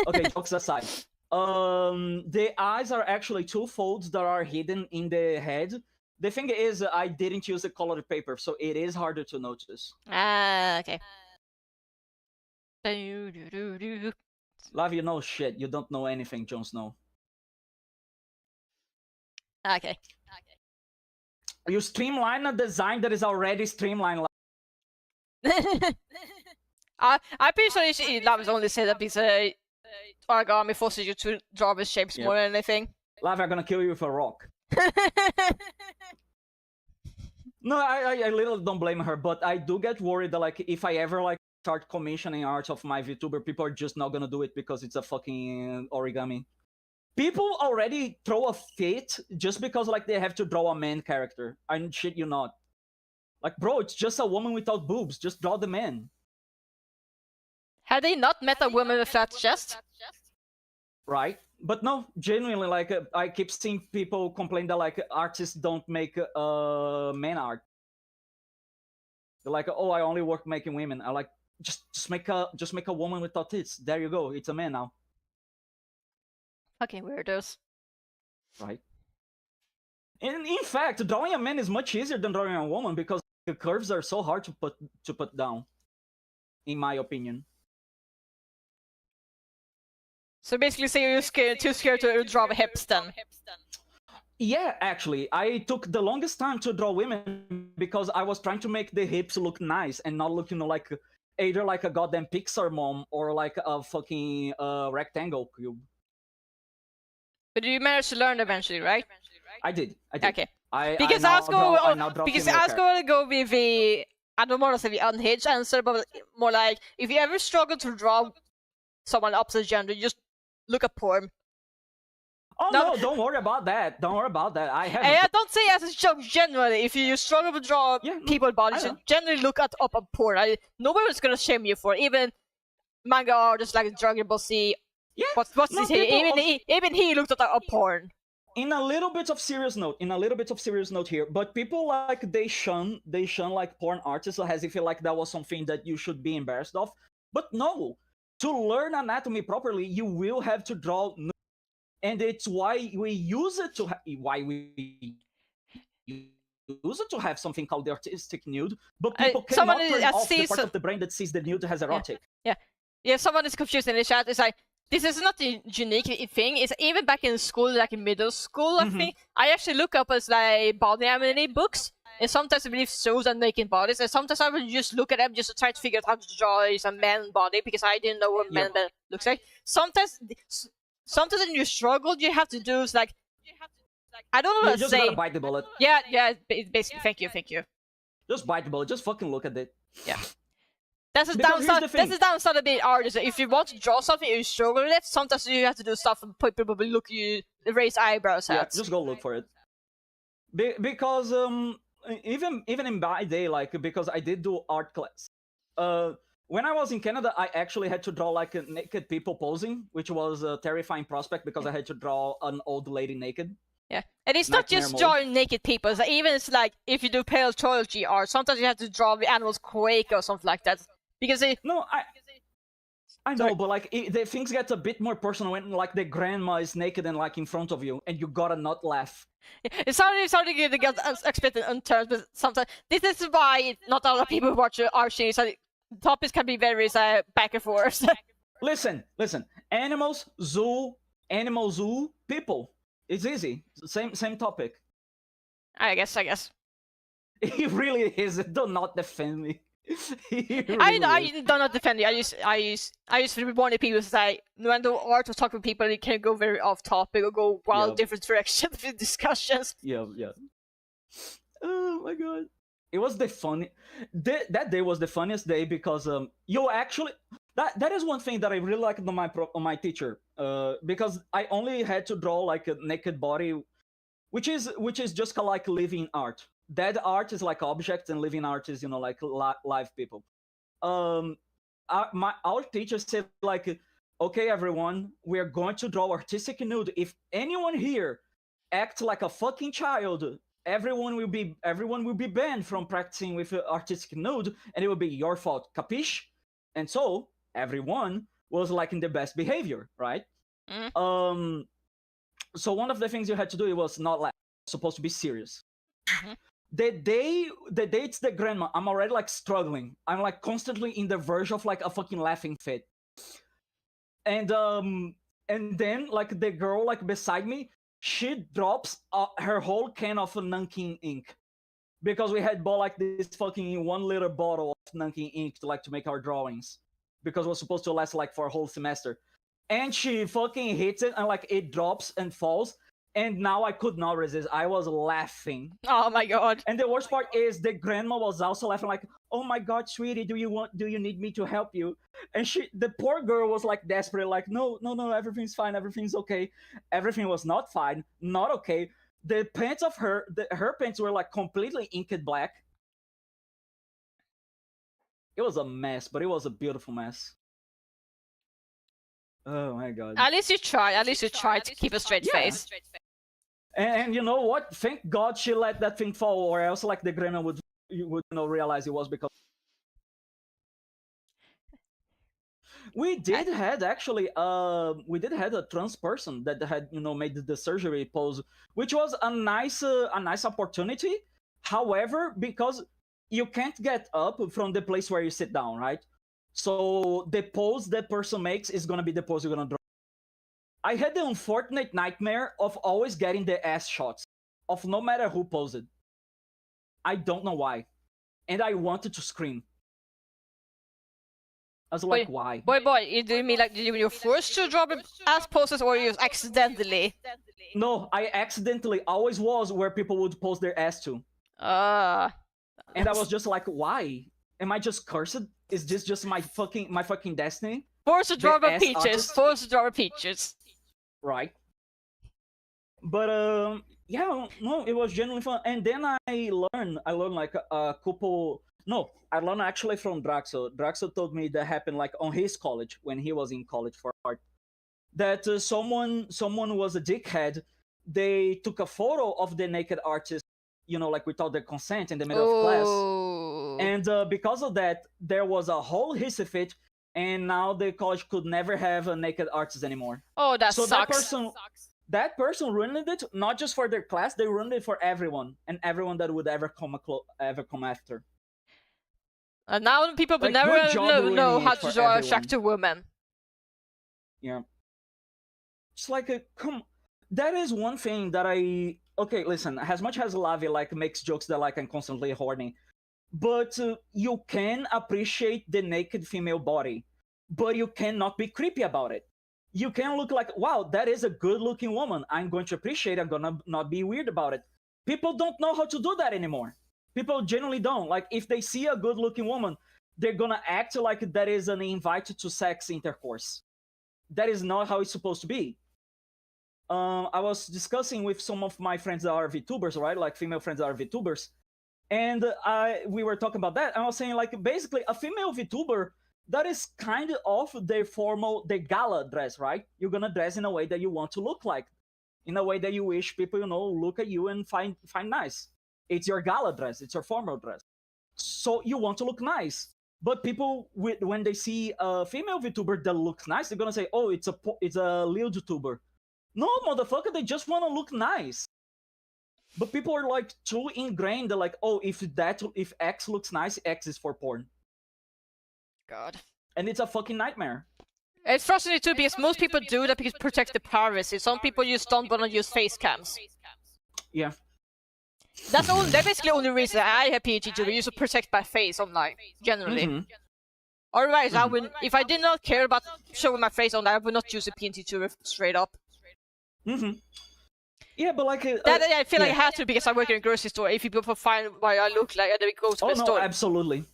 [SPEAKER 2] Okay, jokes aside. The eyes are actually 2 folds that are hidden in the head. The thing is, I didn't use the colored paper, so it is harder to notice.
[SPEAKER 1] Okay.
[SPEAKER 2] Love, you know shit. You don't know anything, Jon Snow.
[SPEAKER 1] Okay.
[SPEAKER 2] You streamline a design that is already streamlined.
[SPEAKER 1] I'm pretty sure that was only set up because origami forces you to draw with shapes more than anything.
[SPEAKER 2] Love, I'm gonna kill you with a rock. No, I literally don't blame her, but I do get worried that like if I ever like start commissioning art of my VTuber, people are just not gonna do it because it's a fucking origami. People already throw a fit just because like they have to draw a man character. I shit you not. Like, bro, it's just a woman without boobs. Just draw the man,
[SPEAKER 1] Had they not met a woman with flat chest?
[SPEAKER 2] right? But no, genuinely, like I keep seeing people complain that like artists don't make man art. They're like, oh, I only work making women. I like just make a woman without tits. There you go. It's a man now,
[SPEAKER 1] Fucking weirdos.
[SPEAKER 2] right? And in fact, drawing a man is much easier than drawing a woman because the curves are so hard to put down, in my opinion.
[SPEAKER 1] So basically, say you're too scared to draw hips then.
[SPEAKER 2] Yeah, actually, I took the longest time to draw women because I was trying to make the hips look nice and not look, like either like a goddamn Pixar mom or like a fucking rectangle cube.
[SPEAKER 1] But you managed to learn eventually, right?
[SPEAKER 2] I did.
[SPEAKER 1] Okay.
[SPEAKER 2] I
[SPEAKER 1] Because
[SPEAKER 2] now
[SPEAKER 1] I was going,
[SPEAKER 2] I now draw
[SPEAKER 1] because
[SPEAKER 2] female
[SPEAKER 1] I was
[SPEAKER 2] characters.
[SPEAKER 1] going to go with the, I don't want to say the unhinged answer, but more like if you ever struggle to draw someone opposite gender, you just look at porn.
[SPEAKER 2] Oh
[SPEAKER 1] No.
[SPEAKER 2] no, don't worry about that. Don't worry about that. I
[SPEAKER 1] And I
[SPEAKER 2] haven't.
[SPEAKER 1] don't say as a joke generally. If you struggle to draw
[SPEAKER 2] Yeah, no,
[SPEAKER 1] people bodies,
[SPEAKER 2] I
[SPEAKER 1] you
[SPEAKER 2] know.
[SPEAKER 1] generally look at up a porn. Nobody's gonna shame you for it. Even manga artists like Dragon Ball Z.
[SPEAKER 2] Yeah,
[SPEAKER 1] What's
[SPEAKER 2] no,
[SPEAKER 1] this here?
[SPEAKER 2] people.
[SPEAKER 1] Even he looked at a porn.
[SPEAKER 2] In a little bit of serious note here, but people like they shun like porn artists as if like that was something that you should be embarrassed of. But no, to learn anatomy properly, you will have to draw, and it's why we use it to why we use it to have something called the artistic nude. But people
[SPEAKER 1] Someone
[SPEAKER 2] cannot turn off the
[SPEAKER 1] sees,
[SPEAKER 2] part of the brain that sees the nude as erotic.
[SPEAKER 1] yeah. Someone is confused in the chat. It's like, this is not a unique thing. It's even back in school, like in middle school, I think. I actually look up as like body anatomy books, and sometimes I believe shows are making bodies, and sometimes I will just look at them just to try to figure out how to draw a man body because I didn't know what man looks like. Sometimes when you struggle, you have to do is like, I don't know what
[SPEAKER 2] You
[SPEAKER 1] to
[SPEAKER 2] just
[SPEAKER 1] say.
[SPEAKER 2] gotta bite the bullet.
[SPEAKER 1] Yeah, basically. Thank you.
[SPEAKER 2] Just bite the bullet. Just fucking look at it.
[SPEAKER 1] Yeah. That's the
[SPEAKER 2] Because here's
[SPEAKER 1] downside.
[SPEAKER 2] the thing.
[SPEAKER 1] That's the downside of being artist. If you want to draw something, you struggle with it. Sometimes you have to do stuff and people will look you raise eyebrows
[SPEAKER 2] Yeah,
[SPEAKER 1] at.
[SPEAKER 2] just go look for it. Because even in my day, like because I did do art class. When I was in Canada, I actually had to draw like naked people posing, which was a terrifying prospect because I had to draw an old lady naked.
[SPEAKER 1] Yeah, and it's
[SPEAKER 2] Nightmare
[SPEAKER 1] not just
[SPEAKER 2] mode.
[SPEAKER 1] drawing naked people. It's like, even it's like if you do paleontology art, sometimes you have to draw the animals quake or something like that because they.
[SPEAKER 2] No, I know, but like the things get a bit more personal when like the grandma is naked and like in front of you, and you gotta not laugh.
[SPEAKER 1] It's something good to get expected on terms, but sometimes this is why not a lot of people watch art series. So topics can be very back and forth.
[SPEAKER 2] Listen. Animals, zoo, people. It's easy. Same topic.
[SPEAKER 1] I guess.
[SPEAKER 2] He really is. Do not defend me.
[SPEAKER 1] I do not defend you. I use to warn people to say when the art of talking with people, it can go very off topic or go wild different directions with discussions.
[SPEAKER 2] Yeah. Oh my god. It was the funny. That day was the funniest day because you actually that is one thing that I really liked on my teacher. Because I only had to draw like a naked body, which is just like living art. Dead art is like objects, and living art is like live people. Our teacher said like, okay, everyone, we are going to draw artistic nude. If anyone here acts like a fucking child, everyone will be banned from practicing with artistic nude, and it will be your fault. Capiche? And so everyone was like in the best behavior, right? So one of the things you had to do, it was not laugh. It was supposed to be serious. The day it's the grandma, I'm already like struggling. I'm like constantly in the verge of like a fucking laughing fit. And then like the girl like beside me, she drops her whole can of Nanking ink because we had bought like this fucking 1 liter bottle of Nanking ink to make our drawings because it was supposed to last like for a whole semester. And she fucking hits it and like it drops and falls. And now I could not resist. I was laughing.
[SPEAKER 1] Oh my god.
[SPEAKER 2] And the worst part is the grandma was also laughing, like, "Oh my god, sweetie, do you need me to help you?" And the poor girl was like desperate, like, "No, no, no, everything's fine, everything's okay." Everything was not fine, not okay. The pants of her pants were like completely inked black. It was a mess, but it was a beautiful mess. Oh my god.
[SPEAKER 1] At least you try. At least you try to keep a straight
[SPEAKER 2] Yeah.
[SPEAKER 1] face.
[SPEAKER 2] And you know what? Thank God she let that thing fall, or else like the grandma would realize it was because we did had actually we did had a trans person that had made the surgery pose, which was a nice opportunity. However, because you can't get up from the place where you sit down, right? So the pose that person makes is gonna be the pose you're gonna draw. I had the unfortunate nightmare of always getting the ass shots of no matter who posed. I don't know why, and I wanted to scream. I was like, why?
[SPEAKER 1] Boy, do you mean like you're forced to draw ass poses or you accidentally?
[SPEAKER 2] No, I accidentally always was where people would post their ass to. And I was just like, why? Am I just cursed? Is this just my fucking destiny?
[SPEAKER 1] Forced to draw
[SPEAKER 2] The ass
[SPEAKER 1] peaches.
[SPEAKER 2] artist?
[SPEAKER 1] Forced to draw peaches.
[SPEAKER 2] Right. But yeah, no, it was genuinely fun. And then I learned like a couple. No, I learned actually from Draxo. Draxo told me that happened like on his college when he was in college for art. That someone was a dickhead. They took a photo of the naked artist, like without their consent in the middle of class. And because of that, there was a whole hissy fit, and now the college could never have a naked artist anymore.
[SPEAKER 1] Oh, that
[SPEAKER 2] so
[SPEAKER 1] sucks.
[SPEAKER 2] That person ruined it not just for their class; they ruined it for everyone and everyone that would ever come after.
[SPEAKER 1] And now people will
[SPEAKER 2] Like, good
[SPEAKER 1] never
[SPEAKER 2] job
[SPEAKER 1] know
[SPEAKER 2] ruining
[SPEAKER 1] how
[SPEAKER 2] it
[SPEAKER 1] to
[SPEAKER 2] for
[SPEAKER 1] draw a
[SPEAKER 2] everyone.
[SPEAKER 1] attractive woman.
[SPEAKER 2] Yeah. It's like that is one thing that okay, listen, as much as Lavi like makes jokes that like I'm constantly horny, but you can appreciate the naked female body, but you cannot be creepy about it. You can look like, wow, that is a good looking woman. I'm going to appreciate it. I'm gonna not be weird about it. People don't know how to do that anymore. People generally don't. Like, if they see a good looking woman, they're gonna act like that is an invite to sex intercourse. That is not how it's supposed to be. I was discussing with some of my friends that are VTubers, right? Like female friends that are VTubers. And we were talking about that. And I was saying, like, basically, a female VTuber, that is kind of the gala dress, right? You're gonna dress in a way that you want to look like, in a way that you wish people, look at you and find nice. It's your gala dress. It's your formal dress. So you want to look nice. But people, when they see a female VTuber that looks nice, they're gonna say, "Oh, it's a lewd YouTuber." No, motherfucker, they just want to look nice. But people are like too ingrained. They're like, oh, if X looks nice, X is for porn.
[SPEAKER 1] God.
[SPEAKER 2] And it's a fucking nightmare.
[SPEAKER 1] It's frustrating too because most people do that because protect the privacy. Some people just don't want to use face cams.
[SPEAKER 2] Yeah.
[SPEAKER 1] That's basically the only reason I have PhD to use to protect my face online, generally.
[SPEAKER 2] Mm-hmm.
[SPEAKER 1] Otherwise, I would, if I did not care about showing my face online, I would not use a PNT tuber straight up.
[SPEAKER 2] Mm-hmm. Yeah, but like
[SPEAKER 1] that I feel like I had to because I work in a grocery store. If people find what I look like, they go to the store.
[SPEAKER 2] Oh no, absolutely.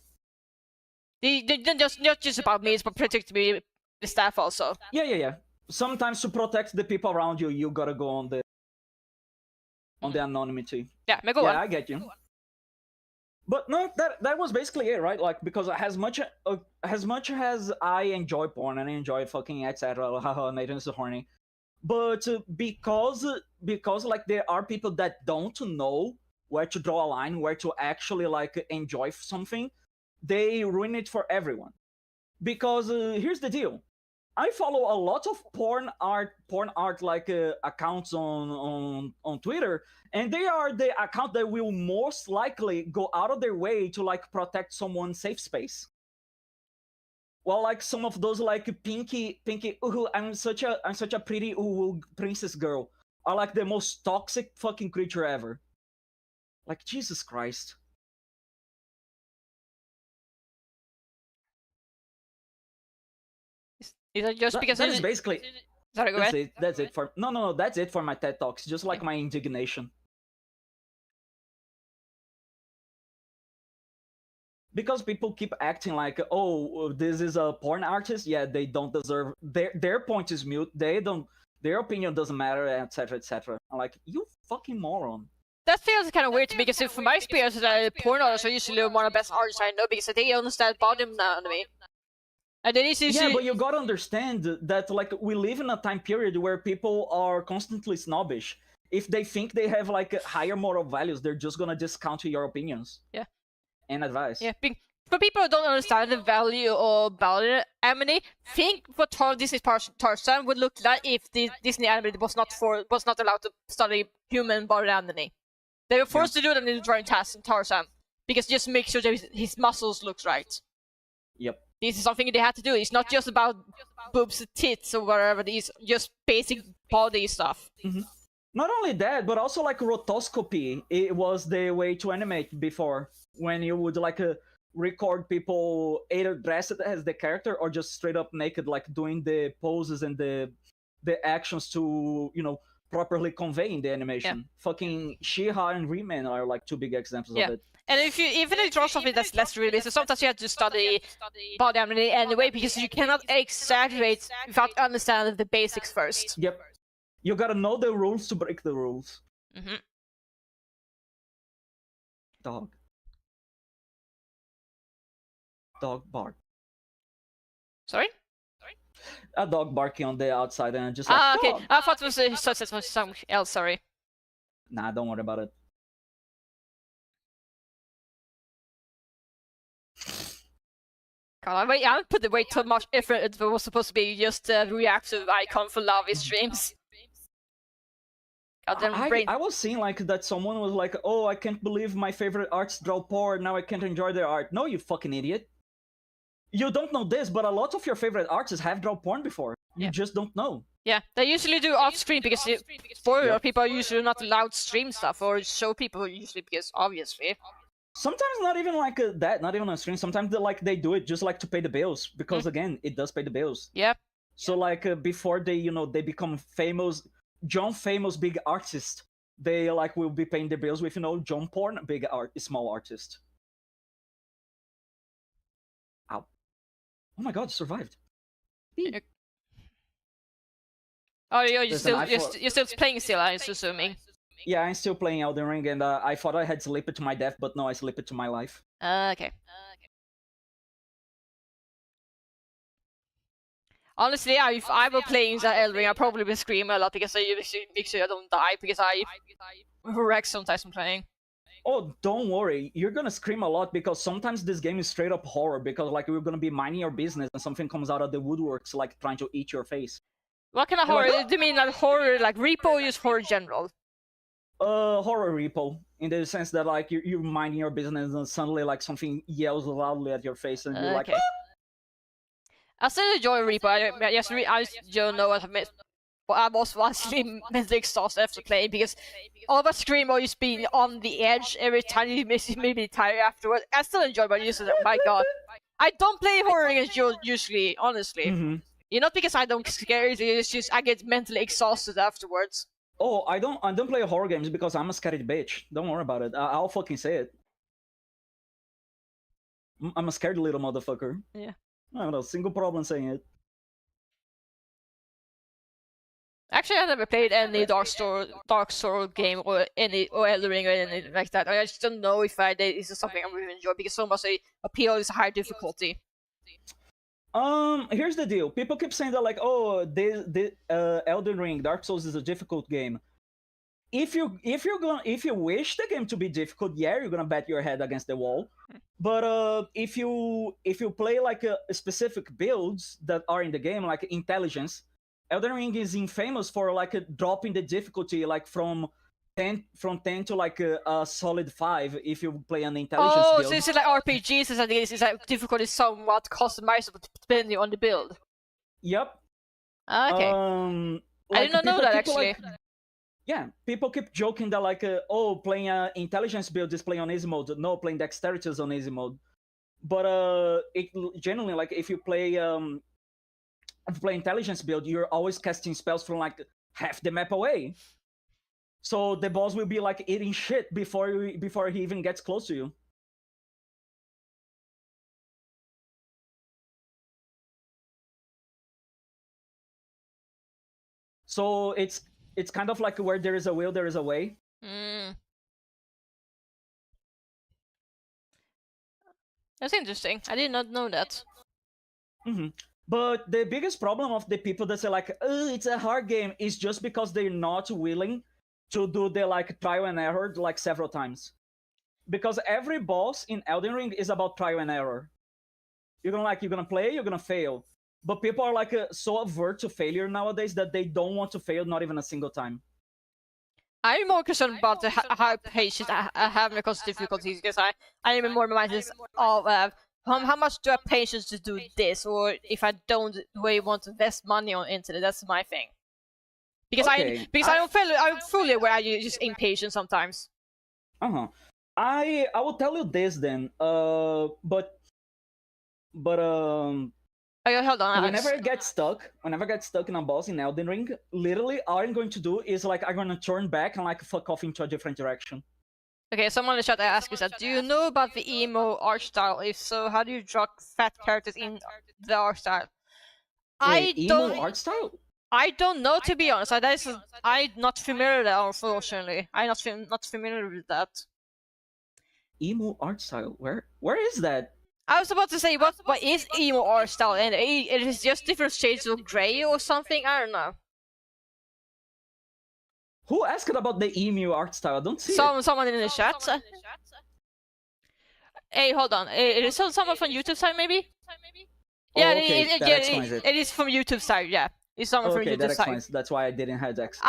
[SPEAKER 1] They not just about me, it's about protecting me, the staff also.
[SPEAKER 2] Yeah. Sometimes to protect the people around you, you gotta go on the anonymity.
[SPEAKER 1] Yeah, go on.
[SPEAKER 2] I get you. But no, that was basically it, right? Like, because as much as I enjoy porn and I enjoy fucking etc. Haha, Nathan is horny. But because like there are people that don't know where to draw a line, where to actually like enjoy something, they ruin it for everyone. Because here's the deal: I follow a lot of porn art like accounts on Twitter, and they are the account that will most likely go out of their way to like protect someone's safe space. Well, like some of those like pinky, ooh, I'm such a pretty ooh princess girl, are like the most toxic fucking creature ever. Like, Jesus Christ.
[SPEAKER 1] Is that just because
[SPEAKER 2] that is basically
[SPEAKER 1] Sorry, go
[SPEAKER 2] That's
[SPEAKER 1] ahead.
[SPEAKER 2] it. That's it for no. That's it for my TED talks. Just like my indignation. Because people keep acting like, oh, this is a porn artist. Yeah, they don't deserve their point is mute. They don't. Their opinion doesn't matter, etc., etc. I'm like, you fucking moron.
[SPEAKER 1] That feels kind of weird to me because from my experience, porn artists are usually one of the best artists I know because they understand body anatomy. And then it's usually...
[SPEAKER 2] Yeah, but you gotta understand that like we live in a time period where people are constantly snobbish. If they think they have like higher moral values, they're just gonna discount your opinions.
[SPEAKER 1] Yeah.
[SPEAKER 2] And advice.
[SPEAKER 1] Yeah, for people who don't understand the value of body anatomy, think what Disney's Tarzan would look like if the Disney anime was not allowed to study human body anatomy. They were forced to do that in the drawing Tarzan because just make sure that his muscles looks right.
[SPEAKER 2] Yep.
[SPEAKER 1] This is something they had to do. It's not just about boobs and tits or whatever. It's just basic body stuff.
[SPEAKER 2] Mm-hmm. Not only that, but also like rotoscopy. It was the way to animate before, when you would like record people either dressed as the character or just straight up naked, like doing the poses and the actions to properly convey in the animation. Yeah. Fucking She-Ra and Rayman are like two big examples of it.
[SPEAKER 1] And if you even if you draw something that's less realistic, sometimes you have to study body anatomy anyway because you cannot exaggerate without understanding the basics first.
[SPEAKER 2] Yep. You gotta know the rules to break the rules.
[SPEAKER 1] Mm-hmm.
[SPEAKER 2] Dog bark.
[SPEAKER 1] Sorry?
[SPEAKER 2] A dog barking on the outside and just like,
[SPEAKER 1] okay.
[SPEAKER 2] dog.
[SPEAKER 1] I thought it was something else, sorry.
[SPEAKER 2] Nah, don't worry about it.
[SPEAKER 1] God, I haven't put way too much effort into what was supposed to be just a reactive icon for Lavi streams.
[SPEAKER 2] I was seeing like that someone was like, oh, I can't believe my favorite artists draw porn, now I can't enjoy their art. No, you fucking idiot. You don't know this, but a lot of your favorite artists have drawn porn before. You just don't know.
[SPEAKER 1] Yeah, they usually do off-screen because for people are usually not allowed to stream stuff or show people usually because obviously.
[SPEAKER 2] Sometimes not even like that, not even on screen. Sometimes they do it just like to pay the bills because again, it does pay the bills.
[SPEAKER 1] Yep.
[SPEAKER 2] So like before they they become famous, famous big artist, they like will be paying the bills with John porn big small artist. Ow. Oh my god, survived.
[SPEAKER 1] Oh, you're still playing still, I'm assuming.
[SPEAKER 2] Yeah, I'm still playing Elden Ring, and I thought I had slipped to my death, but no, I slipped to my life.
[SPEAKER 1] Okay. Honestly, if I were playing Elden Ring, I'd probably be screaming a lot because I make sure I don't die because I wreck sometimes I'm playing.
[SPEAKER 2] Oh, don't worry. You're gonna scream a lot because sometimes this game is straight up horror because like you're gonna be minding your business and something comes out of the woodworks like trying to eat your face.
[SPEAKER 1] What kind of horror? Do you mean like horror like Repo or just horror general?
[SPEAKER 2] Horror Repo, in the sense that like you're minding your business and suddenly like something yells loudly at your face and you're like, ah!
[SPEAKER 1] I still enjoy Repo. I just don't know what I missed. But I was actually mentally exhausted after playing because all of a scream or just being on the edge every time you miss you maybe tired afterwards. I still enjoy my use of it. My god. I don't play horror games usually, honestly.
[SPEAKER 2] Mm-hmm.
[SPEAKER 1] Not because I don't scare you, it's just I get mentally exhausted afterwards.
[SPEAKER 2] Oh, I don't play horror games because I'm a scared bitch. Don't worry about it. I'll fucking say it. I'm a scared little motherfucker.
[SPEAKER 1] Yeah.
[SPEAKER 2] I don't know, single problem saying it.
[SPEAKER 1] Actually, I've never played any Dark Soul game or Elden Ring or anything like that. I just don't know if this is something I really enjoy because so much appeal is high difficulty.
[SPEAKER 2] Here's the deal. People keep saying that like, oh, Elden Ring, Dark Souls is a difficult game. If you wish the game to be difficult, yeah, you're gonna bat your head against the wall. But if you play like specific builds that are in the game, like intelligence, Elden Ring is infamous for like dropping the difficulty like from 10 to like a solid 5 if you play an intelligence build.
[SPEAKER 1] So it's like RPGs, so it's like difficulty somewhat customizable depending on the build.
[SPEAKER 2] Yep.
[SPEAKER 1] Okay.
[SPEAKER 2] Like,
[SPEAKER 1] I did not know that actually.
[SPEAKER 2] Like, yeah, people keep joking that like, oh, playing an intelligence build is playing on easy mode. No, playing dexterity is on easy mode. But it genuinely like if you play if you play intelligence build, you're always casting spells from like half the map away. So the boss will be like eating shit before he even gets close to you. So it's kind of like where there is a will, there is a way.
[SPEAKER 1] Mm. That's interesting. I did not know that.
[SPEAKER 2] Mm-hmm. But the biggest problem of the people that say like, oh, it's a hard game is just because they're not willing to do the like trial and error like several times. Because every boss in Elden Ring is about trial and error. You're gonna play, you're gonna fail. But people are like so avert to failure nowadays that they don't want to fail not even a single time.
[SPEAKER 1] I'm more concerned about the how patience I have when it comes to difficulties, because I am more minded of how much do I have patience to do this, or if I don't, do I want to invest money on into it? That's my thing. Because
[SPEAKER 2] Okay,
[SPEAKER 1] I'm fully aware I'm just impatient sometimes.
[SPEAKER 2] Uh-huh. I will tell you this then. But
[SPEAKER 1] Oh, hold on,
[SPEAKER 2] whenever
[SPEAKER 1] Alex.
[SPEAKER 2] I get stuck in a boss in Elden Ring, literally all I'm going to do is like I'm gonna turn back and like fuck off into a different direction.
[SPEAKER 1] Okay, someone in the chat asked you that, do you know about the emo art style? If so, how do you draw fat characters in the art style?
[SPEAKER 2] Wait,
[SPEAKER 1] I
[SPEAKER 2] emo
[SPEAKER 1] don't
[SPEAKER 2] art style?
[SPEAKER 1] I don't know, to be honest. I'm not familiar with that, unfortunately. I'm not familiar with that.
[SPEAKER 2] Emo art style? Where is that?
[SPEAKER 1] I was about to say, what is emo art style? And it is just different shades of gray or something? I don't know.
[SPEAKER 2] Who asked about the emu art style? I don't see it.
[SPEAKER 1] Someone in the chat. Hey, hold on. It is someone from YouTube side, maybe? Yeah,
[SPEAKER 2] Oh, okay, that explains it.
[SPEAKER 1] it is from YouTube side, yeah. It's someone from
[SPEAKER 2] Okay, that
[SPEAKER 1] YouTube side.
[SPEAKER 2] explains. That's why I didn't have access.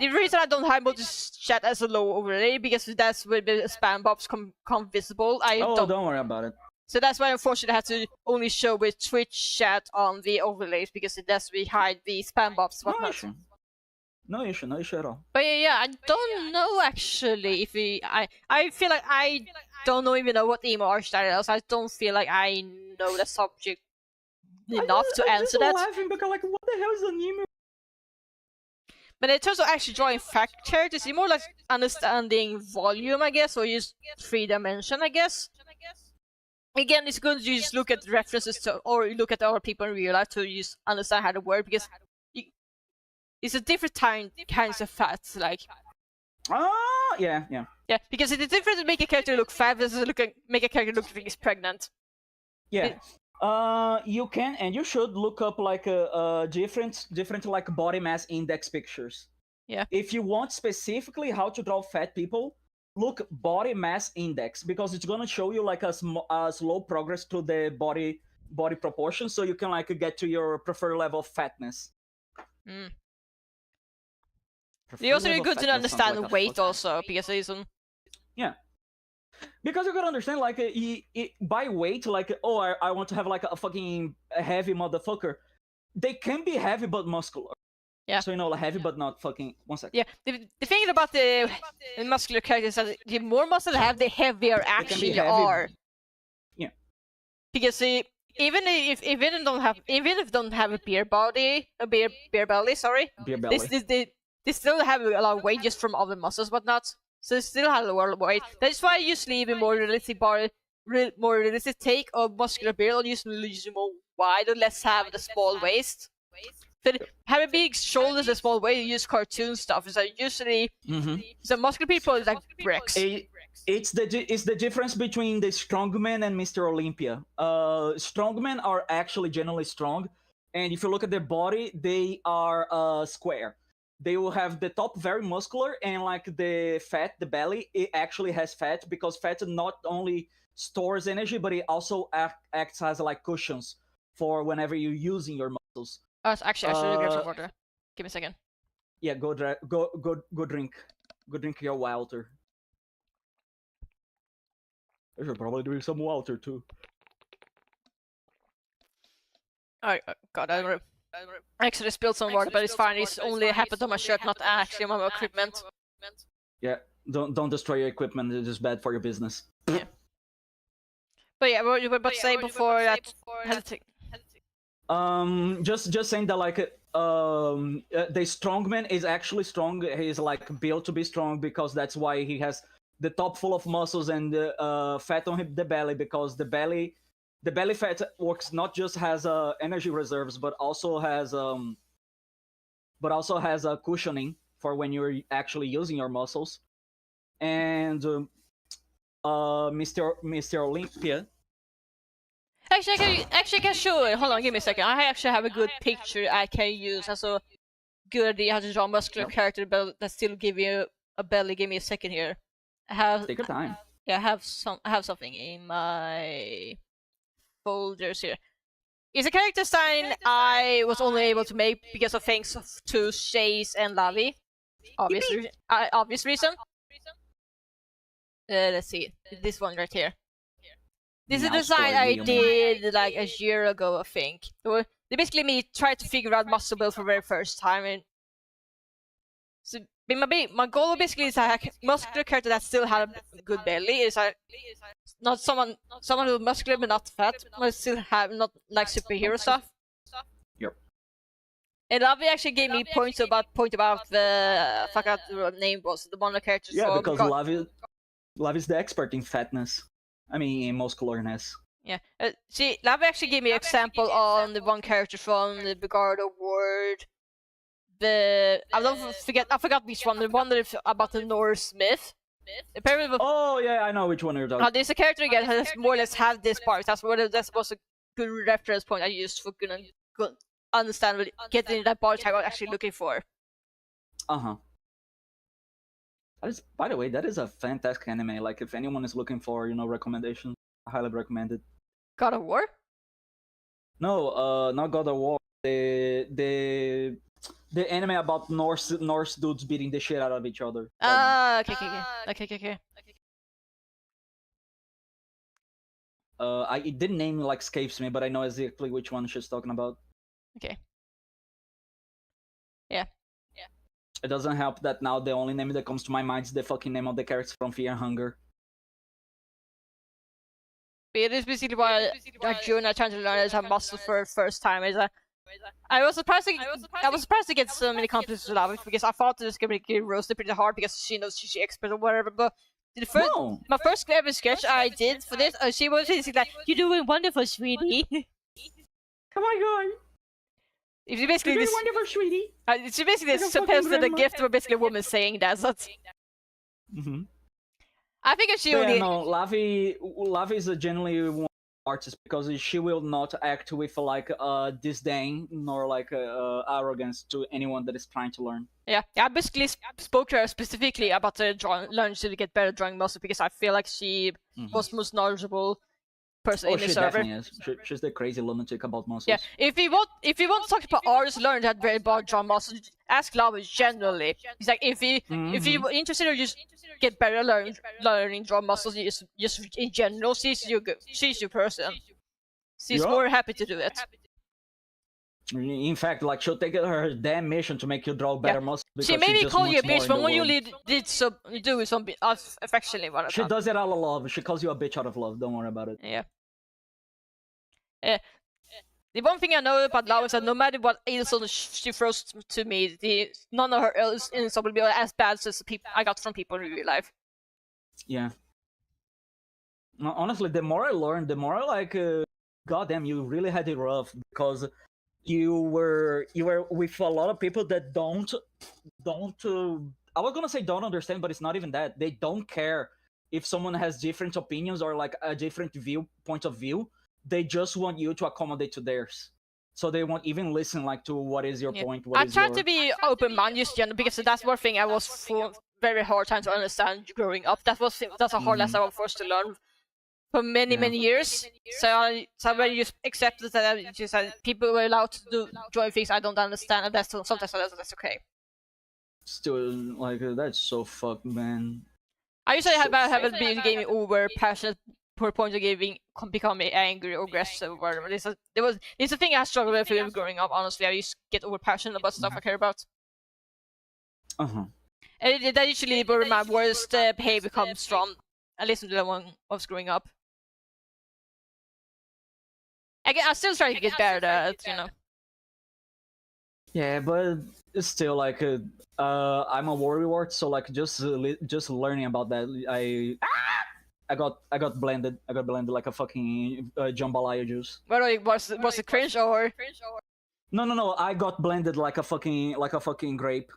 [SPEAKER 1] The reason I don't have this chat as a low overlay, because that's where the spam bobs come visible.
[SPEAKER 2] Don't worry about it.
[SPEAKER 1] So that's why, unfortunately, I had to only show with Twitch chat on the overlays, because that's we hide the spam bobs, whatnot.
[SPEAKER 2] No issue at all.
[SPEAKER 1] But yeah, I don't know actually if I feel like I don't know even know what emo art style is. I don't feel like I know the subject enough to answer that.
[SPEAKER 2] I'm laughing because like, what the hell is an emo?
[SPEAKER 1] But in terms of actually drawing fact characters, it's more like understanding volume, I guess, or just 3-dimension, I guess. Again, it's good to just look at references to, or look at other people in real life to just understand how to work, because it's a different kinds of fats, like.
[SPEAKER 2] Oh, yeah.
[SPEAKER 1] Yeah, because it's different to make a character look fat versus make a character look like he's pregnant.
[SPEAKER 2] Yeah. You can and you should look up like different like body mass index pictures.
[SPEAKER 1] Yeah.
[SPEAKER 2] If you want specifically how to draw fat people, look body mass index, because it's gonna show you like a slow progress to the body proportion, so you can like get to your preferred level of fatness.
[SPEAKER 1] They also are good to understand like weight also, because there is
[SPEAKER 2] yeah. Because you gotta understand, like, by weight, like, oh, I want to have like a fucking heavy motherfucker. They can be heavy but muscular.
[SPEAKER 1] Yeah.
[SPEAKER 2] So, like, heavy but not fucking. 1 second.
[SPEAKER 1] Yeah. The thing about the muscular characters is that the more muscle they have, the heavier actually are.
[SPEAKER 2] Yeah.
[SPEAKER 1] Because even if they don't have a beer belly, sorry.
[SPEAKER 2] Beer belly.
[SPEAKER 1] They still have a lot of weight just from other muscles, whatnot. So they still have a lot of weight. That's why I usually even more realistic take of muscular build, I'll usually more wide or less have the small waist. But having big shoulders and small waist, you use cartoon stuff. Is that usually the muscular people is like bricks.
[SPEAKER 2] It's the difference between the strongman and Mr. Olympia. Strongmen are actually generally strong, and if you look at their body, they are square. They will have the top very muscular, and like the fat, the belly, it actually has fat, because fat not only stores energy, but it also acts as like cushions for whenever you're using your muscles.
[SPEAKER 1] Actually, I should grab some water. Give me a second.
[SPEAKER 2] Yeah, go drink your water. I should probably drink some water too.
[SPEAKER 1] Alright, God, I actually spilled some water, but it's fine. It's only happened on my shirt, not actually on my equipment.
[SPEAKER 2] Yeah, don't destroy your equipment. It is bad for your business.
[SPEAKER 1] Yeah. But yeah, what you were about to say before that?
[SPEAKER 2] Just saying that like the strongman is actually strong. He's like built to be strong because that's why he has the top full of muscles and fat on the belly, because the belly fat works not just has energy reserves but also has a cushioning for when you're actually using your muscles. And Mr. Olympia.
[SPEAKER 1] Actually, I can show it. Hold on, give me a second. I actually have a good picture I can use. Also, good idea how to draw a muscular
[SPEAKER 2] Yep.
[SPEAKER 1] character, but that still give you a belly. Give me a second here. I have
[SPEAKER 2] Take your time.
[SPEAKER 1] yeah, I have something in my folders here. It's a character design I was only able to make because of thanks to Chase and Lavi. Obvious reason. Let's see. This one right here. This is a
[SPEAKER 2] Meow
[SPEAKER 1] design
[SPEAKER 2] squad,
[SPEAKER 1] I
[SPEAKER 2] William.
[SPEAKER 1] did like a year ago, I think. They basically me tried to figure out muscle build for the very first time, and so my goal basically is like a muscular character that still had a good belly. Is like not someone who's muscular but not fat, but still have not like superhero stuff.
[SPEAKER 2] Yep.
[SPEAKER 1] And Lavi actually gave me point about the I forgot what the name was, the one of the characters.
[SPEAKER 2] Yeah, because Love is the expert in fatness. I mean, in muscularness.
[SPEAKER 1] Yeah. See, Lavi actually gave me an example on the one character from the Bigard Award. I forgot which one. The one that is about the Norse myth. Apparently,
[SPEAKER 2] Oh yeah, I know which one you're talking.
[SPEAKER 1] there's a character again who has more or less have this part. That was a good reference point I used for good understand what getting that body type I'm actually looking for.
[SPEAKER 2] Uh-huh. By the way, that is a fantastic anime. Like, if anyone is looking for, recommendations, I highly recommend it.
[SPEAKER 1] God of War?
[SPEAKER 2] No, not God of War. The anime about Norse dudes beating the shit out of each other.
[SPEAKER 1] Okay.
[SPEAKER 2] The name like escapes me, but I know exactly which one she's talking about.
[SPEAKER 1] Okay. Yeah.
[SPEAKER 2] It doesn't help that now the only name that comes to my mind is the fucking name of the character from Fear and Hunger.
[SPEAKER 1] But it is basically why June trying to learn as a muscle for the first time. I was surprised to get so many compliments to Lavi because I thought it was gonna get roasted pretty hard because she knows she's expert or whatever. But my first ever sketch I did for this, she was basically like, "You're doing wonderful, sweetie."
[SPEAKER 2] Oh my god!
[SPEAKER 1] It's basically
[SPEAKER 2] You're doing wonderful, sweetie.
[SPEAKER 1] It's basically supposed to the gift of basically a woman saying that. So
[SPEAKER 2] Mm-hmm.
[SPEAKER 1] I think if she
[SPEAKER 2] But
[SPEAKER 1] only
[SPEAKER 2] Lavi is a genuinely one artist because she will not act with like disdain nor like arrogance to anyone that is trying to learn.
[SPEAKER 1] Yeah, I basically spoke to her specifically about the learning to get better drawing muscle because I feel like she was most knowledgeable person in the server.
[SPEAKER 2] Definitely is. She's the crazy lunatic about muscles.
[SPEAKER 1] Yeah, if you want to talk about artists learn that very about drawing muscles, ask Lava generally. It's like if you're interested or just get better learning drawing muscles, just in general, she's your person. She's more happy to do it.
[SPEAKER 2] In fact, like she'll take her damn mission to make you draw better muscles.
[SPEAKER 1] She maybe call you a bitch, but when you do something affectionately.
[SPEAKER 2] She does it out of love. She calls you a bitch out of love. Don't worry about it.
[SPEAKER 1] Yeah. The one thing I know about Lau is that no matter what insult she throws to me, none of her insults will be as bad as the people I got from people in real life.
[SPEAKER 2] Yeah. Honestly, the more I learned, the more like, goddamn, you really had it rough because you were with a lot of people that don't. I was gonna say don't understand, but it's not even that. They don't care if someone has different opinions or like a different point of view. They just want you to accommodate to theirs, so they won't even listen like to what is your point. I
[SPEAKER 1] tried to be open-minded because that's one thing I was for very hard time to understand growing up. That's a hard lesson I was forced to learn for many years. So when you accepted that just people were allowed to join things I don't understand, and sometimes that's okay.
[SPEAKER 2] Still, like that's so fucked, man.
[SPEAKER 1] I usually haven't been gaming over passionate per point of becoming angry or aggressive or whatever. It's a thing I struggled with growing up. Honestly, I used to get over passionate about stuff I care about. And that usually where my worst behavior comes from. At least when I was growing up. I still try to get better at it, you know.
[SPEAKER 2] Yeah, but it's still like I'm a warrior, so like just learning about that, I got blended. I got blended like a fucking jambalaya juice.
[SPEAKER 1] Whether it was it cringe or
[SPEAKER 2] No. I got blended like a fucking grape.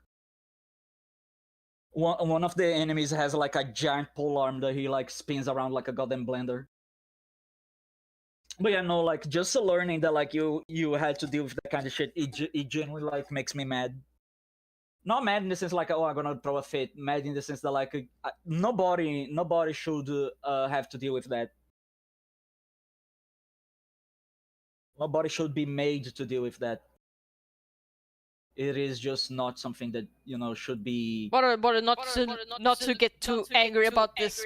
[SPEAKER 2] One of the enemies has like a giant pole arm that he like spins around like a goddamn blender. But yeah, no, like just learning that like you had to deal with that kind of shit. It genuinely like makes me mad. Not mad in the sense like, oh, I'm gonna throw a fit. Mad in the sense that like nobody should have to deal with that. Nobody should be made to deal with that. It is just not something that should be.
[SPEAKER 1] but not to get too angry about this,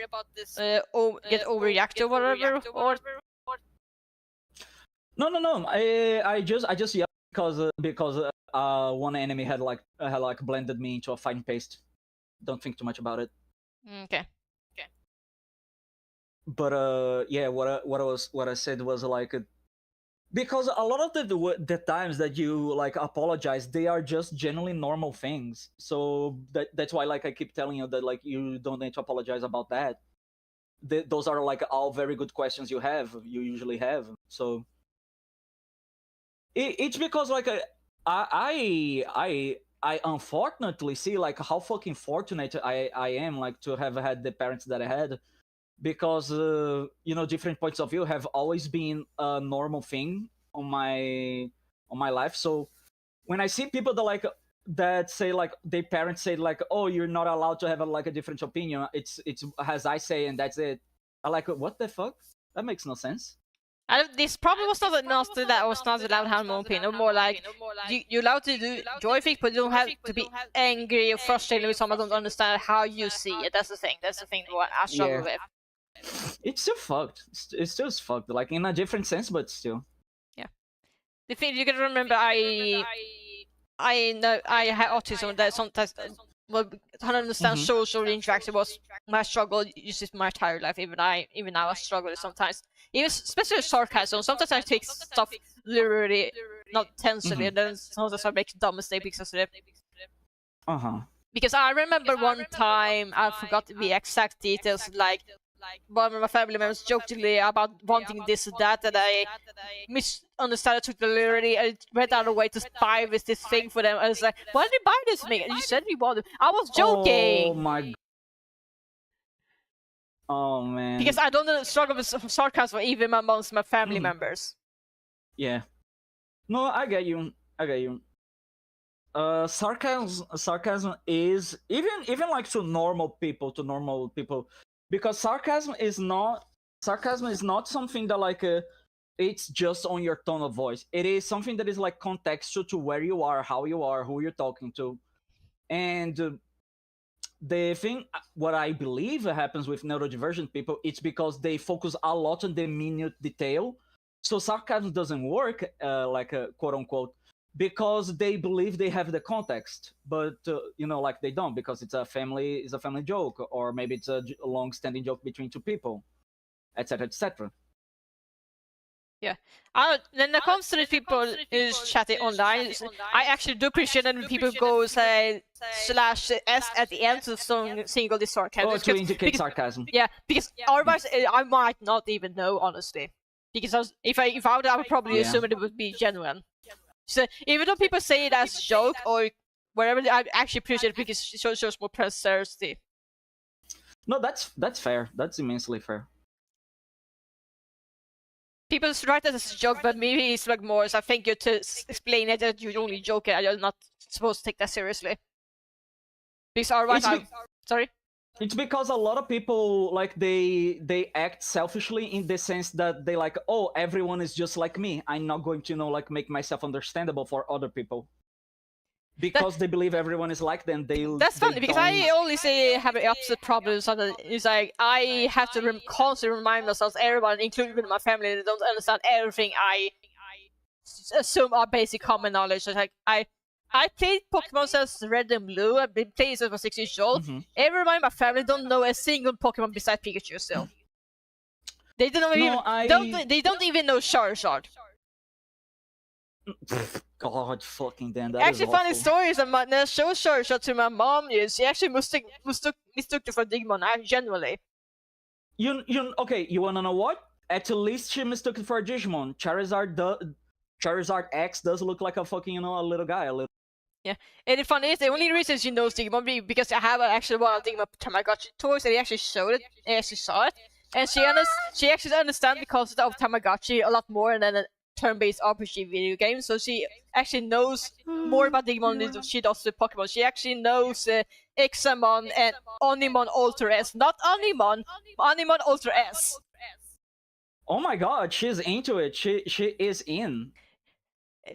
[SPEAKER 1] get overreact or whatever, or
[SPEAKER 2] No. I just yelled because one enemy had like blended me into a fine paste. Don't think too much about it.
[SPEAKER 1] okay.
[SPEAKER 2] But yeah, what I said was like because a lot of the times that you like apologize, they are just genuinely normal things. So that's why like I keep telling you that like you don't need to apologize about that. Those are like all very good questions you usually have. So it's because like I unfortunately see like how fucking fortunate I am like to have had the parents that I had, because different points of view have always been a normal thing on my life. So when I see people that say like their parents say like, oh, you're not allowed to have like a different opinion, it's as I say and that's it, I like, what the fuck, that makes no sense.
[SPEAKER 1] This probably was not enough that I was not allowed to have my own opinion. More like you're allowed to do joy things, but you don't have to be angry or frustrated with someone who don't understand how you see it. That's the thing. That's the thing what I struggle with.
[SPEAKER 2] It's still fucked. It's still fucked, like in a different sense, but still.
[SPEAKER 1] Yeah. The thing you gotta remember, I know I had autism. That sometimes, well, to understand social interaction was my struggle. Just my entire life. Even now I struggle sometimes. Even especially sarcasm. Sometimes I take stuff literally, not intentionally, and then sometimes I make dumb mistakes because of it. Because I remember one time, I forgot the exact details, like one of my family members jokingly about wanting this or that, and I misunderstood, took the literally, and went out of the way to buy this thing for them. I was like, why did you buy this thing? And you said we wanted. I was joking!
[SPEAKER 2] Oh my. Oh man.
[SPEAKER 1] Because I don't struggle with sarcasm even amongst my family members.
[SPEAKER 2] Yeah. No, I get you. Sarcasm is even like to normal people, because sarcasm is not something that like it's just on your tone of voice. It is something that is like contextual to where you are, how you are, who you're talking to. And the thing, what I believe happens with neurodivergent people, it's because they focus a lot on the minute detail. So sarcasm doesn't work, like quote unquote, because they believe they have the context, but like they don't, because it's a family joke, or maybe it's a long-standing joke between two people, etc., etc.
[SPEAKER 1] Yeah. When it comes to the people who's chatting online, I actually do appreciate that when people go say /s at the end of some single this sarcasm.
[SPEAKER 2] Oh, to indicate sarcasm.
[SPEAKER 1] Yeah, because otherwise I might not even know, honestly. Because if I would, I would probably assume it would be genuine. So even though people say it as a joke or whatever, I actually appreciate it because it shows more sincerity.
[SPEAKER 2] No, that's fair. That's immensely fair.
[SPEAKER 1] People write that as a joke, but maybe it's like more. So I think you to explain it that you're only joking and you're not supposed to take that seriously. Because otherwise, sorry.
[SPEAKER 2] It's because a lot of people like they act selfishly in the sense that they like, oh, everyone is just like me, I'm not going to like make myself understandable for other people, because they believe everyone is like them.
[SPEAKER 1] That's funny because I always have the opposite problem. So it's like I have to constantly remind myself, everyone, including my family, they don't understand everything I assume are basic common knowledge. So like I played Pokemon since Red and Blue. I've been playing since I was 6 years old. Everyone in my family don't know a single Pokemon besides Pikachu still. They don't even know Charizard.
[SPEAKER 2] God fucking damn, that is
[SPEAKER 1] Actually, funny
[SPEAKER 2] awful.
[SPEAKER 1] story is that the show shot to my mom. She actually mistook it for Digimon. Genuinely.
[SPEAKER 2] Okay, you wanna know what? At least she mistook it for a Digimon. Charizard X does look like a fucking, a little guy, a little.
[SPEAKER 1] Yeah, and the fun is the only reason she knows Digimon because I have actually one of Digimon Tamagotchi toys and he actually showed it, and she saw it, and she actually understands the concept of Tamagotchi a lot more than a turn-based RPG video game. So she actually knows more about Digimon than she does with Pokemon. She actually knows Examon and Onimon Ultra S, not Onimon, Onimon Ultra S.
[SPEAKER 2] Oh my god, she's into it. She is in.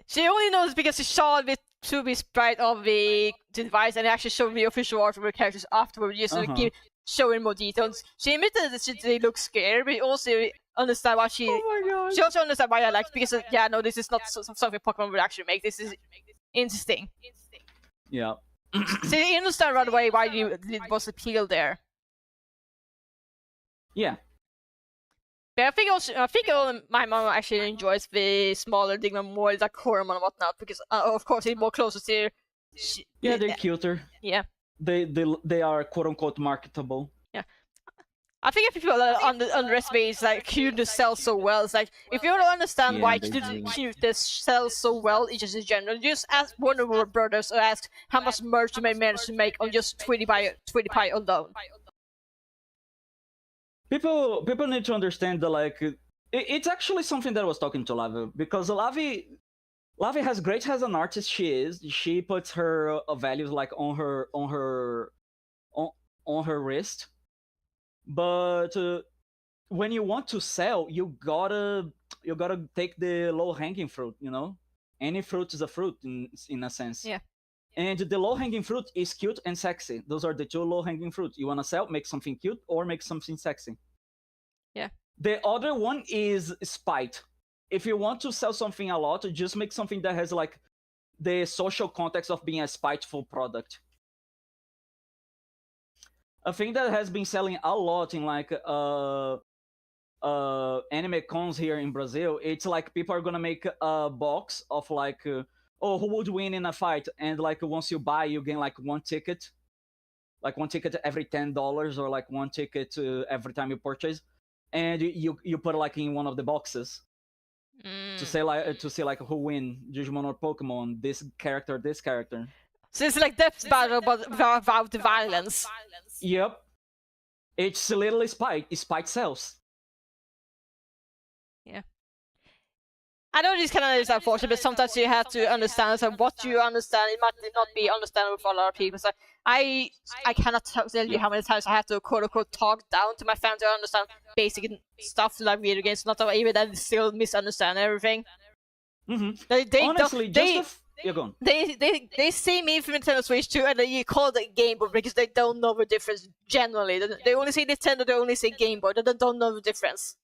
[SPEAKER 1] She only knows because she saw the 2B sprite of the device and actually showed me official art of her characters afterwards, just to keep showing more details. She admitted that they look scared, but also understand why she.
[SPEAKER 2] Oh my god.
[SPEAKER 1] She also understands why I like it because no, this is not something Pokemon would actually make. This is interesting.
[SPEAKER 2] Yeah.
[SPEAKER 1] She understand right away why it was appeal there.
[SPEAKER 2] Yeah.
[SPEAKER 1] But I think my mom actually enjoys the smaller Digimon more, like Koromon and whatnot, because of course it's more closer to.
[SPEAKER 2] Yeah, they're cuter.
[SPEAKER 1] Yeah.
[SPEAKER 2] They are quote unquote marketable.
[SPEAKER 1] Yeah. I think if people underestimate it's like cuteness sells so well. It's like if you don't understand why cuteness sells so well, it's just in general. Just ask Warner Brothers or ask how much merch they managed to make on just Twitty Pie alone.
[SPEAKER 2] People need to understand that it's actually something that I was talking to Lavi, because Lavi has great as an artist. She puts her values like on her wrist, but when you want to sell, you gotta take the low hanging fruit. Any fruit is a fruit in a sense.
[SPEAKER 1] Yeah.
[SPEAKER 2] And the low hanging fruit is cute and sexy. Those are the two low hanging fruits. You wanna sell, make something cute or make something sexy.
[SPEAKER 1] Yeah.
[SPEAKER 2] The other one is spite. If you want to sell something a lot, just make something that has like the social context of being a spiteful product. A thing that has been selling a lot in like anime cons here in Brazil, it's like people are gonna make a box of like who would win in a fight, and like once you buy, you gain like one ticket every $10, or like one ticket every time you purchase, and you put like in one of the boxes to see like who win, Digimon or Pokemon, this character.
[SPEAKER 1] So it's like death battle, but without the violence.
[SPEAKER 2] Yep. It's literally spite sells.
[SPEAKER 1] Yeah. I know this kind of is unfortunate, but sometimes you have to understand. So what you understand, it might not be understandable for a lot of people. So I cannot tell you how many times I have to quote unquote talk down to my family to understand basic stuff like video games. Not that even that still misunderstand everything.
[SPEAKER 2] Mm-hmm. Honestly,
[SPEAKER 1] they see me from Nintendo Switch too, and they call it Game Boy because they don't know the difference. Generally, they only say Nintendo, they only say Game Boy. They don't know the difference.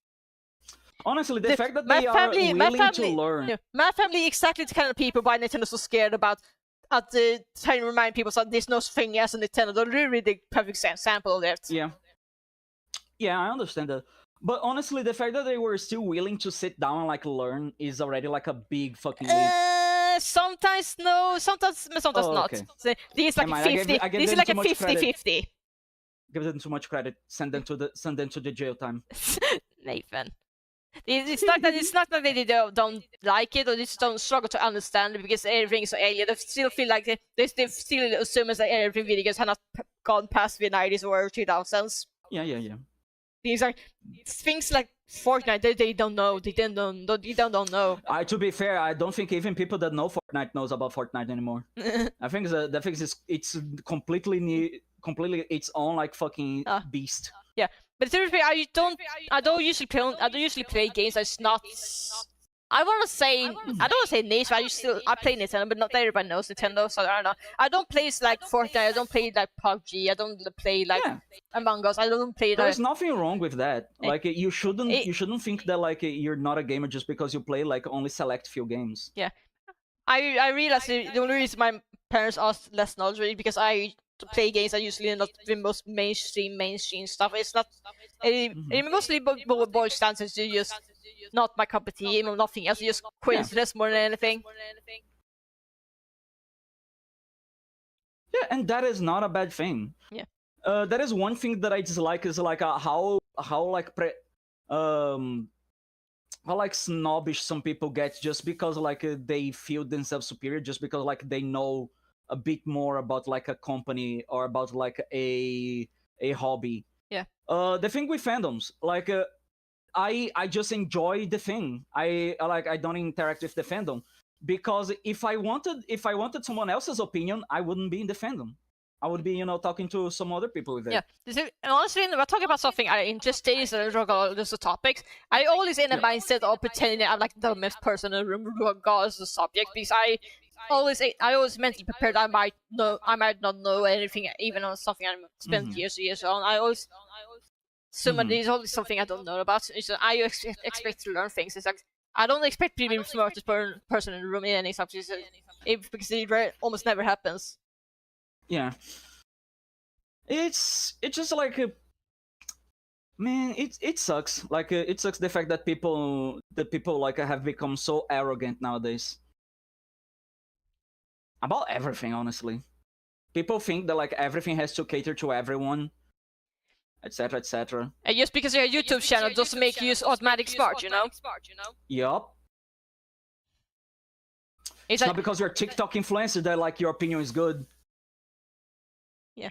[SPEAKER 2] Honestly, the fact that they are willing to learn.
[SPEAKER 1] Yeah, my family exactly the kind of people why Nintendo's so scared about at the trying to remind people that there's no thing as a Nintendo. They're really the perfect example of that.
[SPEAKER 2] Yeah. Yeah, I understand that. But honestly, the fact that they were still willing to sit down and like learn is already like a big fucking leap.
[SPEAKER 1] Sometimes no, sometimes not.
[SPEAKER 2] Okay.
[SPEAKER 1] So, this is like 50. This is like a 50-50.
[SPEAKER 2] Give them too much credit. Send them to the jail time.
[SPEAKER 1] Nathan. It's not that they don't like it or they just don't struggle to understand it because everything is so alien. They still feel like they still assume that everything video games have not gone past the 90s or 2000s.
[SPEAKER 2] Yeah.
[SPEAKER 1] These are things like Fortnite. They don't know. They don't know.
[SPEAKER 2] To be fair, I don't think even people that know Fortnite knows about Fortnite anymore. I think it's completely its own like fucking beast.
[SPEAKER 1] Yeah. But seriously, I don't usually play games that's not. I don't want to say niche, but I play Nintendo, but not everybody knows Nintendo, so I don't know. I don't play like Fortnite. I don't play like PUBG. I don't play like Among Us. I don't play.
[SPEAKER 2] There's nothing wrong with that. Like you shouldn't think that like you're not a gamer just because you play like only select few games.
[SPEAKER 1] Yeah, I realized the only reason my parents are less knowledgeable because I play games are usually not the most mainstream stuff. It's not. It mostly boils down to just not my cup of tea, nothing else, just coincidence more than anything.
[SPEAKER 2] Yeah, and that is not a bad thing.
[SPEAKER 1] Yeah.
[SPEAKER 2] That is one thing that I dislike is like how like how like snobbish some people get just because like they feel themselves superior just because like they know a bit more about like a company or about like a hobby.
[SPEAKER 1] Yeah.
[SPEAKER 2] The thing with fandoms, like I just enjoy the thing. I don't interact with the fandom because if I wanted someone else's opinion, I wouldn't be in the fandom. I would be, talking to some other people with
[SPEAKER 1] Yeah,
[SPEAKER 2] it.
[SPEAKER 1] and honestly, when we're talking about something interesting, regardless of topics, I always in a mindset of pretending I'm like the dumbest person in the room regardless of the subject, because I always mentally prepared I might not know anything, even on something I spent
[SPEAKER 2] Mhm.
[SPEAKER 1] years on. I always
[SPEAKER 2] Mhm.
[SPEAKER 1] there's always something I don't know about. So I expect to learn things. It's like I don't expect to be the smartest person in the room in any subject, because it almost never happens.
[SPEAKER 2] Yeah. It's just like man, it sucks. Like it sucks the fact that people like have become so arrogant nowadays about everything. Honestly, people think that like everything has to cater to everyone, etc., etc.
[SPEAKER 1] And just because you're a YouTube channel doesn't make you automatic smart,
[SPEAKER 2] Yup.
[SPEAKER 1] It's
[SPEAKER 2] It's
[SPEAKER 1] like,
[SPEAKER 2] not because you're a TikTok influencer that like your opinion is good.
[SPEAKER 1] yeah.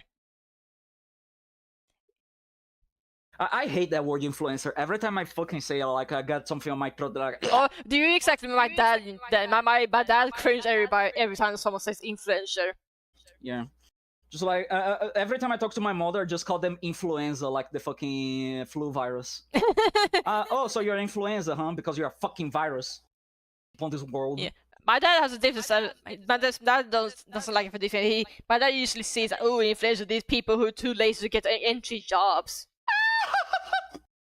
[SPEAKER 2] I hate that word influencer. Every time I fucking say it, like I got something on my throat that like
[SPEAKER 1] Oh, do you exactly my dad? My dad cringe every time someone says influencer.
[SPEAKER 2] yeah. Just like every time I talk to my mother, I just call them influenza, like the fucking flu virus. Oh, so you're influenza, huh? Because you're a fucking virus upon this world.
[SPEAKER 1] Yeah. My dad has a different side. My dad doesn't like it for different. My dad usually sees, oh, influencer, these people who are too lazy to get entry jobs.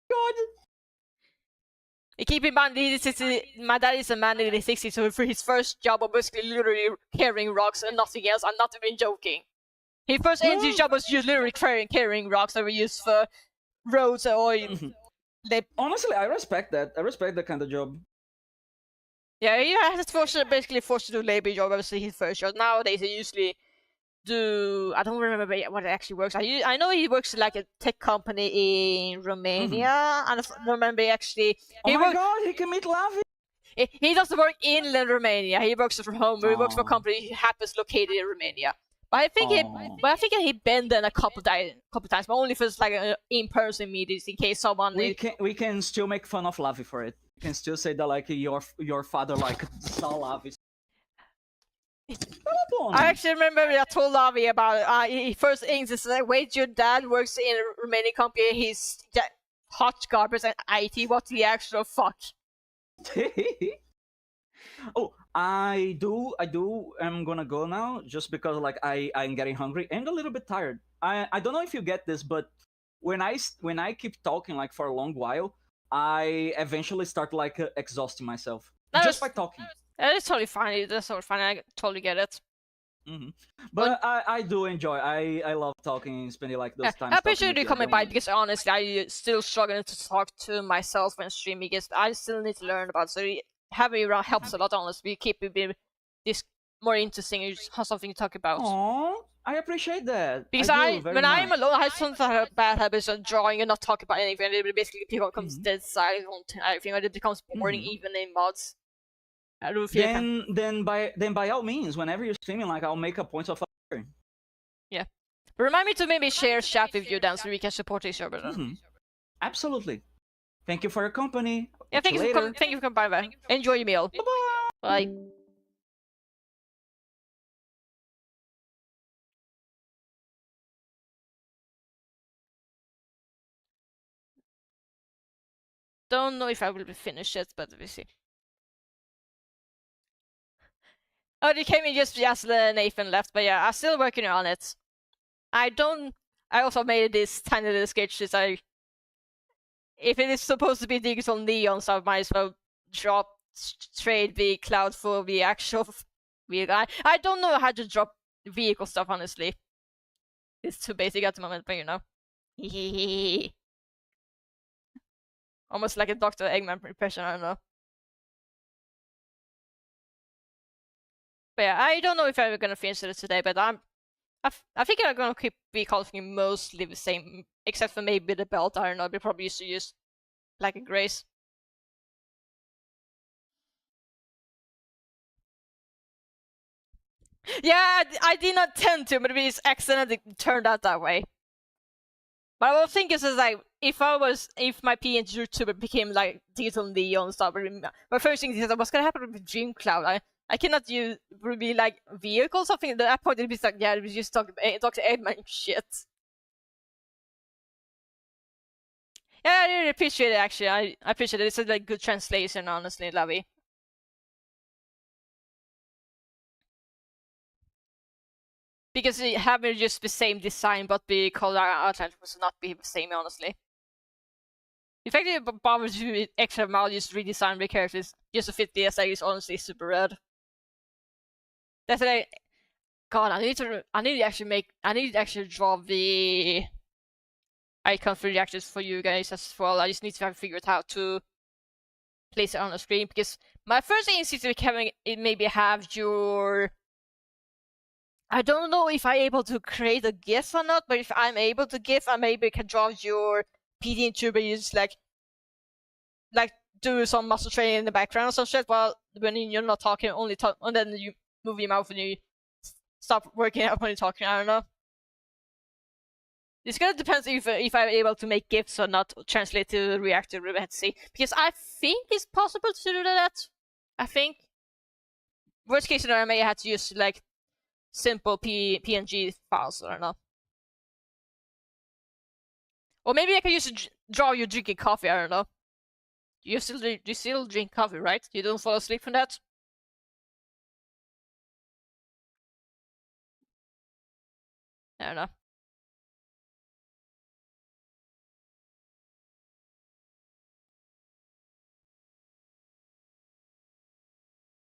[SPEAKER 2] God.
[SPEAKER 1] Keep in mind, my dad is a man in the 60s, so for his first job was basically literally carrying rocks and nothing else. I'm not even joking. His first entry job was just literally carrying rocks that were used for roads or
[SPEAKER 2] Honestly, I respect that. I respect that kind of job.
[SPEAKER 1] yeah, he has basically forced to do labor job. Obviously, his first job. Nowadays, he usually do. I don't remember what it actually works. I know he works like a tech company in Romania, and I don't remember actually.
[SPEAKER 2] Oh my god, he can meet love.
[SPEAKER 1] He doesn't work in Romania. He works from home. He works for a company he happens located in Romania. But I think he been there a couple times, but only for like in-person meetings in case someone.
[SPEAKER 2] We can still make fun of Lavi for it. We can still say that like your father like saw Lavi.
[SPEAKER 1] I actually remember I told Lavi about he first things is like, wait, your dad works in a Romanian company. He's hot garbage and IT. What the actual fuck?
[SPEAKER 2] Oh, I'm gonna go now just because like I'm getting hungry and a little bit tired. I don't know if you get this, but when I keep talking like for a long while, I eventually start like exhausting myself just by talking.
[SPEAKER 1] That's totally fine. That's totally fine. I totally get it.
[SPEAKER 2] Mm-hmm. But I do enjoy. I love talking, spending like those times.
[SPEAKER 1] I appreciate
[SPEAKER 2] talking
[SPEAKER 1] you
[SPEAKER 2] with
[SPEAKER 1] coming by
[SPEAKER 2] everyone.
[SPEAKER 1] because honestly, I still struggling to talk to myself when streaming because I still need to learn about. So having you around helps a lot. Honestly, keep it this more interesting. You just have something to talk about.
[SPEAKER 2] Aww, I appreciate that.
[SPEAKER 1] Because
[SPEAKER 2] I do very
[SPEAKER 1] when
[SPEAKER 2] much.
[SPEAKER 1] I'm alone, I have some bad habits of drawing and not talking about anything. It basically becomes dead silent on everything, or it becomes boring even in mods. I don't feel
[SPEAKER 2] then by all means, whenever you're streaming, like I'll make a point of.
[SPEAKER 1] Yeah. But remind me to maybe share chat with you then so we can support each other then.
[SPEAKER 2] Absolutely. Thank you for your company.
[SPEAKER 1] Yeah, thank you for coming by. Enjoy your meal.
[SPEAKER 2] Bye-bye.
[SPEAKER 1] Bye. Don't know if I will be finished yet, but we'll see. Oh, they came in just Nathan left, but yeah, I'm still working on it. I also made this tiny little sketch that if it is supposed to be digital neon, so I might as well trade the cloud for the actual vehicle. I don't know how to drop vehicle stuff, honestly. It's too basic at the moment, but you know. Almost like a Dr. Eggman impression, I don't know. But yeah, I don't know if I'm gonna finish it today, but I think I'm gonna keep be calling mostly the same, except for maybe the belt. I don't know. We probably used to use like a Grace. Yeah, I did not tend to, but it just accidentally turned out that way. But I was thinking is like if my PNG YouTuber became like Digital Neo and stuff, my first thing is what's gonna happen with Dream Cloud? I cannot use would be like vehicle or something. At that point it'd be like yeah, it was just Dr. Eggman shit. Yeah, I really appreciate it actually. I appreciate it. It's a like good translation, honestly, Lovey. Because having just the same design but the color outline would not be the same, honestly. The fact that it bothers you with extra amount just redesign the characters just to fit the SI is honestly super rad. That's like God, I need to actually draw the icon for reactions for you guys as well. I just need to have figured out how to place it on the screen because my first instinct is having it maybe have your I don't know if I'm able to create a GIF or not, but if I'm able to GIF, I maybe can draw your PD tuber just like do some muscle training in the background or some shit while when you're not talking, only talk, and then you move your mouth when you stop working out when you're talking. I don't know. It's gonna depend if I'm able to make GIFs or not translate to reactor. Let's see, because I think it's possible to do that. I think worst case scenario, I may have to use like simple PNG files. I don't know. Or maybe I can use draw you drinking coffee. I don't know. You still drink coffee, right? You don't fall asleep from that. I don't know.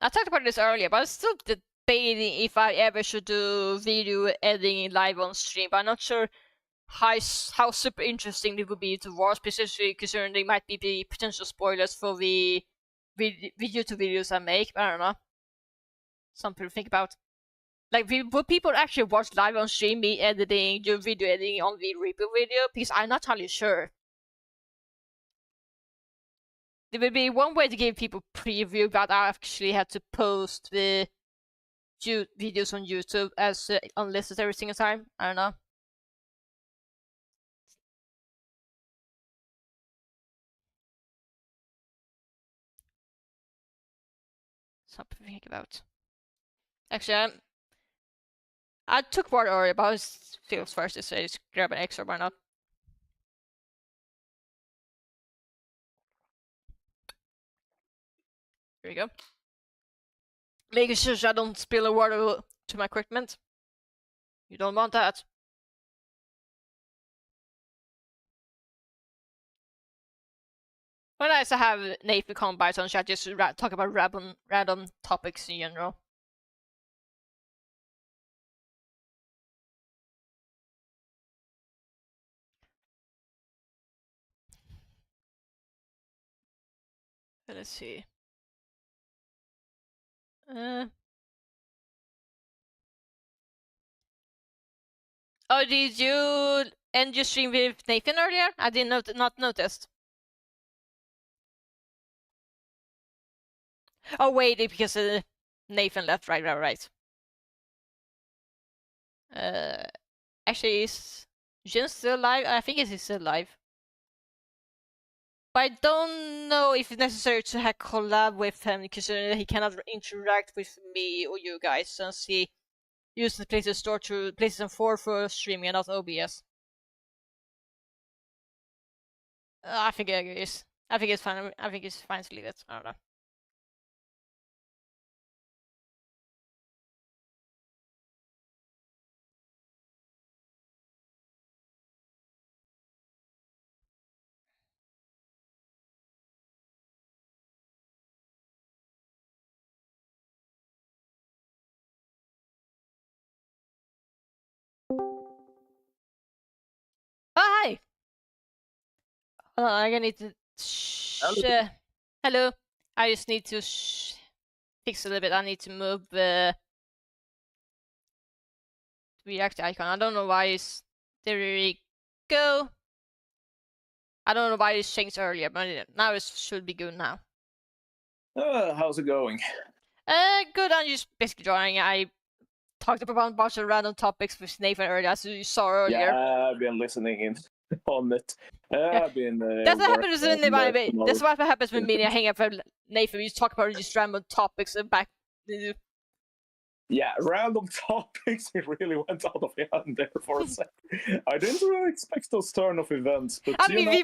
[SPEAKER 1] I talked about this earlier, but I'm still debating if I ever should do video editing live on stream. But I'm not sure how super interesting it would be to watch, especially considering there might be the potential spoilers for the video to videos I make. I don't know. Something to think about. Like, would people actually watch live on stream me editing, do video editing on the replay video? Because I'm not entirely sure. There would be one way to give people preview, but I actually had to post the videos on YouTube as unlisted every single time. I don't know. Something to think about. Actually, I took water earlier, but I was feels first to say just grab an extra. Why not? Here you go. Making sure I don't spill the water to my equipment. You don't want that. Well, nice to have Nathan come by on chat just to talk about random topics in general. Let's see. Oh, did you end your stream with Nathan earlier? I didn't not noticed. Oh wait, because Nathan left. Right. Uh, actually, is Jin still alive? I think he's still alive. But I don't know if it's necessary to have collab with him because he cannot interact with me or you guys since he uses PlayStation Store to PlayStation 4 for streaming and not OBS. I think it is. I think it's fine. I think it's fine to leave it. I don't know. Oh hi! I'm gonna need to Hello. I just need to fix a little bit. I need to move the react icon. I don't know why it's there. We go. I don't know why it's changed earlier, but now it should be good now.
[SPEAKER 3] How's it going?
[SPEAKER 1] Good. I'm just basically drawing. I talked about a bunch of random topics with Nathan earlier, as you saw earlier.
[SPEAKER 3] Yeah, I've been listening in on it. I've been.
[SPEAKER 1] That's what happens
[SPEAKER 3] working
[SPEAKER 1] when
[SPEAKER 3] on the
[SPEAKER 1] that's what happens when me and I hang out with Nathan. We just talk about just random topics and back.
[SPEAKER 3] Yeah, random topics. It really went out of hand there for a second. I didn't really expect those turn of events, but
[SPEAKER 1] I mean, we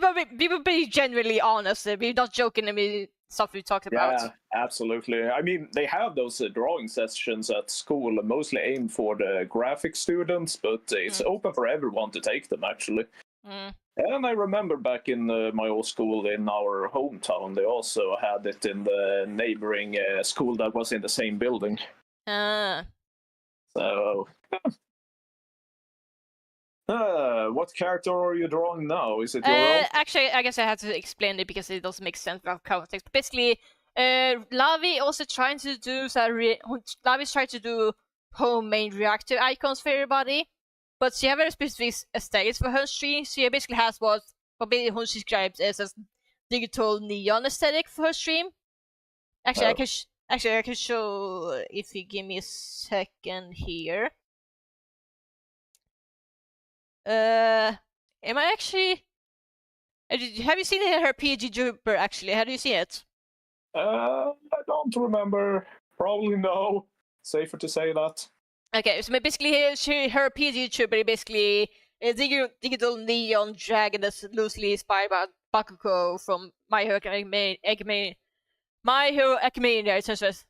[SPEAKER 1] will be genuinely honest. We're not joking. I mean, stuff we talked about.
[SPEAKER 3] Yeah, absolutely. I mean, they have those drawing sessions at school, mostly aimed for the graphic students, but it's open for everyone to take them, actually. And I remember back in my old school in our hometown, they also had it in the neighboring school that was in the same building. So, what character are you drawing now? Is it your own?
[SPEAKER 1] Actually, I guess I have to explain it because it doesn't make sense without context. Basically, Lavi also trying to do Lavi's trying to do homemade reactive icons for everybody, but she has very specific aesthetics for her stream. She basically has what she describes as a digital neon aesthetic for her stream. Actually, I can show if you give me a second here. Am I actually? Have you seen her PG Jumper? Actually, have you seen it?
[SPEAKER 3] I don't remember. Probably no. Safer to say that.
[SPEAKER 1] Okay, so basically, her PG Jumper basically a digital neon dragon that's loosely inspired by Bakugo from My Hero Academia. My Hero Academia in terms of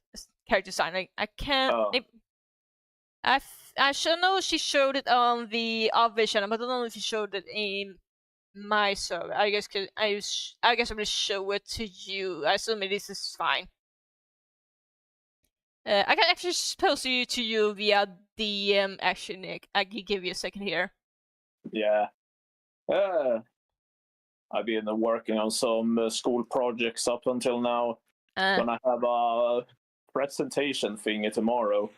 [SPEAKER 1] character design. I can't. I should know she showed it on the Vision, but I don't know if she showed it in my server. I guess I will show it to you. I assume this is fine. I can actually post it to you via DM. Actually, I can give you a second here.
[SPEAKER 3] Yeah. I've been working on some school projects up until now. Gonna have a presentation thingy tomorrow.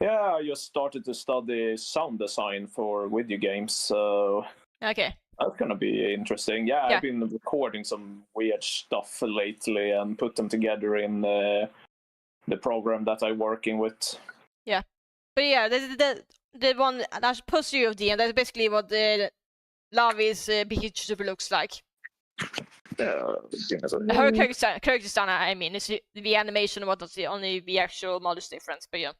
[SPEAKER 3] Yeah, I just started to study sound design for video games, so
[SPEAKER 1] okay,
[SPEAKER 3] that's gonna be interesting. Yeah, I've been recording some weird stuff lately and put them together in the program that I'm working with.
[SPEAKER 1] Yeah, but yeah, the one that's post you of the end. That's basically what the Lavi's Big Super looks like. Her character design, I mean, is the animation and whatnot, only the actual models difference, but yeah.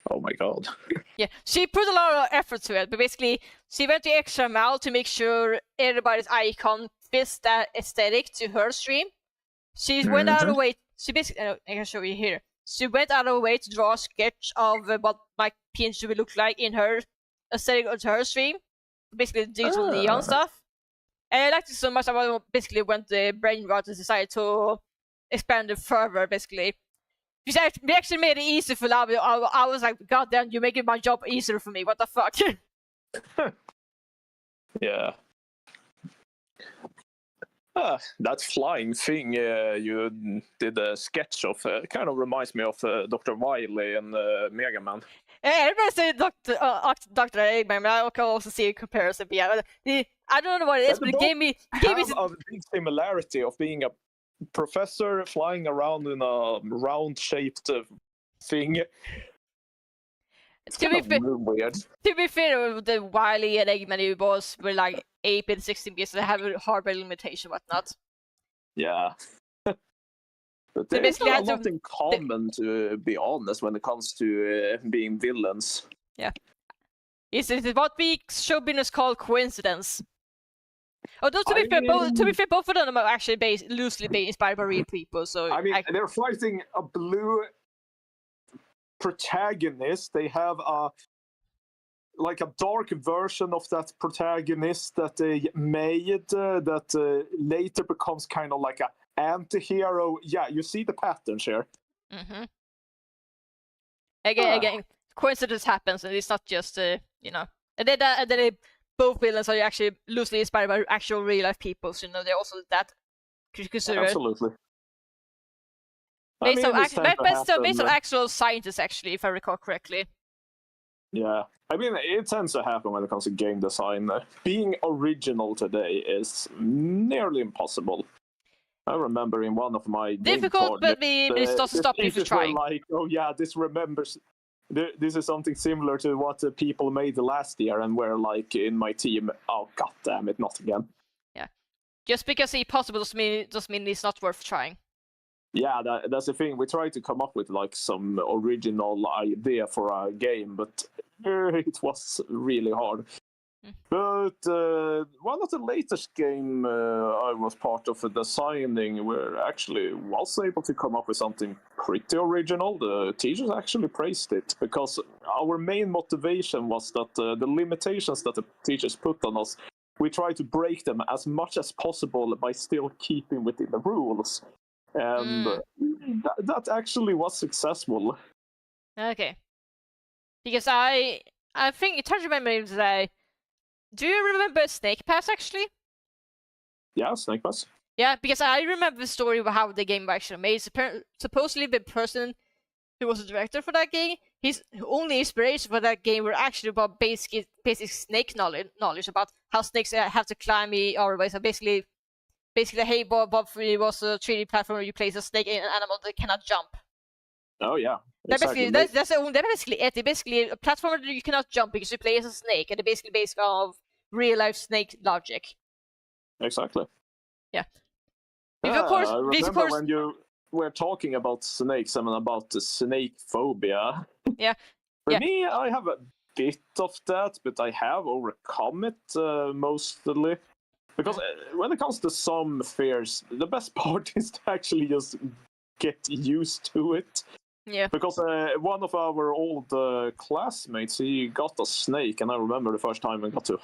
[SPEAKER 3] Oh my god.
[SPEAKER 1] Yeah, she put a lot of effort to it, but basically, she went the extra mile to make sure everybody's icon fits that aesthetic to her stream. She went out of the way. She basically, I can show you here. She went out of the way to draw a sketch of what my PNG would look like in her aesthetic of her stream. Basically, digital neon stuff. And I liked it so much, I basically went the brain rot and decided to expand it further, basically. We actually made it easy for Lavi. I was like, God damn, you're making my job easier for me. What the fuck?
[SPEAKER 3] Yeah. That flying thing you did a sketch of kind of reminds me of Dr. Wily and Mega Man.
[SPEAKER 1] Yeah, everybody said Dr. Eggman, but I can also see a comparison. But yeah, I don't know what it is, but it gave me
[SPEAKER 3] a big similarity of being a professor flying around in a round-shaped thing. It's kind of weird.
[SPEAKER 1] To be fair, the Wily and Eggman boss were like 8-bit, 16-bit, so they have a hardware limitation, whatnot.
[SPEAKER 3] Yeah. But they basically have a lot in common, to be honest, when it comes to being villains.
[SPEAKER 1] Yeah. Is it what we show business called coincidence? Although to be fair, both of them are actually loosely inspired by real people. So
[SPEAKER 3] I mean, they're fighting a blue protagonist. They have a dark version of that protagonist that they made that later becomes kind of like a anti-hero. Yeah, you see the patterns here.
[SPEAKER 1] Mm-hmm. Again, coincidence happens, and it's not just And then they both villains are actually loosely inspired by actual real life people, so they're also that considered.
[SPEAKER 3] Absolutely.
[SPEAKER 1] Based on
[SPEAKER 3] happen.
[SPEAKER 1] actual scientists, actually, if I recall correctly.
[SPEAKER 3] Yeah, I mean, it tends to happen when it comes to game design. Being original today is nearly impossible. I remember in one of my
[SPEAKER 1] difficult, but it doesn't stop you from trying.
[SPEAKER 3] Like, oh yeah, this remembers. This is something similar to what people made last year, and we're like in my team. Oh god damn it, not again.
[SPEAKER 1] Yeah, just because it's possible doesn't mean it's not worth trying.
[SPEAKER 3] Yeah, that's the thing. We try to come up with like some original idea for a game, but it was really hard. But one of the latest game I was part of designing, where actually was able to come up with something pretty original. The teachers actually praised it because our main motivation was that the limitations that the teachers put on us, we try to break them as much as possible by still keeping within the rules. And that actually was successful.
[SPEAKER 1] Okay. Because I think it's hard to remember that. Do you remember Snake Pass, actually?
[SPEAKER 3] Yeah, Snake Pass.
[SPEAKER 1] Yeah, because I remember the story of how the game was actually made. Supposedly, the person who was the director for that game, his only inspiration for that game were actually about basic snake knowledge about how snakes have to climb or so basically, hey, Bob Free was a 3D platform where you place a snake in an animal that cannot jump.
[SPEAKER 3] Oh yeah.
[SPEAKER 1] Exactly. That's basically it. It's basically a platform that you cannot jump because you play as a snake, and it's basically based off real life snake logic.
[SPEAKER 3] Exactly.
[SPEAKER 1] Yeah.
[SPEAKER 3] Of course, I remember when you were talking about snakes, I mean about the snake phobia.
[SPEAKER 1] Yeah.
[SPEAKER 3] For me, I have a bit of that, but I have overcome it mostly. Because when it comes to some fears, the best part is to actually just get used to it.
[SPEAKER 1] Yeah.
[SPEAKER 3] Because one of our old classmates, he got a snake, and I remember the first time I got to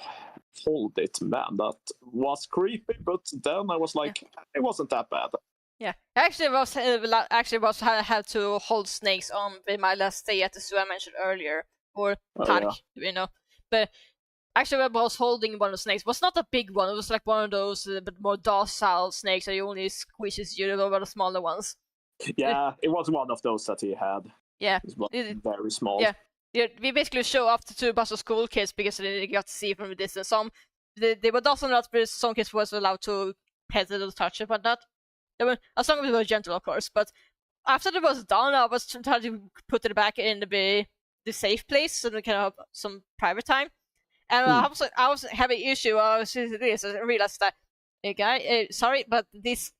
[SPEAKER 3] hold it. Man, that was creepy. But then I was like, it wasn't that bad.
[SPEAKER 1] Yeah, I had to hold snakes on in my last day at the zoo I mentioned earlier, or park, But actually, I was holding one of the snakes. It was not a big one. It was like one of those but more docile snakes that only squishes you over the smaller ones.
[SPEAKER 3] Yeah, it was one of those that he had.
[SPEAKER 1] Yeah.
[SPEAKER 3] It was very small.
[SPEAKER 1] Yeah, we basically show up to 2 bus of school kids because they got to see it from a distance. They were docile enough, but some kids was allowed to pet it or touch it, but not. As long as we were gentle, of course. But after it was done, I was trying to put it back in the safe place so we can have some private time. And I was having an issue. I realized that, hey guy, sorry, but this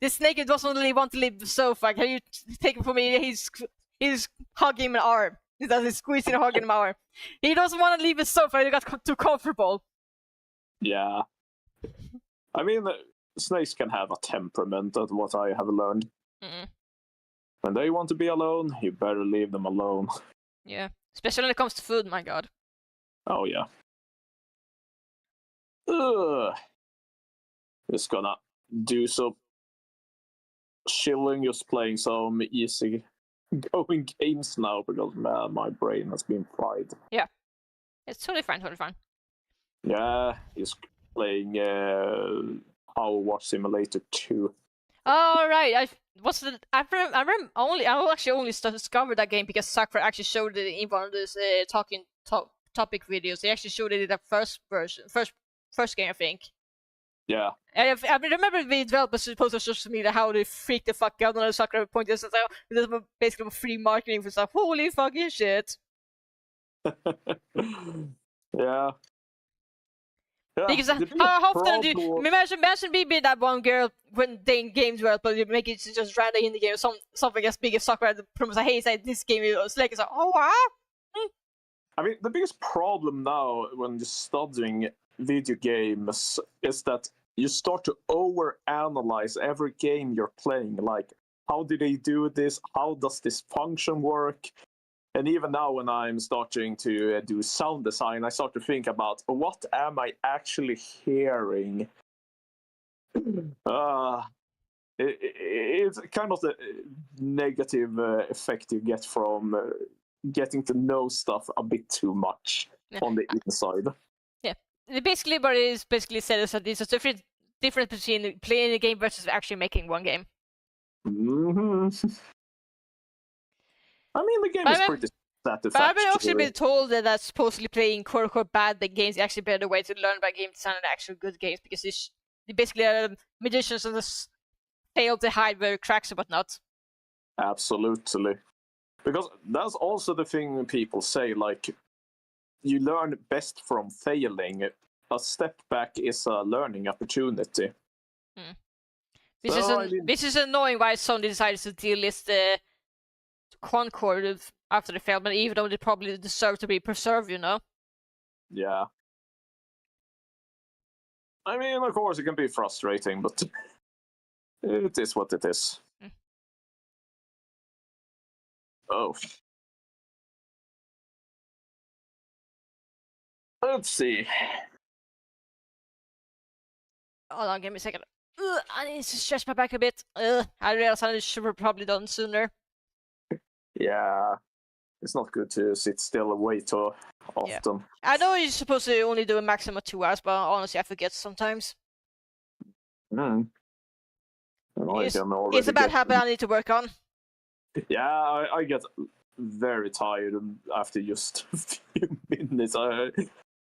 [SPEAKER 1] snake doesn't really want to leave the sofa. Can you take it for me? He's hugging my arm. He's squeezing and hugging my arm. He doesn't want to leave the sofa. He got too comfortable.
[SPEAKER 3] Yeah. I mean, snakes can have a temperament, that's what I have learned. When they want to be alone, you better leave them alone.
[SPEAKER 1] Yeah. Especially when it comes to food, my god.
[SPEAKER 3] Oh, yeah. Ugh. Just gonna do some chilling, just playing some easy going games now because, man, my brain has been fried.
[SPEAKER 1] Yeah. It's totally fine.
[SPEAKER 3] Yeah, just playing Power Wash Simulator 2.
[SPEAKER 1] Oh, right. I actually only discovered that game because Sakura actually showed it in one of those talking topic videos. They actually showed it in the first game, I think.
[SPEAKER 3] Yeah.
[SPEAKER 1] I remember the developers supposed to show me how they freaked the fuck out when Sakura pointed this out. This was basically free marketing for stuff. Holy fucking shit.
[SPEAKER 3] Yeah.
[SPEAKER 1] Because how often do you imagine me being that one girl when they in games where but you make it just random in the game something as big as Sakura promise hey say this game is like it's like, oh wow.
[SPEAKER 3] I mean the biggest problem now when you're studying video games is that you start to overanalyze every game you're playing. Like, how did they do this? How does this function work? And even now, when I'm starting to do sound design, I start to think about what am I actually hearing? It's kind of the negative effect you get from getting to know stuff a bit too much on the inside.
[SPEAKER 1] basically what it is basically said is that there's a difference between playing a game versus actually making one game.
[SPEAKER 3] Mm-hmm. I mean, the game is pretty
[SPEAKER 1] But I've
[SPEAKER 3] satisfactory.
[SPEAKER 1] also been told that supposedly playing quote-unquote bad games is actually a better way to learn about game design and actual good games, because they basically are magicians and just fail to hide their cracks and whatnot.
[SPEAKER 3] Absolutely. Because that's also the thing people say, like, you learn best from failing. A step back is a learning opportunity.
[SPEAKER 1] This is annoying why Sony decided to delist the Concord after the film, but even though they probably deserve to be preserved, you know?
[SPEAKER 3] Yeah. I mean, of course, it can be frustrating, but it is what it is. Oh. Let's see.
[SPEAKER 1] Hold on, give me a second. I need to stretch my back a bit. I realized I should have probably done sooner.
[SPEAKER 3] Yeah. It's not good to sit still way too often.
[SPEAKER 1] Yeah. I know you're supposed to only do a maximum of 2 hours, but honestly, I forget sometimes. It's a bad habit I need to work on.
[SPEAKER 3] Yeah, I get very tired after just a few minutes. I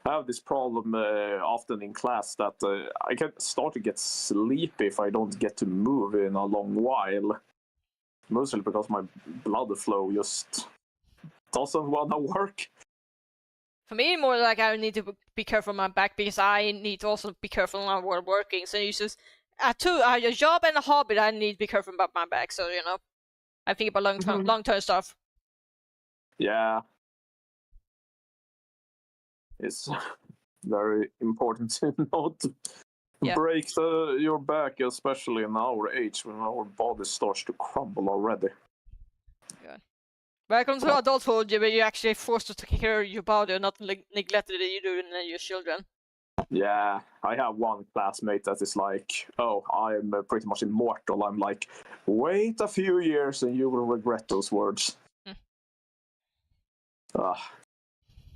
[SPEAKER 3] have this problem often in class that I can start to get sleepy if I don't get to move in a long while. Mostly because my blood flow just doesn't want to work.
[SPEAKER 1] For me, more like I need to be careful on my back, because I need to also be careful on while working. So it's just a job and a hobby that I need to be careful about my back. So, you know, I think about long-term stuff.
[SPEAKER 3] Yeah. It's very important to not break your back, especially in our age when our body starts to crumble already.
[SPEAKER 1] God. Welcome to adulthood, where you're actually forced to take care of your body and not neglect it you do in your children.
[SPEAKER 3] Yeah, I have one classmate that is like, oh, I'm pretty much immortal. I'm like, wait a few years and you will regret those words.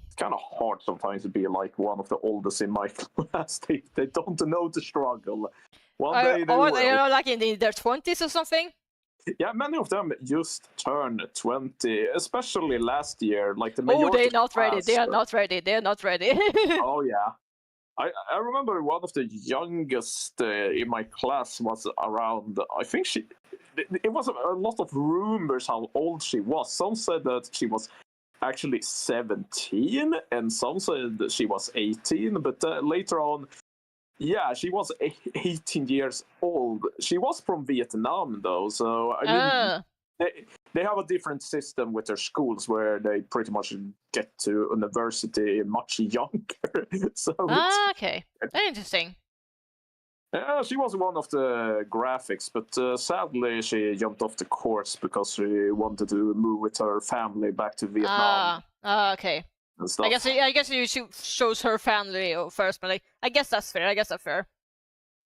[SPEAKER 3] It's kind of hard sometimes to be like one of the oldest in my class. They don't know the struggle. One day they will.
[SPEAKER 1] They are like in their 20s or something?
[SPEAKER 3] Yeah, many of them just turned 20, especially last year. Like the majority.
[SPEAKER 1] Oh, they're not ready. They are not ready. They are not ready.
[SPEAKER 3] Oh yeah. I remember one of the youngest in my class was around, I think it was a lot of rumors how old she was. Some said that she was actually 17, and some said that she was 18, but later on, yeah, she was 18 years old. She was from Vietnam, though, so I mean, they have a different system with their schools where they pretty much get to university much younger. So
[SPEAKER 1] okay, very interesting.
[SPEAKER 3] Yeah, she was one of the graphics, but sadly she jumped off the course because she wanted to move with her family back to Vietnam.
[SPEAKER 1] Okay. I guess you shows her family first, but I guess that's fair.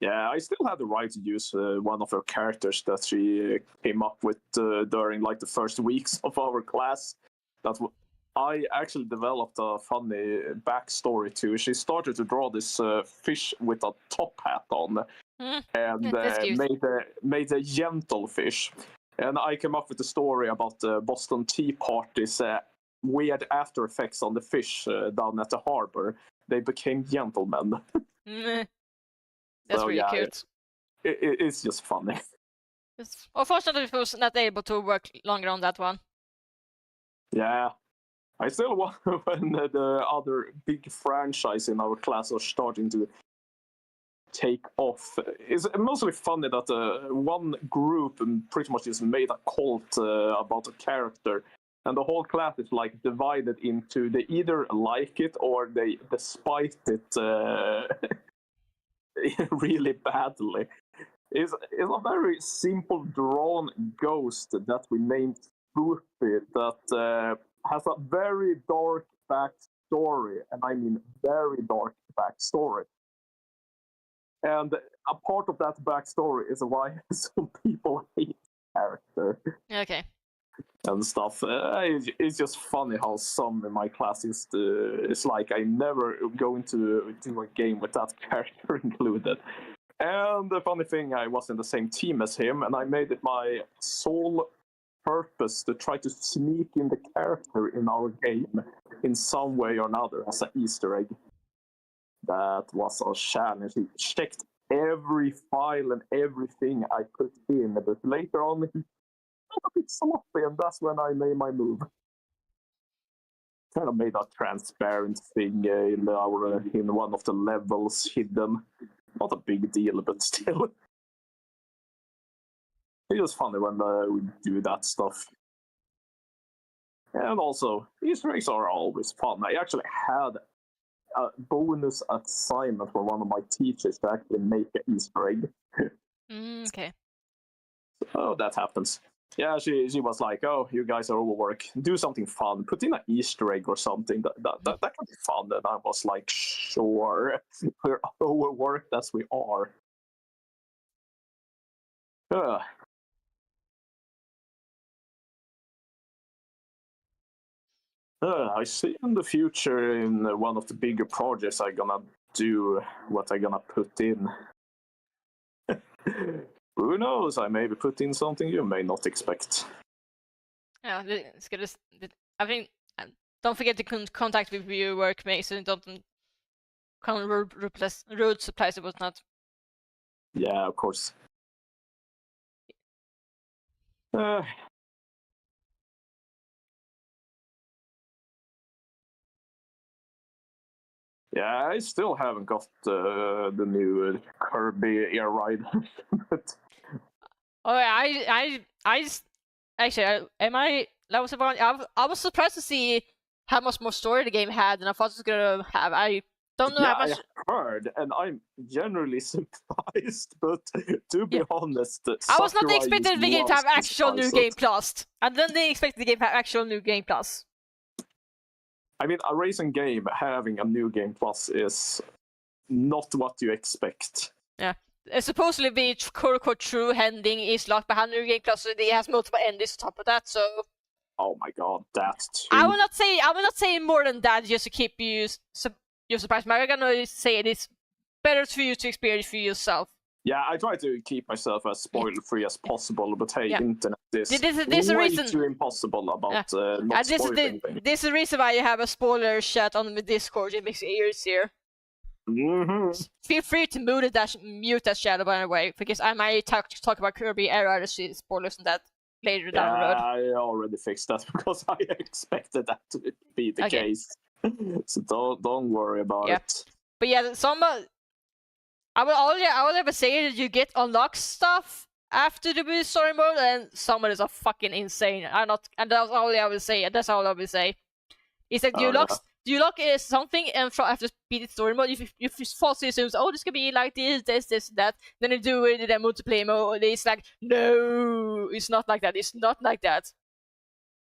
[SPEAKER 3] Yeah, I still had the right to use one of her characters that she came up with during like the first weeks of our class. I actually developed a funny backstory to. She started to draw this fish with a top hat on, and made a gentle fish. And I came up with a story about the Boston Tea Party's weird after effects on the fish down at the harbor. They became gentlemen.
[SPEAKER 1] That's really cute.
[SPEAKER 3] It's just funny.
[SPEAKER 1] Unfortunately, I was not able to work longer on that one.
[SPEAKER 3] Yeah. I still want when the other big franchise in our class are starting to take off. It's mostly funny that one group pretty much just made a cult about a character, and the whole class is like divided into they either like it or they despise it really badly. It's a very simple drawn ghost that we named Spoopy that has a very dark backstory, and I mean very dark backstory. And a part of that backstory is why some people hate the character.
[SPEAKER 1] Okay.
[SPEAKER 3] and stuff. It's just funny how some in my class is like I never go into a game with that character included. And the funny thing, I was in the same team as him, and I made it my sole purpose to try to sneak in the character in our game in some way or another as an Easter egg. That was a challenge. He checked every file and everything I put in, but later on he got a bit sloppy, and that's when I made my move. Kind of made a transparent thing in one of the levels hidden. Not a big deal, but still. It was funny when we do that stuff. And also, Easter eggs are always fun. I actually had a bonus assignment for one of my teachers to actually make an Easter egg.
[SPEAKER 1] Okay.
[SPEAKER 3] So that happens. Yeah, she was like, "Oh, you guys are overworked. Do something fun. Put in an Easter egg or something. That can be fun." And I was like, "Sure, we're overworked as we are." I see in the future in one of the bigger projects I'm gonna do what I'm gonna put in. Who knows? I maybe put in something you may not expect.
[SPEAKER 1] Yeah, it's good. I think don't forget to contact with your workmates and don't come road supplies and whatnot.
[SPEAKER 3] Yeah, of course. Yeah, I still haven't got the new Kirby Air Ride. But...
[SPEAKER 1] Oh, I actually, that was about. I was surprised to see how much more story the game had than I thought it was gonna have. I don't know how much.
[SPEAKER 3] I heard, and I'm generally surprised. But to be honest,
[SPEAKER 1] I was not expecting the game to have actual new game plus, and then they expected the game to have actual new game plus.
[SPEAKER 3] I mean, a racing game having a new game plus is not what you expect.
[SPEAKER 1] Yeah. It's supposedly be quote true ending is locked behind new game plus, so it has multiple endings on top of that, so...
[SPEAKER 3] Oh my god, that too.
[SPEAKER 1] I will not say more than that just to keep you surprised. I'm gonna say it is better for you to experience for yourself.
[SPEAKER 3] Yeah, I try to keep myself as spoiler-free as possible, but hey, internet is way too impossible about not spoiling things.
[SPEAKER 1] This is the reason why you have a spoiler chat on the Discord. It makes it easier.
[SPEAKER 3] Mm-hmm.
[SPEAKER 1] Feel free to mute that chat, by the way, because I might talk about Kirby Air Ride spoilers and that later down the road.
[SPEAKER 3] I already fixed that because I expected that to be the case. So don't worry about it.
[SPEAKER 1] But yeah, I will ever say that you get unlocked stuff after the story mode, and some of these are fucking insane. And that's all I will say. That's all I will say. Is that you lock something, and after beat story mode, if you falsely assume, oh, this could be like this, that, then you do it in a multiplayer mode. It's like, no, it's not like that. It's not like that.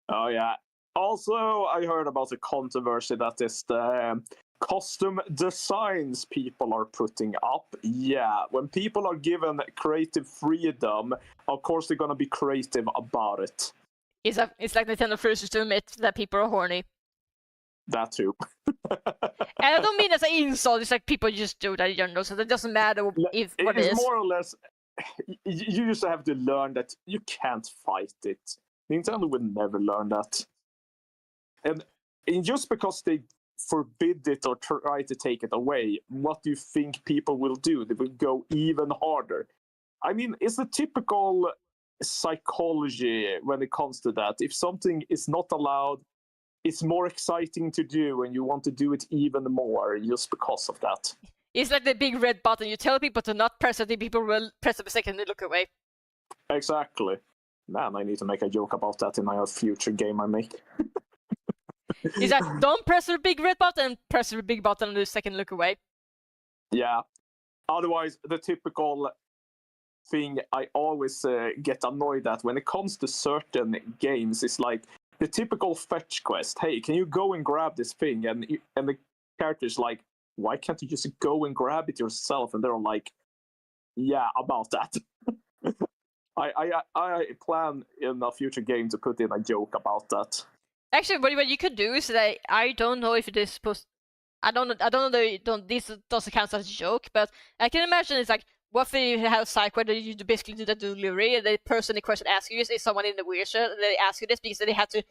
[SPEAKER 3] Oh yeah. Also, I heard about the controversy that is the custom designs people are putting up. Yeah, when people are given creative freedom, of course they're gonna be creative about it.
[SPEAKER 1] It's like Nintendo refuses to admit that people are horny.
[SPEAKER 3] That too.
[SPEAKER 1] And I don't mean as an insult, it's like people just do that in general, so it doesn't matter what it is.
[SPEAKER 3] More or less, you just have to learn that you can't fight it. Nintendo would never learn that. And just because they forbid it or try to take it away, what do you think people will do? They will go even harder. I mean, it's the typical psychology when it comes to that. If something is not allowed, it's more exciting to do, and you want to do it even more just because of that.
[SPEAKER 1] It's like the big red button. You tell people to not press it, and people will press it a second and they look away.
[SPEAKER 3] Exactly. Man, I need to make a joke about that in my future game I make.
[SPEAKER 1] It's like, don't press the big red button, press the big button and the second look away.
[SPEAKER 3] Yeah. Otherwise, the typical thing I always get annoyed at when it comes to certain games is like the typical fetch quest. Hey, can you go and grab this thing? And the character's like, why can't you just go and grab it yourself? And they're like, yeah, about that. I plan in a future game to put in a joke about that.
[SPEAKER 1] Actually, what you could do is that I don't know if it is supposed. I don't know that this doesn't count as a joke, but I can imagine it's like, what if you have a site where you basically do the delivery, and the person in question asks you is someone in the wheelchair, and they ask you this because they have to.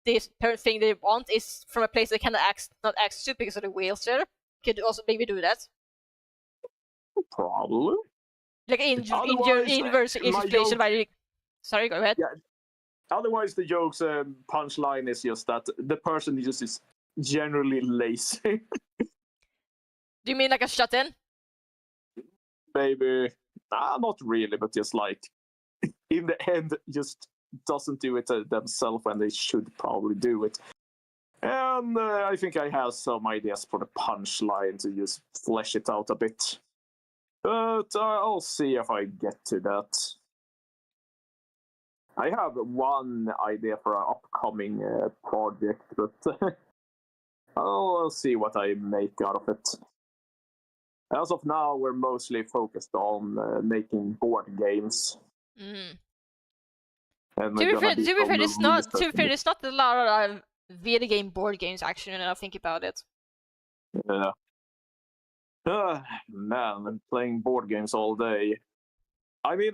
[SPEAKER 1] This thing they want is from a place they cannot not access to because of the wheelchair. Could also maybe do that.
[SPEAKER 3] Probably.
[SPEAKER 1] Like inverse inflation by. Sorry, go ahead.
[SPEAKER 3] Yeah. Otherwise, the joke's punchline is just that the person just is generally lazy.
[SPEAKER 1] Do you mean like a shut-in?
[SPEAKER 3] Maybe. Not really, but just like, in the end, just doesn't do it themselves when they should probably do it. And I think I have some ideas for the punchline to just flesh it out a bit. But I'll see if I get to that. I have one idea for an upcoming project, but I'll see what I make out of it. As of now, we're mostly focused on making board games.
[SPEAKER 1] Mm.
[SPEAKER 3] And
[SPEAKER 1] to be fair, there's not a lot of video game board games actually. Now I think about it.
[SPEAKER 3] Yeah. Man, I'm playing board games all day. I mean,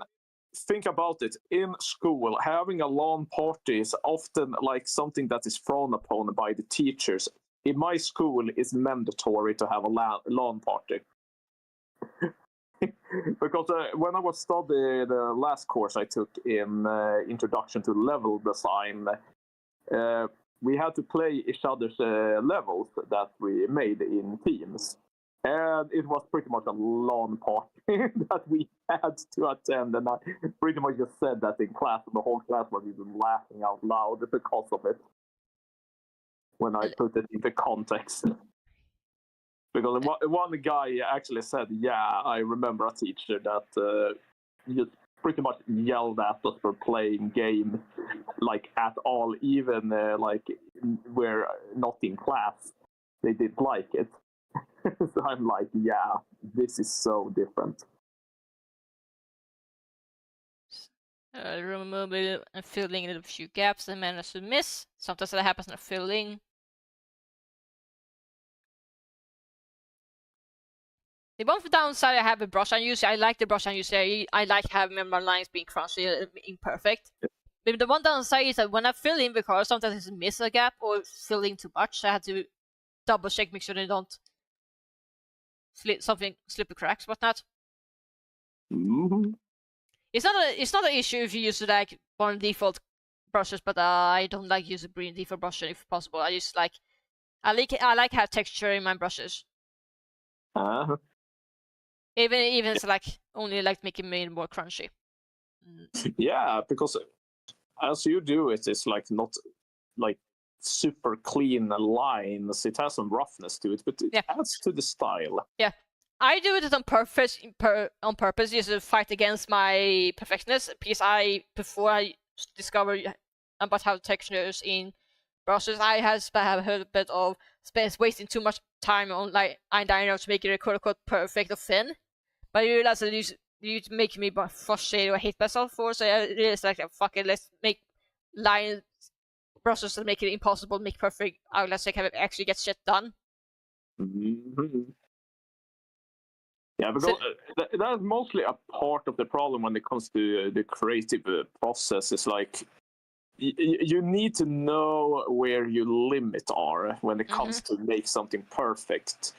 [SPEAKER 3] think about it. In school, having a LAN party is often like something that is frowned upon by the teachers. In my school, it's mandatory to have a LAN party. Because when I was studying the last course I took in Introduction to Level Design, we had to play each other's levels that we made in teams. And it was pretty much a LAN party that we had to attend. And I pretty much just said that in class, and the whole class was even laughing out loud because of it. When I put it into context. Because one guy actually said, yeah, I remember a teacher that just pretty much yelled at us for playing game, like at all, even like we're not in class. They didn't like it. So I'm like, yeah, this is so different.
[SPEAKER 1] Remove and filling in a few gaps and manage to miss. Sometimes that happens in filling. The one downside I have with brush I'm using, I like the brush I'm using. I like having my lines being crunchy, imperfect. But the one downside is that when I fill in the card, sometimes I miss a gap or fill in too much. I have to double check, make sure they don't slip the cracks, whatnot.
[SPEAKER 3] Mm-hmm.
[SPEAKER 1] It's not an issue if you use like one default brushes, but I don't like using green default brushes if possible. I just like I like have texture in my brushes.
[SPEAKER 3] Uh-huh.
[SPEAKER 1] Even it's like only like making me more crunchy.
[SPEAKER 3] Yeah, because as you do it, it's like not like super clean lines. It has some roughness to it, but it adds to the style.
[SPEAKER 1] Yeah, I do it on purpose. Just to fight against my perfectionist. Because before I discovered about how textures in brushes, I have heard a bit of wasting too much time on like eyeliner to make it quote unquote perfect or thin. But I realized that you make me frustrated or hate myself for, so I realized like, fuck it, let's make line brushes that make it impossible to make perfect outlines so I can actually get shit done.
[SPEAKER 3] Mm-hmm. Yeah, because that's mostly a part of the problem when it comes to the creative process. It's like you need to know where your limits are when it comes to make something perfect,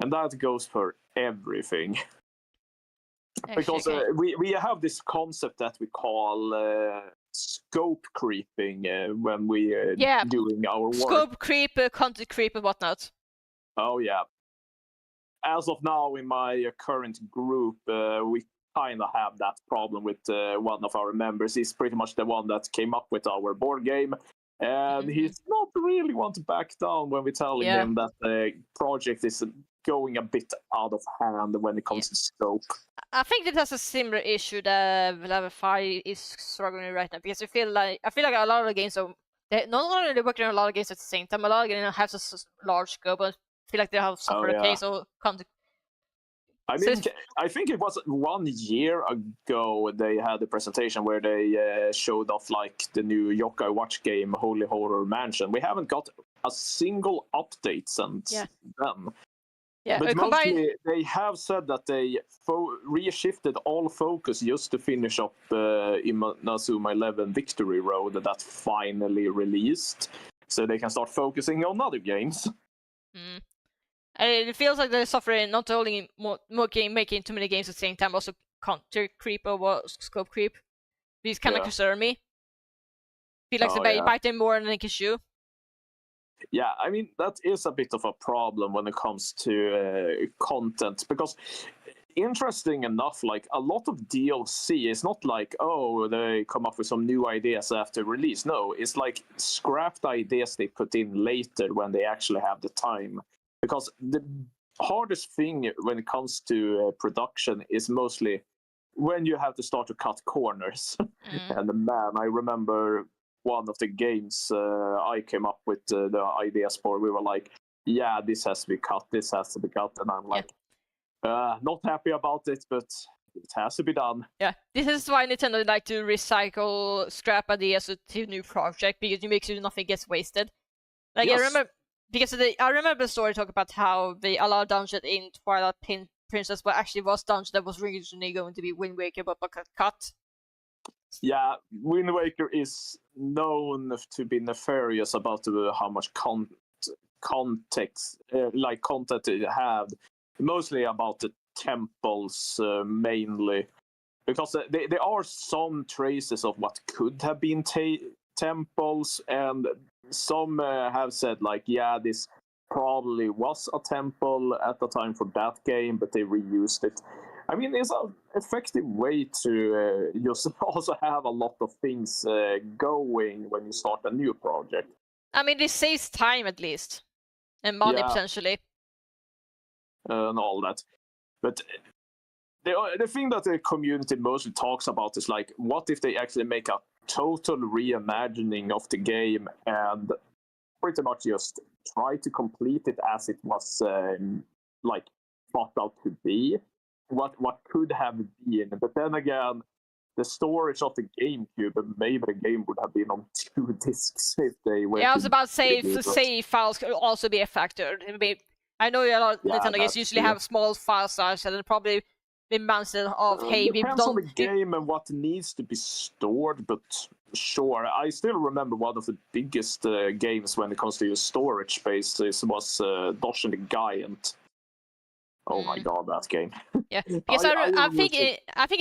[SPEAKER 3] and that goes for everything. Because we have this concept that we call scope creeping when we doing our work.
[SPEAKER 1] Scope creep, content creep, and whatnot.
[SPEAKER 3] Oh yeah. As of now, in my current group, we kind of have that problem with one of our members. He's pretty much the one that came up with our board game. And he's not really want to back down when we're telling him that the project is going a bit out of hand when it comes to scope.
[SPEAKER 1] I think that has a similar issue that Level 5 is struggling right now, because I feel like a lot of the games are not only they're working on a lot of games at the same time, a lot of games have a large scope, but I feel like they have suffered a case of content.
[SPEAKER 3] I mean, I think it was 1 year ago they had a presentation where they showed off like the new Yokai Watch game, Holy Horror Mansion. We haven't got a single update since then.
[SPEAKER 1] Yeah,
[SPEAKER 3] but mostly they have said that they reshifted all focus just to finish up Inazuma 11 Victory Road that finally released, so they can start focusing on other games.
[SPEAKER 1] Mm. It feels like they're suffering not only making too many games at the same time, also content creep or scope creep. These kind of concern me. Feel like they bite them more than they can chew.
[SPEAKER 3] Yeah, I mean, that is a bit of a problem when it comes to content, because interesting enough, like a lot of DLC is not like, oh, they come up with some new ideas after release. No, it's like scrapped ideas they put in later when they actually have the time. Because the hardest thing when it comes to production is mostly when you have to start to cut corners. And man, I remember one of the games I came up with the ideas for, we were like, yeah, this has to be cut, and I'm like, not happy about it, but it has to be done.
[SPEAKER 1] Yeah, this is why Nintendo like to recycle scrap ideas to new project, because it makes sure nothing gets wasted. Like, yes. I remember the story talk about how they allowed dungeon in Twilight Princess, but actually was dungeon that was originally going to be Wind Waker, but got cut.
[SPEAKER 3] Yeah, Wind Waker is known to be nefarious about how much context, content it had, mostly about the temples mainly, because there are some traces of what could have been temples, and some have said like, yeah, this probably was a temple at the time for that game, but they reused it. I mean, it's an effective way to just also have a lot of things going when you start a new project.
[SPEAKER 1] I mean, this saves time at least, and money potentially,
[SPEAKER 3] and all that. But the thing that the community mostly talks about is like, what if they actually make a total reimagining of the game and pretty much just try to complete it as it was like thought out to be, what could have been. But then again, the storage of the GameCube, maybe the game would have been on 2 discs if they were.
[SPEAKER 1] Yeah, I was about to say save files could also be a factor. I know a lot of Nintendo games usually have small file size, and probably the mindset of hey, we
[SPEAKER 3] depends on the game and what needs to be stored, but sure. I still remember one of the biggest games when it comes to storage space was Doshin the Giant. Oh my god, that game!
[SPEAKER 1] Yeah, because I think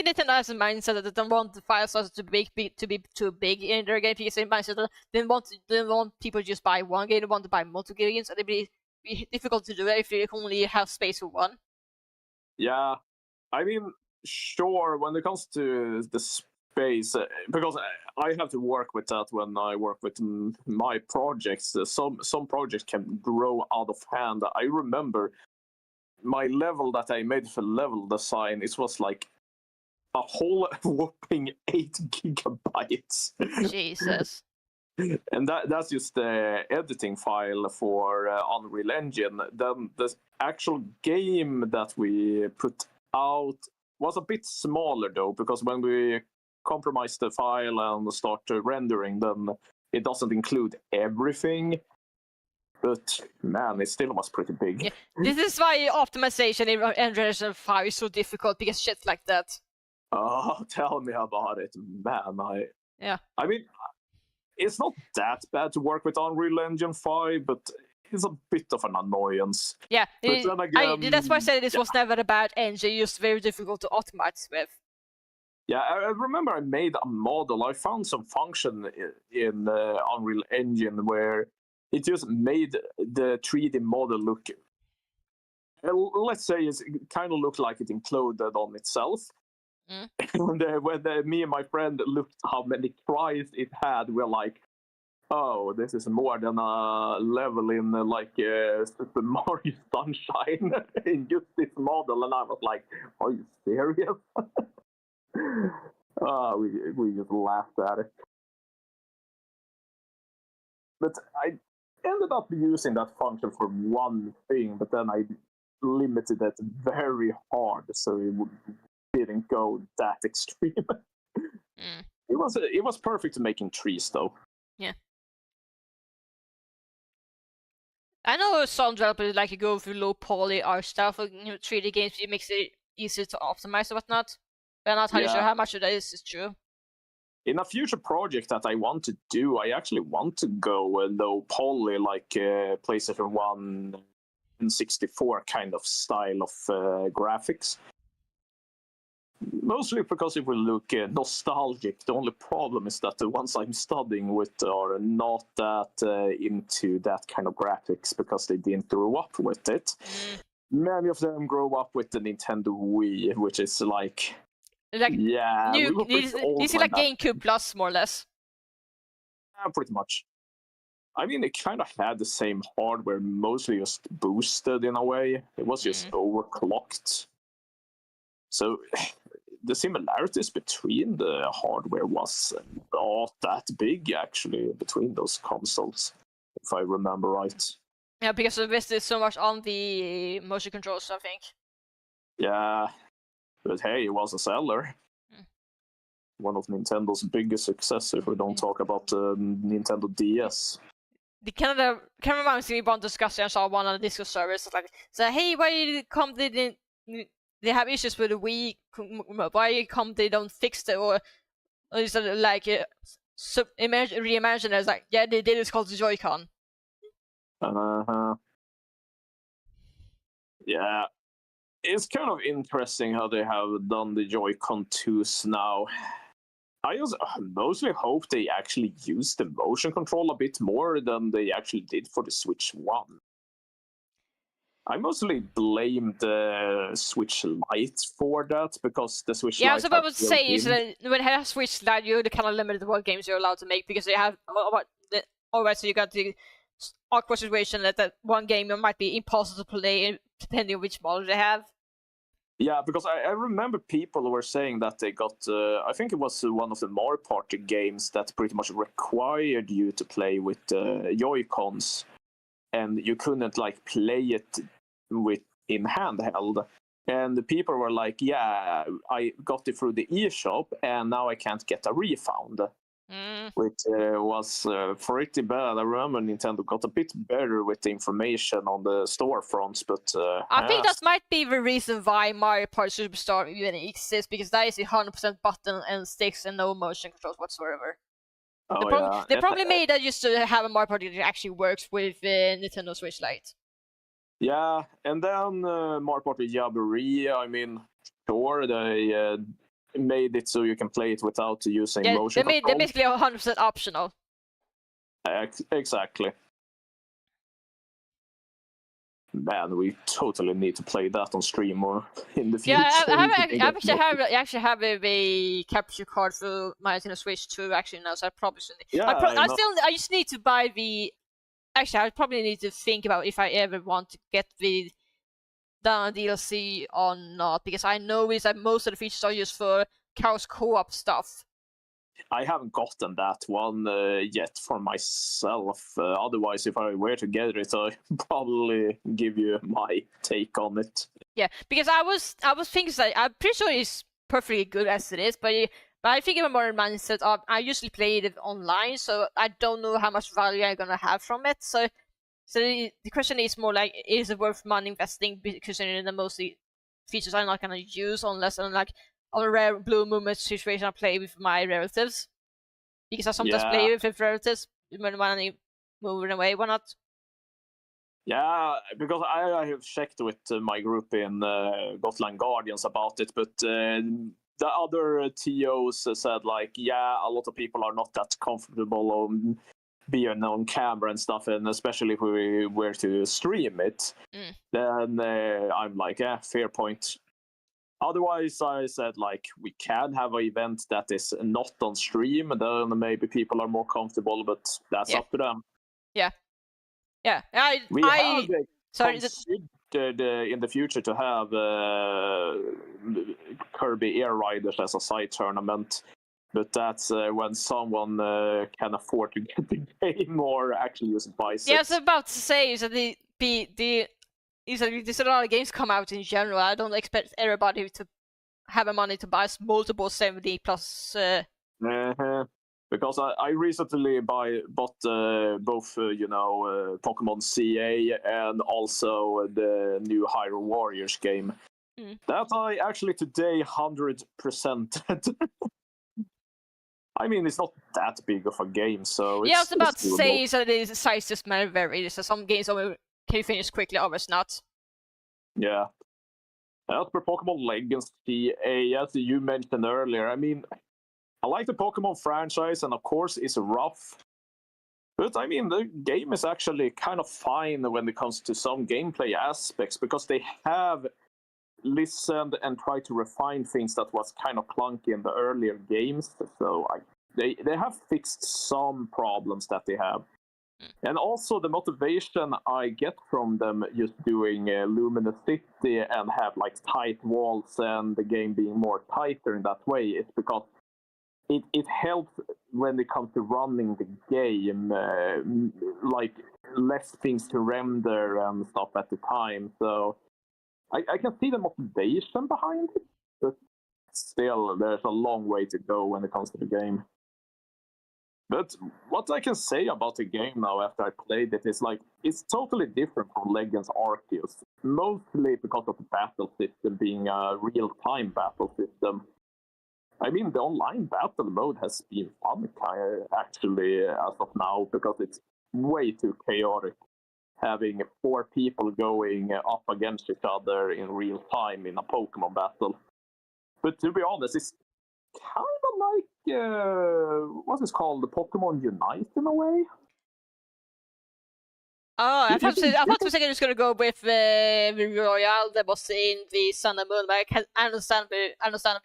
[SPEAKER 1] Nintendo has a mindset that they don't want the file size to be too big in their game. Because in mindset that they want people to just buy one game. They want to buy multiple games, and it'd be difficult to do it if you only have space for one.
[SPEAKER 3] Yeah, I mean, sure. When it comes to the space, because I have to work with that when I work with my projects. Some projects can grow out of hand. I remember my level that I made for level design, it was like a whole whopping 8 gigabytes.
[SPEAKER 1] Jesus.
[SPEAKER 3] And that's just the editing file for Unreal Engine. Then the actual game that we put out was a bit smaller though, because when we compromise the file and start rendering, then it doesn't include everything. But man, it still was pretty big.
[SPEAKER 1] Yeah. This is why optimization in Unreal 5 is so difficult, because shit like that.
[SPEAKER 3] Oh, tell me about it, man. I mean, it's not that bad to work with Unreal Engine 5, but it's a bit of an annoyance.
[SPEAKER 1] Yeah, that's why I said this was never a bad engine, just very difficult to optimize with.
[SPEAKER 3] Yeah, I remember I made a model. I found some function in Unreal Engine where it just made the 3D model look, let's say, it kind of looked like it imploded on itself. And when me and my friend looked how many tries it had, we're like, oh, this is more than a level in Super Mario Sunshine in just this model. And I was like, are you serious? We just laughed at it. But I ended up using that function for one thing, but then I limited it very hard, so it didn't go that extreme. It was perfect to making trees, though.
[SPEAKER 1] Yeah. I know some developers like to go through low poly art style for 3D games. It makes it easier to optimize and whatnot. But I'm not entirely sure how much of that is true.
[SPEAKER 3] In a future project that I want to do, I actually want to go low poly, like PlayStation 1 and 64 kind of style of graphics. Mostly because it will look nostalgic. The only problem is that the ones I'm studying with are not that into that kind of graphics because they didn't grow up with it. Many of them grow up with the Nintendo Wii, which is like yeah,
[SPEAKER 1] new,
[SPEAKER 3] we were pretty old.
[SPEAKER 1] This is like GameCube Plus, more or less.
[SPEAKER 3] Yeah, pretty much. I mean, it kind of had the same hardware, mostly just boosted in a way. It was just overclocked. So the similarities between the hardware was not that big, actually, between those consoles, if I remember right.
[SPEAKER 1] Yeah, because they invested so much on the motion controls, I think.
[SPEAKER 3] Yeah, but hey, it was a seller. One of Nintendo's biggest success, if we don't talk about Nintendo DS.
[SPEAKER 1] The kind of reminds me of one discussion I saw one on the Discord servers. It's like, so hey, why come they have issues with the Wii? Why come they don't fix it, or is it like reimagine it? It's like, yeah, they did. It's called the Joy-Con.
[SPEAKER 3] Yeah, it's kind of interesting how they have done the Joy-Con 2s now. I mostly hope they actually use the motion control a bit more than they actually did for the Switch 1. I mostly blame the Switch Lite for that, because the Switch Lite...
[SPEAKER 1] Yeah, I was about to say, is that when you have Switch Lite, you're kind of limited what games you're allowed to make, because they have... Alright, so you got the awkward situation that one game might be impossible to play, depending on which model they have.
[SPEAKER 3] Yeah, because I remember people were saying that they got, I think it was one of the Mario Party games that pretty much required you to play with Joy-Cons, and you couldn't like play it in handheld. And the people were like, yeah, I got it through the eShop, and now I can't get a refund. Which was pretty bad. I remember Nintendo got a bit better with the information on the storefronts, but...
[SPEAKER 1] I think that might be the reason why Mario Party Superstar even exists, because that is 100% button and sticks and no motion controls whatsoever. They probably made that just to have a Mario Party that actually works with Nintendo Switch Lite.
[SPEAKER 3] Yeah, and then Mario Party Jamboree, I mean, sure, they... made it so you can play it without using motion control.
[SPEAKER 1] They're basically 100% optional.
[SPEAKER 3] Exactly. Man, we totally need to play that on stream or in the future.
[SPEAKER 1] Yeah, I actually have a capture card for my Nintendo Switch 2 actually now, so I probably should.
[SPEAKER 3] Yeah,
[SPEAKER 1] I just need to buy the. Actually, I probably need to think about if I ever want to get the DLC or not, because I know is that most of the features are used for Chaos co-op stuff.
[SPEAKER 3] I haven't gotten that one yet for myself. Otherwise, if I were to get it, I'd probably give you my take on it.
[SPEAKER 1] Yeah, because I was thinking that I'm pretty sure it's perfectly good as it is, but I think I'm more in mindset of I usually play it online, so I don't know how much value I'm gonna have from it. So the question is more like, is it worth money investing, considering the mostly features I'm not gonna use unless I'm like on a rare blue moment situation I play with my relatives. Because I sometimes play with relatives when I'm moving away, why not?
[SPEAKER 3] Yeah, because I have checked with my group in Gotland Guardians about it, but the other TOs said like, yeah, a lot of people are not that comfortable on being on camera and stuff, and especially if we were to stream it, then I'm like, yeah, fair point. Otherwise, I said, like, we can have an event that is not on stream, and then maybe people are more comfortable, but that's up to them.
[SPEAKER 1] Yeah. Yeah.
[SPEAKER 3] We have considered in the future to have Kirby Air Riders as a side tournament, but that's when someone can afford to get the game or actually use buys it.
[SPEAKER 1] Yeah, I was about to say is that the there's a lot of games come out in general. I don't expect everybody to have the money to buy multiple 70 plus.
[SPEAKER 3] Because I recently bought both Pokemon CA and also the new Hyrule Warriors game. That I actually today 100%. I mean, it's not that big of a game, so
[SPEAKER 1] yeah, I was about to
[SPEAKER 3] doable.
[SPEAKER 1] say that the size just matter very. So some games can you finish quickly, others not.
[SPEAKER 3] Yeah. As per Pokemon Legends CA, as you mentioned earlier, I mean, I like the Pokemon franchise, and of course, it's rough. But I mean, the game is actually kind of fine when it comes to some gameplay aspects, because they have listened and tried to refine things that was kind of clunky in the earlier games. So they have fixed some problems that they have. And also the motivation I get from them just doing Luminous City and have like tight walls and the game being more tighter in that way is because it helps when it comes to running the game, like less things to render and stuff at the time. So I can see the motivation behind it, but still there's a long way to go when it comes to the game. But what I can say about the game now after I played it is like it's totally different from Legends Arceus, mostly because of the battle system being a real-time battle system. I mean, the online battle mode has been fun actually as of now, because it's way too chaotic, having 4 people going up against each other in real time in a Pokemon battle. But to be honest, it's kind of like what is called the Pokemon Unite in a way.
[SPEAKER 1] Oh, I thought for a second it was going to go with the Royale that was in the Sun and Moon, but I can understand the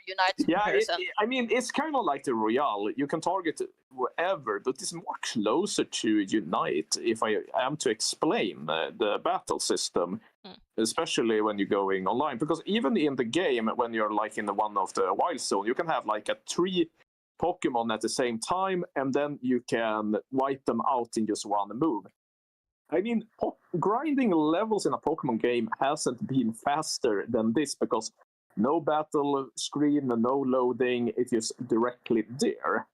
[SPEAKER 1] Unite comparison.
[SPEAKER 3] I mean, it's kind of like the Royale. You can target wherever, but it's more closer to Unite, if I am to explain the battle system, especially when you're going online. Because even in the game, when you're like in one of the Wild Zone, you can have like 3 Pokemon at the same time, and then you can wipe them out in just one move. I mean, grinding levels in a Pokemon game hasn't been faster than this, because no battle screen, no loading, it's just directly there.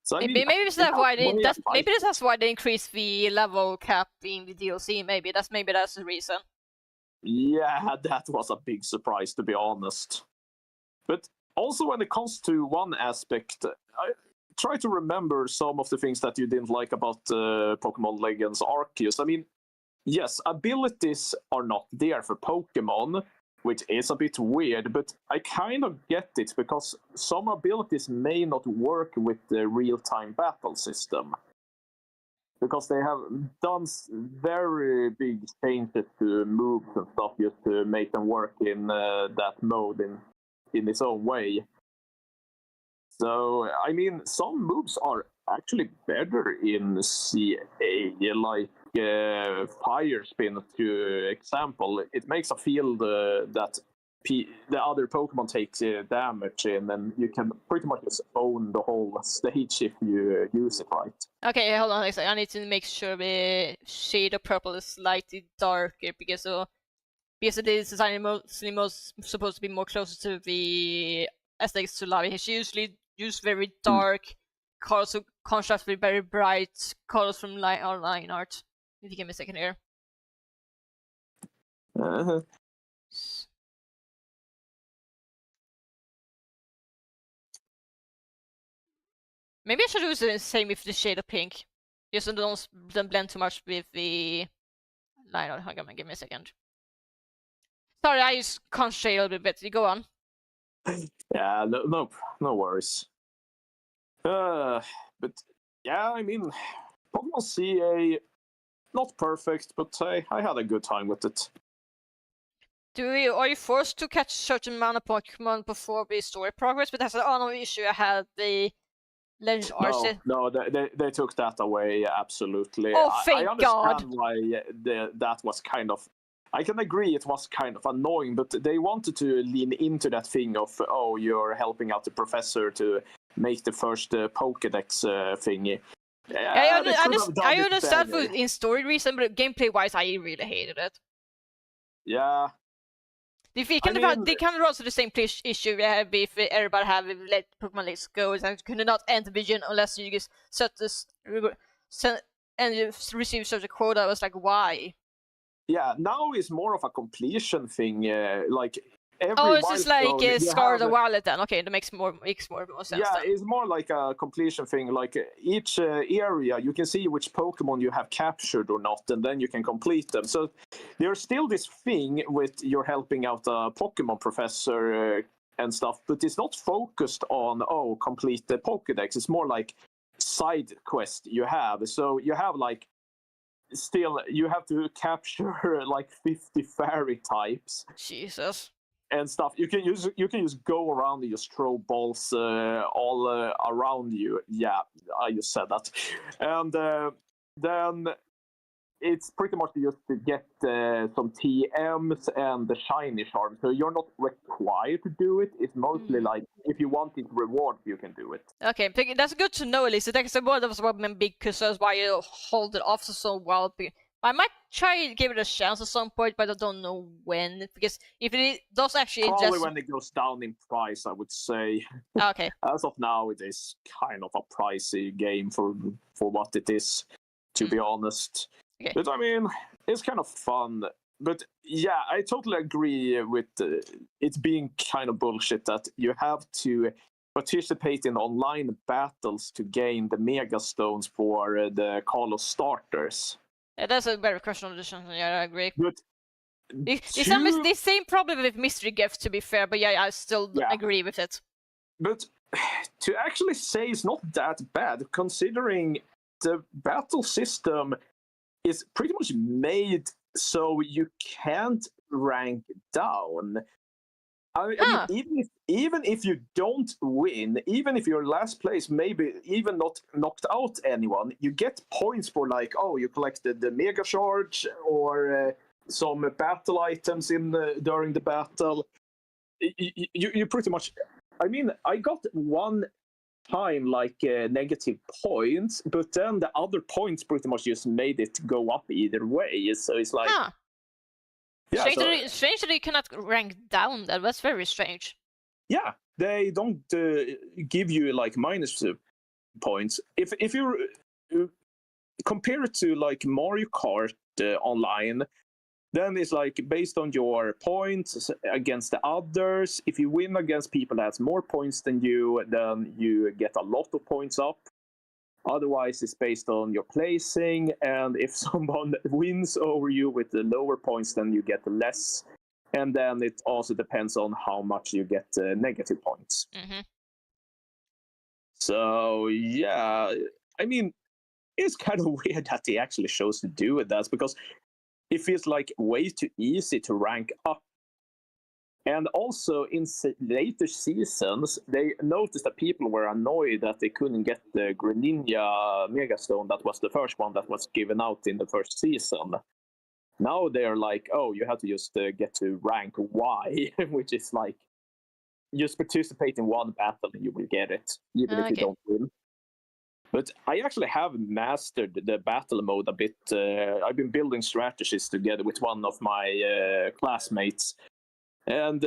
[SPEAKER 3] So
[SPEAKER 1] maybe that's why they increased the level cap in the DLC. Maybe that's the reason.
[SPEAKER 3] Yeah, that was a big surprise, to be honest. But also when it comes to one aspect, I try to remember some of the things that you didn't like about Pokemon Legends Arceus. I mean, yes, abilities are not there for Pokemon, which is a bit weird, but I kind of get it, because some abilities may not work with the real-time battle system. Because they have done very big changes to moves and stuff just to make them work in that mode in its own way. So, I mean, some moves are actually better in CA, like Fire Spin, to example. It makes a field that the other Pokemon takes damage in, and you can pretty much just own the whole stage if you use it right.
[SPEAKER 1] Okay, hold on a second. I need to make sure the shade of purple is slightly darker, because it is designed supposed to be more closer to the aesthetics to Lavi. He usually use very dark colors to contrast with very bright colors from line art. If you give me a second here. Maybe I should use the same with the shade of pink. Just so don't blend too much with the line art. Hang on, give me a second. Sorry, I just concentrate a little bit. You go on.
[SPEAKER 3] Yeah, no worries. But yeah, I mean, Pokemon CA, not perfect, but I had a good time with it.
[SPEAKER 1] Are you forced to catch a certain amount of Pokemon before the story progress? But that's another issue I had. The Legends Arceus.
[SPEAKER 3] No, they took that away, absolutely.
[SPEAKER 1] Oh, thank
[SPEAKER 3] I understand
[SPEAKER 1] God.
[SPEAKER 3] why that was kind of... I can agree it was kind of annoying, but they wanted to lean into that thing of, oh, you're helping out the professor to make the first Pokédex thingy.
[SPEAKER 1] Yeah, I understand in story reason, but gameplay-wise, I really hated it.
[SPEAKER 3] Yeah.
[SPEAKER 1] They kind of also the same issue we have if everybody have let Pokemon Leagues go, and could not enter Region unless you just set this and you receive such a quota. I was like, why?
[SPEAKER 3] Yeah, now it's more of a completion thing. Like every
[SPEAKER 1] it's just like Scar the Wallet then. Okay, that makes more sense.
[SPEAKER 3] Yeah,
[SPEAKER 1] then.
[SPEAKER 3] It's more like a completion thing. Like each area, you can see which Pokemon you have captured or not, and then you can complete them. So there's still this thing with you're helping out a Pokemon professor and stuff, but it's not focused on complete the Pokédex. It's more like side quest you have. So you have like still you have to capture like 50 fairy types.
[SPEAKER 1] Jesus.
[SPEAKER 3] And stuff. You can just go around and just throw balls all around you. Yeah, I just said that. And then it's pretty much just to get some TMs and the shiny charm. So you're not required to do it. It's mostly like if you want it reward, you can do it.
[SPEAKER 1] Okay, that's good to know at least. That's one of my big concerns why you hold it off for so well. I might try to give it a chance at some point, but I don't know when. Because if it does actually
[SPEAKER 3] probably when it goes down in price, I would say.
[SPEAKER 1] Okay.
[SPEAKER 3] As of now, it is kind of a pricey game for what it is, to be honest.
[SPEAKER 1] Okay.
[SPEAKER 3] But I mean, it's kind of fun. But yeah, I totally agree with it being kind of bullshit that you have to participate in online battles to gain the Mega Stones for the Kalos starters.
[SPEAKER 1] Yeah, that's a very questionable decision. Yeah, I agree.
[SPEAKER 3] But
[SPEAKER 1] the same problem with mystery gifts, to be fair, but yeah, I still agree with it.
[SPEAKER 3] But to actually say it's not that bad, considering the battle system is pretty much made so you can't rank down. I mean, even if you don't win, even if you're last place, maybe even not knocked out anyone, you get points for like, you collected the Mega Charge or some battle items during the battle. You pretty much. I mean, I got one time like negative points, but then the other points pretty much just made it go up either way. So it's like.
[SPEAKER 1] Yeah, strange that you cannot rank down. That's very strange.
[SPEAKER 3] Yeah, they don't give you like minus points. If you compare it to like Mario Kart online, then it's like based on your points against the others. If you win against people that has more points than you, then you get a lot of points up. Otherwise, it's based on your placing, and if someone wins over you with the lower points, then you get less. And then it also depends on how much you get negative points.
[SPEAKER 1] Mm-hmm.
[SPEAKER 3] So, yeah, I mean, it's kind of weird that they actually chose to do that, because it feels like way too easy to rank up. And also, in later seasons, they noticed that people were annoyed that they couldn't get the Greninja Megastone. That was the first one that was given out in the first season. Now they're like, you have to just get to rank Y, which is like, just participate in one battle and you will get it, even if you don't win. But I actually have mastered the battle mode a bit. I've been building strategies together with one of my classmates. And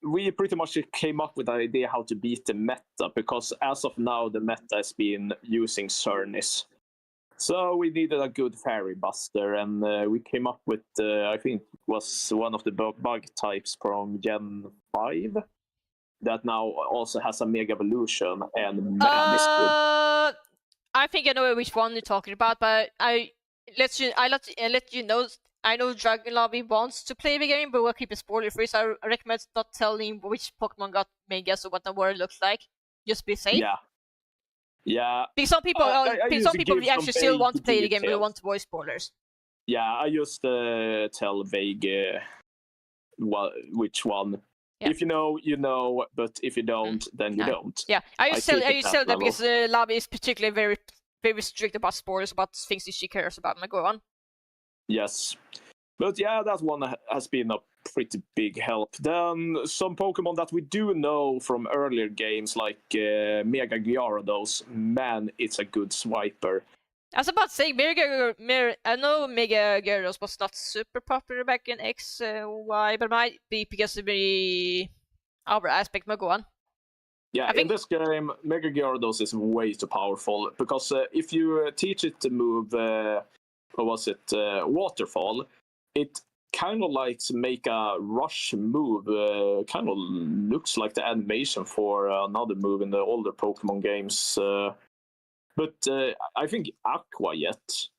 [SPEAKER 3] we pretty much came up with the idea how to beat the meta, because as of now, the meta has been using Cernis. So we needed a good fairy buster, and we came up with, I think it was one of the bug types from Gen 5 that now also has a Mega Evolution, and man, it's good.
[SPEAKER 1] I think I know which one you're talking about, but I let you know. I know Dragon Lobby wants to play the game, but we'll keep it spoiler free, so I recommend not telling which Pokemon got Megas or what the word looks like. Just be safe.
[SPEAKER 3] Yeah.
[SPEAKER 1] Because some people, actually still want to play the game, but they want voice spoilers.
[SPEAKER 3] Yeah, I just tell vague which one. Yeah. If you know, you know, but if you don't, then you don't.
[SPEAKER 1] Yeah, I just tell that because Lobby is particularly very, very strict about spoilers, about things that she cares about. Now go on.
[SPEAKER 3] Yes. But yeah, that one has been a pretty big help. Then some Pokemon that we do know from earlier games, like Mega Gyarados, man, it's a good swiper.
[SPEAKER 1] I was about to say, I know Mega Gyarados was not super popular back in X, Y, but it might be because of the other aspect. But go on.
[SPEAKER 3] Yeah, in this game, Mega Gyarados is way too powerful because if you teach it to move, Waterfall, it kind of like to make a rush move. Kind of looks like the animation for another move in the older Pokemon games. But I think Aqua yet.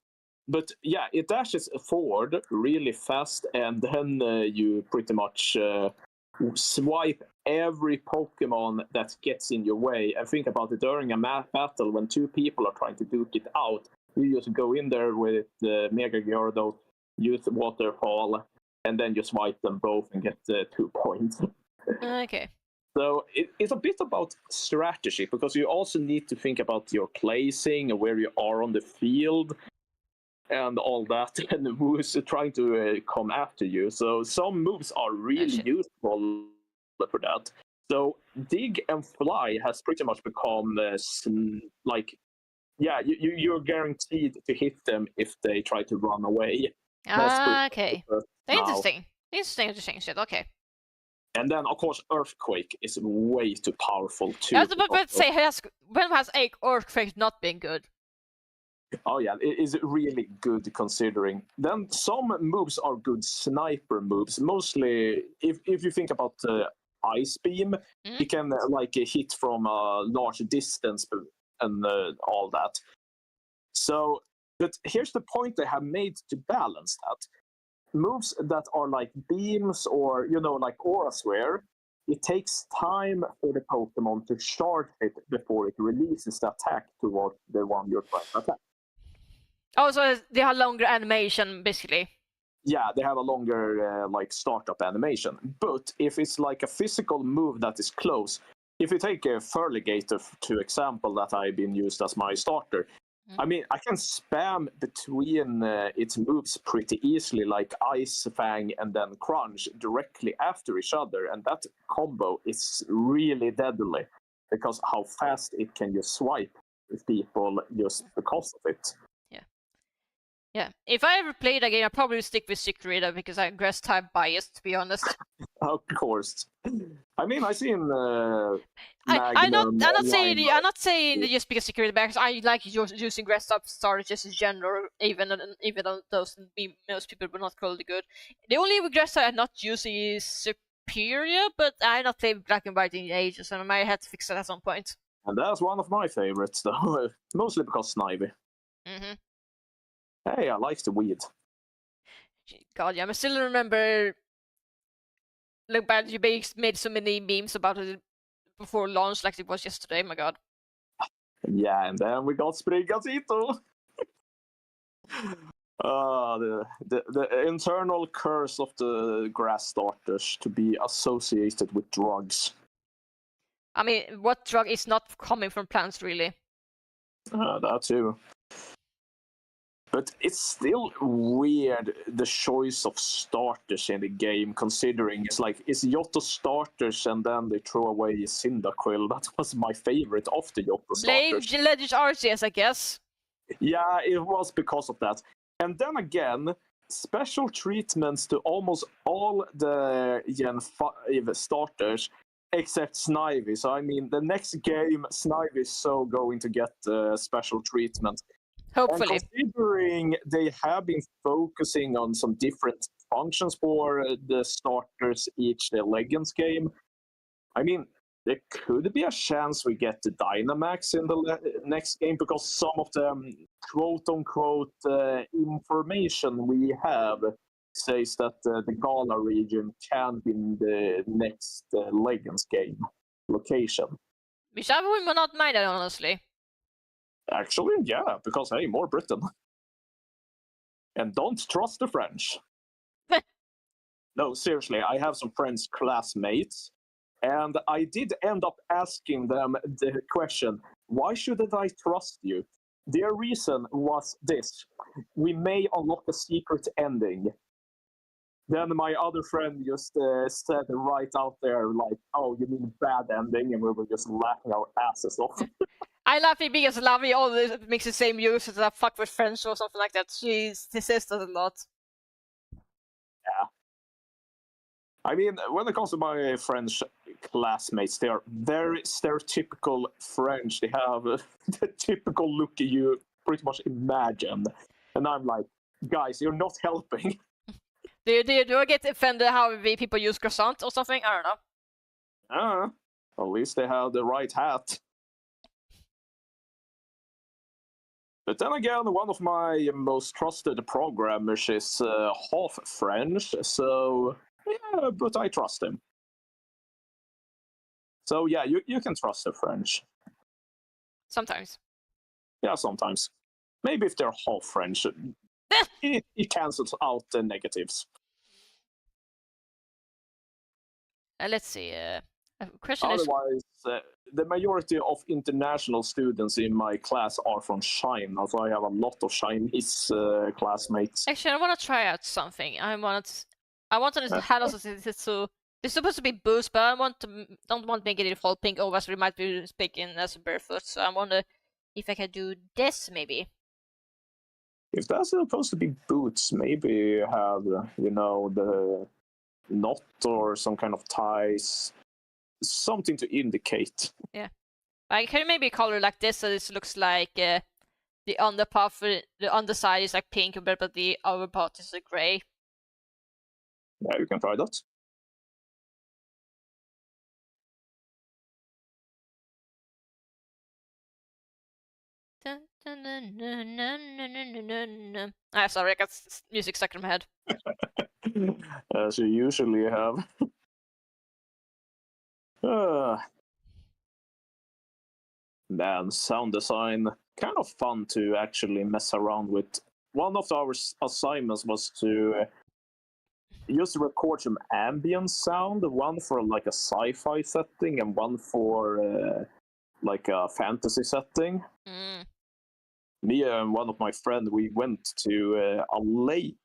[SPEAKER 3] But yeah, it dashes forward really fast, and then you pretty much swipe every Pokemon that gets in your way. And think about it, during a battle when two people are trying to duke it out, you just go in there with Mega Gyarados, use Waterfall, and then you swipe them both and get 2 points.
[SPEAKER 1] Okay.
[SPEAKER 3] So it's a bit about strategy, because you also need to think about your placing and where you are on the field and all that, and who's trying to come after you. So some moves are really useful for that. So Dig and Fly has pretty much become you're guaranteed to hit them if they try to run away.
[SPEAKER 1] Okay. Interesting to change it. Okay.
[SPEAKER 3] And then, of course, Earthquake is way too powerful too.
[SPEAKER 1] I was about to say, when has Earthquake not been good?
[SPEAKER 3] Oh yeah, it is really good considering. Then some moves are good sniper moves. Mostly, if you think about Ice Beam, it can hit from a large distance and all that. So, but here's the point they have made to balance that. Moves that are like beams or, like Aura Sphere, it takes time for the Pokemon to charge it before it releases the attack towards the one you're trying to attack.
[SPEAKER 1] Oh, so they have longer animation, basically.
[SPEAKER 3] Yeah, they have a longer startup animation. But if it's like a physical move that is close, if you take a Feraligatr to example that I've been used as my starter, I mean, I can spam between its moves pretty easily, like Ice Fang and then Crunch directly after each other, and that combo is really deadly because how fast it can just swipe with people just because of it.
[SPEAKER 1] Yeah. If I ever played a game, I'd probably stick with Securita because I'm grass type biased, to be honest.
[SPEAKER 3] Of course. I mean, I've seen.
[SPEAKER 1] I'm not saying just because Securita, because I like using grass type starters in general, even though those most people would not call it good. The only grass type I'm not using is Superior, but I not played Black and White in ages, and I might have to fix that at some point.
[SPEAKER 3] And that's one of my favorites, though, mostly because Snivy. Hey, I like the weed.
[SPEAKER 1] God, yeah, I still remember. Look back, you made so many memes about it before launch, like it was yesterday. My God.
[SPEAKER 3] Yeah, and then we got Sprigatito. The internal curse of the grass starters to be associated with drugs.
[SPEAKER 1] I mean, what drug is not coming from plants, really?
[SPEAKER 3] That too. But it's still weird, the choice of starters in the game, considering it's Yoto starters and then they throw away Cyndaquil. That was my favorite of the Yoto starters.
[SPEAKER 1] Legend Arceus, I guess.
[SPEAKER 3] Yeah, it was because of that. And then again, special treatments to almost all the Gen 5 starters except Snivy. So, I mean, the next game, Snivy is so going to get special treatment.
[SPEAKER 1] Hopefully.
[SPEAKER 3] And considering they have been focusing on some different functions for the starters each Legends game, I mean, there could be a chance we get the Dynamax in the next game, because some of the quote-unquote information we have says that the Gala region can be in the next Legends game location.
[SPEAKER 1] Which I would not mind that, honestly.
[SPEAKER 3] Actually, yeah, because, hey, more Britain. And don't trust the French. No, seriously, I have some French classmates, and I did end up asking them the question, why shouldn't I trust you? Their reason was this: we may unlock a secret ending. Then my other friend just said right out there, like, oh, you mean bad ending? And we were just laughing our asses off.
[SPEAKER 1] I laugh because Lavi always makes the same use as a fuck with French or something like that. She says that a lot.
[SPEAKER 3] Yeah. I mean, when it comes to my French classmates, they are very stereotypical French. They have the typical look you pretty much imagine. And I'm like, guys, you're not helping.
[SPEAKER 1] Do you get offended how people use croissant or something? I don't know.
[SPEAKER 3] At least they have the right hat. But then again, one of my most trusted programmers is half French, so yeah, but I trust him. So yeah, you can trust the French.
[SPEAKER 1] Sometimes.
[SPEAKER 3] Yeah, sometimes. Maybe if they're half French, it cancels out the negatives.
[SPEAKER 1] Let's see. Question
[SPEAKER 3] Otherwise, the majority of international students in my class are from China, so I have a lot of Chinese classmates.
[SPEAKER 1] Actually, I want to try out something. I want to have also so it's supposed to be boost, but I don't want to make it default pink over, so we might be speaking as barefoot. So I wonder if I can do this maybe.
[SPEAKER 3] If that's supposed to be boots, maybe you have the knot or some kind of ties, something to indicate.
[SPEAKER 1] Yeah, I can maybe color like this, so this looks like the underpart, the underside is like pink, but the upper part is gray.
[SPEAKER 3] Yeah, you can try that.
[SPEAKER 1] Sorry, I got music stuck in my head.
[SPEAKER 3] As you usually have. Man, sound design, kind of fun to actually mess around with. One of our assignments was to just record some ambient sound, one for like a sci-fi setting and one for like a fantasy setting. Me and one of my friends, we went to a lake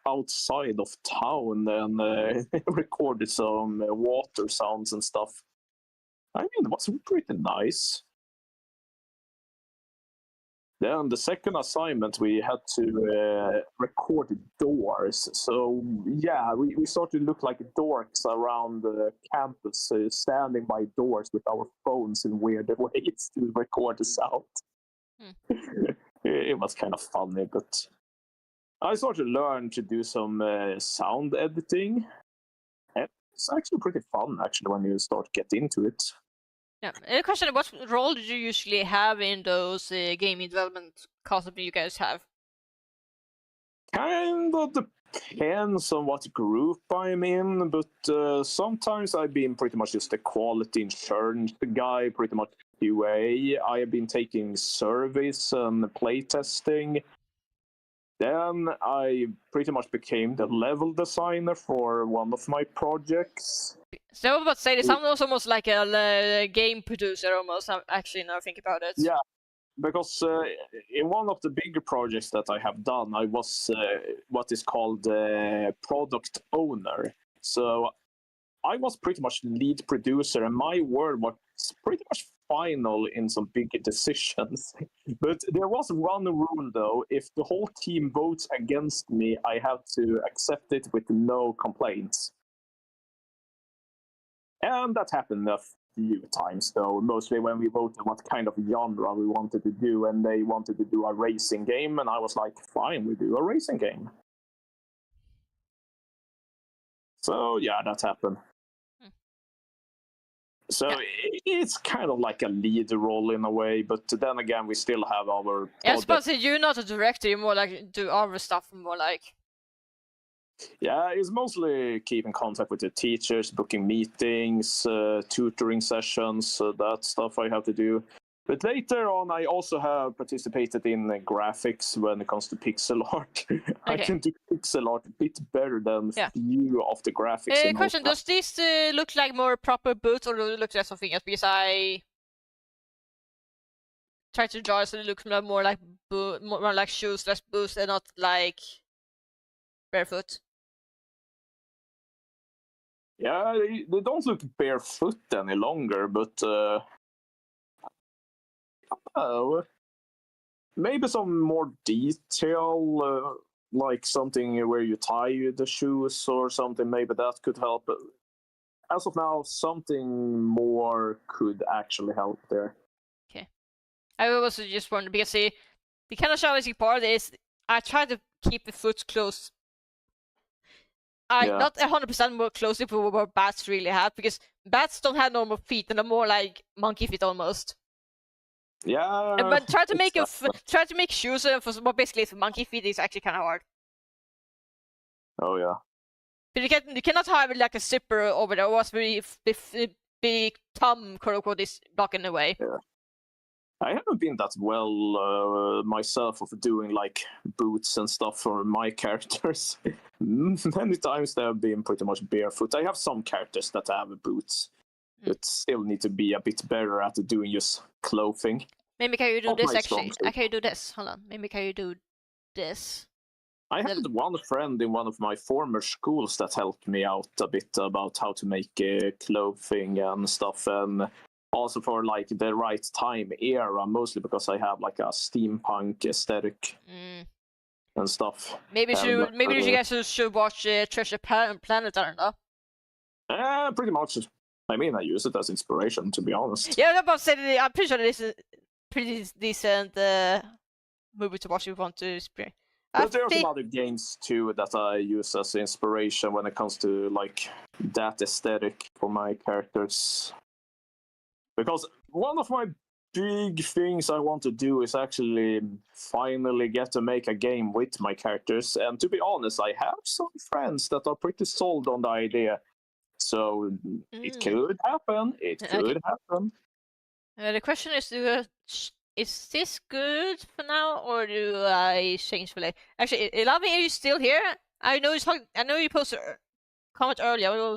[SPEAKER 3] outside of town and recorded some water sounds and stuff. I mean, it was pretty nice. Then the second assignment, we had to record doors. So yeah, we started to look like dorks around the campus, standing by doors with our phones in weird ways to record the sound. It was kind of funny, but I started to learn to do some sound editing. It's actually pretty fun, actually, when you start getting into it.
[SPEAKER 1] Yeah. A question: what role did you usually have in those gaming development concepts you guys have?
[SPEAKER 3] Kind of depends on what group I'm in, but sometimes I've been pretty much just a quality insurance guy, pretty much QA. I have been taking surveys and playtesting. Then I pretty much became the level designer for one of my projects.
[SPEAKER 1] So I was about to say this sounds almost like a game producer, almost. Actually, now I think about it.
[SPEAKER 3] Yeah, because in one of the bigger projects that I have done, I was what is called product owner. So I was pretty much the lead producer, and my word was pretty much final in some big decisions. But there was one rule, though: if the whole team votes against me, I have to accept it with no complaints. And that happened a few times, though, mostly when we voted what kind of genre we wanted to do, and they wanted to do a racing game, and I was like, fine, we do a racing game. So yeah, that happened. So it's kind of like a lead role in a way, but then again, we still have our.
[SPEAKER 1] Yeah, I suppose you're not a director. You're more like do other stuff. More like.
[SPEAKER 3] Yeah, it's mostly keeping contact with the teachers, booking meetings, tutoring sessions, that stuff I have to do. But later on, I also have participated in graphics when it comes to pixel art. Okay. I can do pixel art a bit better than few of the graphics.
[SPEAKER 1] Question: does this look like more proper boots, or does it look like something else? Because I try to draw so it looks more like more like shoes, less boots, and not like barefoot.
[SPEAKER 3] Yeah, they don't look barefoot any longer, but Oh, maybe some more detail, like something where you tie the shoes or something. Maybe that could help. As of now, something more could actually help there.
[SPEAKER 1] Okay. I also just wonder because the kind of challenging part is I try to keep the foot close. Not 100% more closely to what bats really have, because bats don't have normal feet and they're more like monkey feet almost.
[SPEAKER 3] Yeah.
[SPEAKER 1] But try to make shoes for what basically is monkey feet is actually kind of hard.
[SPEAKER 3] Oh yeah.
[SPEAKER 1] But you cannot have like a zipper over there, or else big thumb quote unquote is blocking the way.
[SPEAKER 3] Yeah. I haven't been that well myself of doing like boots and stuff for my characters. Many times they've been pretty much barefoot. I have some characters that have boots, but still need to be a bit better at doing just clothing.
[SPEAKER 1] Maybe can you do this actually? I can you do this? Hold on. Maybe can you do this?
[SPEAKER 3] I had one friend in one of my former schools that helped me out a bit about how to make clothing and stuff, and also for like the right time era, mostly because I have like a steampunk aesthetic and stuff.
[SPEAKER 1] Maybe you guys should watch Treasure Planet, I don't know.
[SPEAKER 3] Pretty much. I mean, I use it as inspiration, to be honest.
[SPEAKER 1] Yeah, I'm about to say I'm pretty sure this is a pretty decent movie to watch if you want to inspire.
[SPEAKER 3] But there are some other games too that I use as inspiration when it comes to like that aesthetic for my characters. Because one of my big things I want to do is actually finally get to make a game with my characters. And to be honest, I have some friends that are pretty sold on the idea. So it could happen. It could happen.
[SPEAKER 1] The question is this good for now, or do I change for later? Actually, Elavi, are you still here? I know you posted a comment earlier.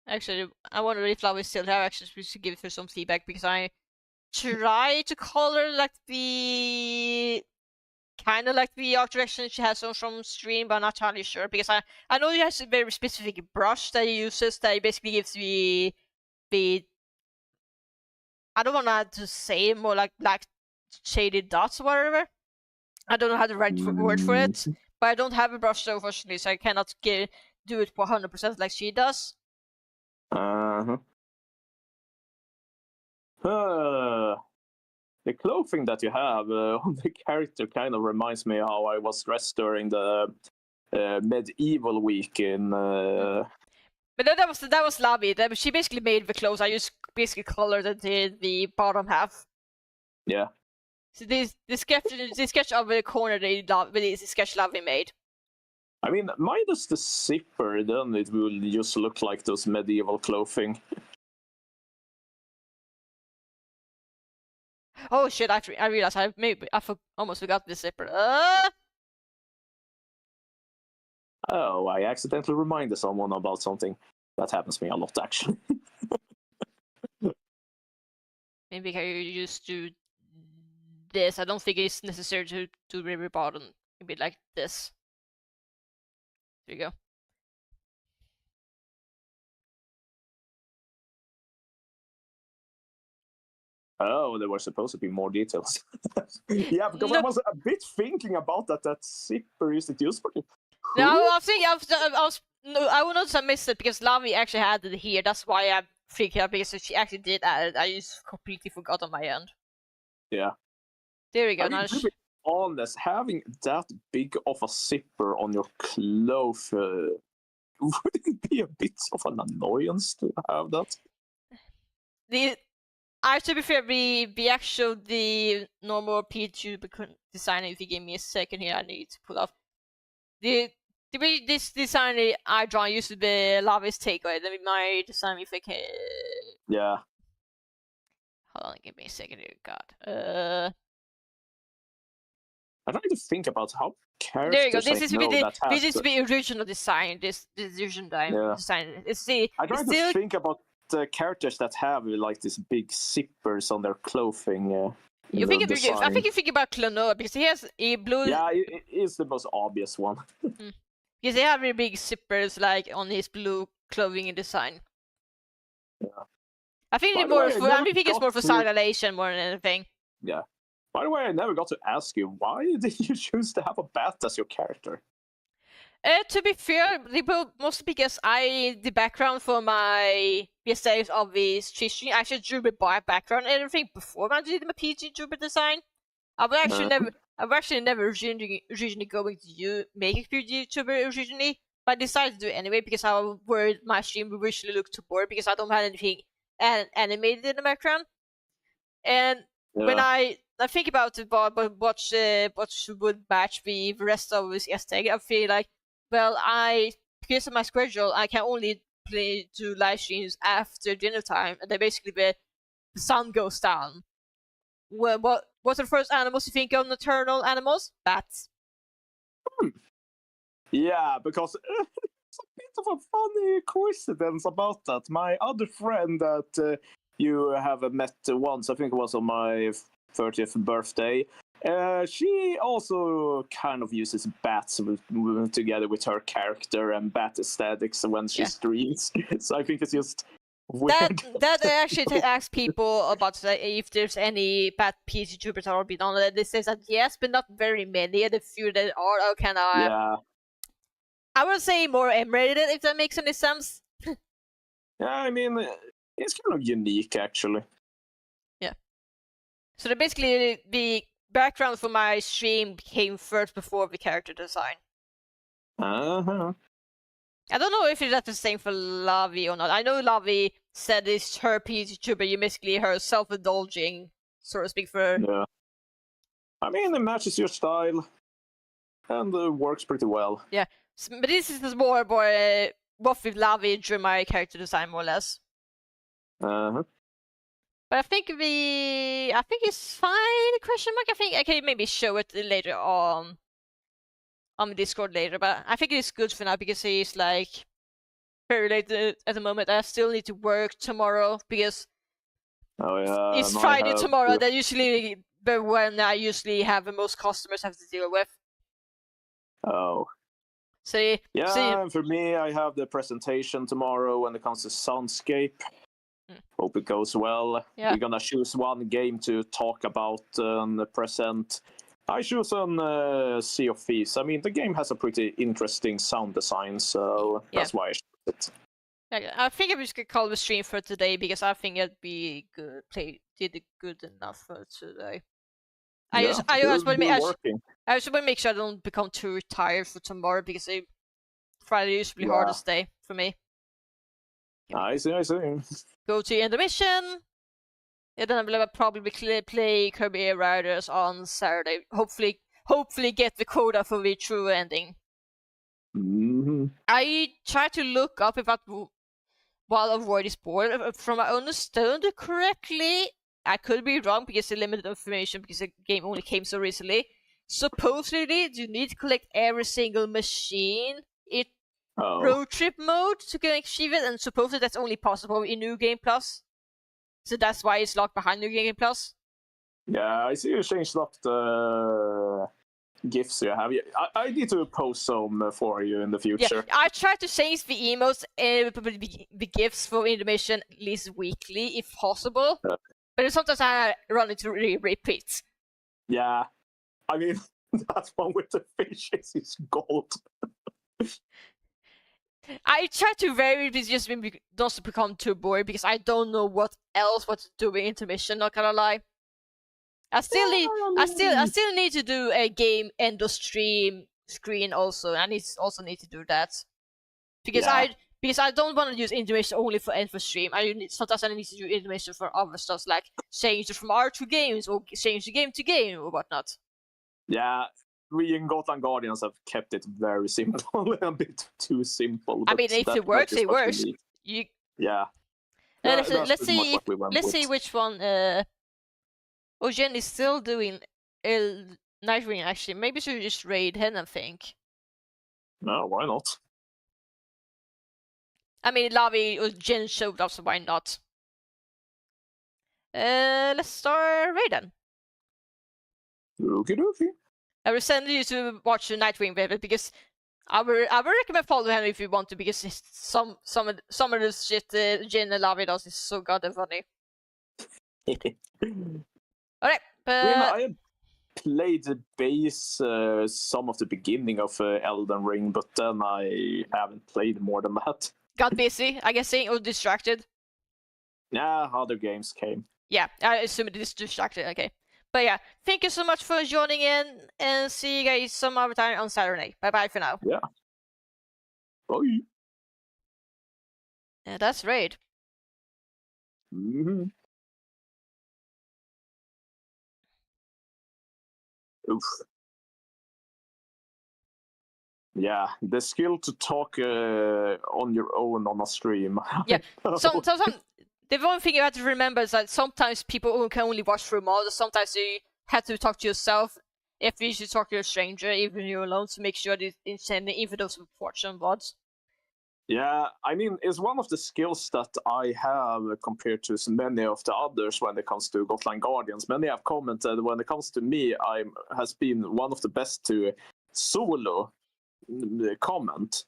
[SPEAKER 1] Actually, I wonder if Lavi is still here. Actually, we should give her some feedback, because I try to color like the kind of like the art direction she has on from stream, but I'm not entirely sure, because I know he has a very specific brush that he uses that basically gives the I don't want to say more like black shaded dots or whatever. I don't know how the right word for it, but I don't have a brush, so unfortunately, so I cannot do it for 100% like she does.
[SPEAKER 3] The clothing that you have on the character kind of reminds me how I was dressed during the medieval week in.
[SPEAKER 1] But that was Lavi. She basically made the clothes. I just basically colored the bottom half.
[SPEAKER 3] Yeah.
[SPEAKER 1] So the sketch of the corner the sketch Lavi made.
[SPEAKER 3] I mean, minus the zipper, then it will just look like those medieval clothing.
[SPEAKER 1] Oh shit! I realized I almost forgot the zipper.
[SPEAKER 3] Oh, I accidentally reminded someone about something. That happens to me a lot, actually.
[SPEAKER 1] Maybe I just do this. I don't think it's necessary to do the bottom. Maybe like this. There you go.
[SPEAKER 3] Oh, there were supposed to be more details. Yeah, because I was a bit thinking about that zipper. Is it used for it?
[SPEAKER 1] No, I will not miss it because Lavi actually had it here. That's why I figured out, because she actually did add it. I just completely forgot on my end.
[SPEAKER 3] Yeah.
[SPEAKER 1] There we go.
[SPEAKER 3] I mean, to be honest, having that big of a zipper on your clothes wouldn't be a bit of an annoyance to have that.
[SPEAKER 1] To be fair, the normal Pikachu design, if you give me a second here, I need to pull up. This design I draw used to be Lavi's takeaway. Let me my design if I can.
[SPEAKER 3] Yeah.
[SPEAKER 1] Hold on, give me a second here. God.
[SPEAKER 3] I'm trying to think about how characters.
[SPEAKER 1] There you go. This is the original design. This original design.
[SPEAKER 3] I'm trying to think about the characters that have like these big zippers on their clothing.
[SPEAKER 1] I think you think about Klonoa, because he has a blue.
[SPEAKER 3] Yeah, it is the most obvious one.
[SPEAKER 1] Because they have really big zippers like on his blue clothing and design.
[SPEAKER 3] Yeah.
[SPEAKER 1] I think
[SPEAKER 3] By
[SPEAKER 1] it's
[SPEAKER 3] the way,
[SPEAKER 1] more. I think it's more for
[SPEAKER 3] to...
[SPEAKER 1] stylization more than anything.
[SPEAKER 3] Yeah. By the way, I never got to ask you, why did you choose to have a bat as your character?
[SPEAKER 1] To be fair, mostly because the background for my BSAs of this stream, I actually drew my background and everything before I did my PG Druber design. I was actually never originally going to make a PG Druber originally, but I decided to do it anyway because I was worried my stream would visually look too bored because I don't have anything animated in the background. And when I think about it, but what would match the rest of this aesthetic, I feel like, well, because of my schedule, I can only do live streams after dinner time, and then basically the sun goes down. Well, what's the first animals you think of? Nocturnal animals? Bats.
[SPEAKER 3] Yeah, because it's a bit of a funny coincidence about that. My other friend that you have met once, I think it was on my 30th birthday, she also kind of uses bats together with her character and bat aesthetics when she streams. So I think it's just weird.
[SPEAKER 1] That actually asks people about if there's any bat PC troopers already on it. They say that yes, but not very many. And the few that are kind of I would say more emulated, if that makes any sense.
[SPEAKER 3] Yeah, I mean, it's kind of unique actually.
[SPEAKER 1] Yeah. So basically, the background for my stream came first before the character design. I don't know if that's the same for Lavi or not. I know Lavi said it's her PG, but you basically her self-indulging, so to speak, for...
[SPEAKER 3] Yeah. I mean, it matches your style, and works pretty well.
[SPEAKER 1] Yeah, but this is more what with Lavi drew my character design, more or less. But I think it's fine, question mark. I think I can maybe show it later on Discord later, but I think it's good for now because he's like very late at the moment. I still need to work tomorrow because it's Friday tomorrow. That usually when I usually have the most customers have to deal with.
[SPEAKER 3] Oh.
[SPEAKER 1] So
[SPEAKER 3] for me, I have the presentation tomorrow when it comes to Soundscape. Hope it goes well.
[SPEAKER 1] Yeah.
[SPEAKER 3] We're gonna choose one game to talk about and present. I choose on Sea of Thieves. I mean, the game has a pretty interesting sound design, so that's why I chose it.
[SPEAKER 1] Yeah, I think I'm just gonna call the stream for today because I think it'd be good. Did it good enough for today. I just want to make sure I don't become too tired for tomorrow because Friday is the hardest day for me.
[SPEAKER 3] I see.
[SPEAKER 1] Go to intermission. And then I will probably play Kirby Air Riders on Saturday. Hopefully get the quota for the true ending. I tried to look up about Wild of Void is born. From I understood correctly, I could be wrong because of limited information because the game only came so recently. Supposedly, you need to collect every single machine in road trip mode to achieve it, and supposedly that's only possible in New Game Plus. So that's why it's locked behind New Game Plus.
[SPEAKER 3] Yeah, I see you changed up the GIFs you have. I need to post some for you in the future.
[SPEAKER 1] Yeah, I try to change the emotes and the GIFs for intermission at least weekly, if possible. But sometimes I run into repeats.
[SPEAKER 3] Yeah, I mean, that one with the fishes is gold.
[SPEAKER 1] I try to vary this just not become too bored because I don't know what to do with intermission, not gonna lie. I still need to do a game end of stream screen also. I also need to do that. Because I don't want to use intermission only for end of stream. Sometimes I need to do intermission for other stuff like change it from R to games or change the game to game or whatnot.
[SPEAKER 3] Yeah, we in Gotham Guardians have kept it very simple, a bit too simple.
[SPEAKER 1] I mean, if it works, it works. Let's see which one. Oh, Jen is still doing Nightwing, actually. Maybe she should just raid him, I think.
[SPEAKER 3] No, why not?
[SPEAKER 1] I mean, Lavi or Jen showed up, so why not? Let's start raid then.
[SPEAKER 3] Okie dokie.
[SPEAKER 1] I will send you to watch the Nightwing, baby, because I would recommend follow him if you want to, because some of this shit Jin and Lavi does is so goddamn funny. Alright, but
[SPEAKER 3] I have played the base some of the beginning of Elden Ring, but then I haven't played more than that.
[SPEAKER 1] got busy, I guess, or distracted.
[SPEAKER 3] Yeah, other games came.
[SPEAKER 1] Yeah, I assume it is distracted. Okay, but yeah, thank you so much for joining in, and see you guys some other time on Saturday. Bye bye for now.
[SPEAKER 3] Yeah. Bye.
[SPEAKER 1] And that's Raid.
[SPEAKER 3] Mm-hmm. Oof. Yeah, the skill to talk on your own on a stream.
[SPEAKER 1] Yeah, some the one thing you have to remember is that sometimes people can only watch through mods. Sometimes you have to talk to yourself. If you should talk to a stranger, even you're alone, to make sure that it's sending even those watch on mods.
[SPEAKER 3] Yeah, I mean, it's one of the skills that I have compared to so many of the others when it comes to Gotland Guardians. Many have commented when it comes to me, I has been one of the best to solo comment.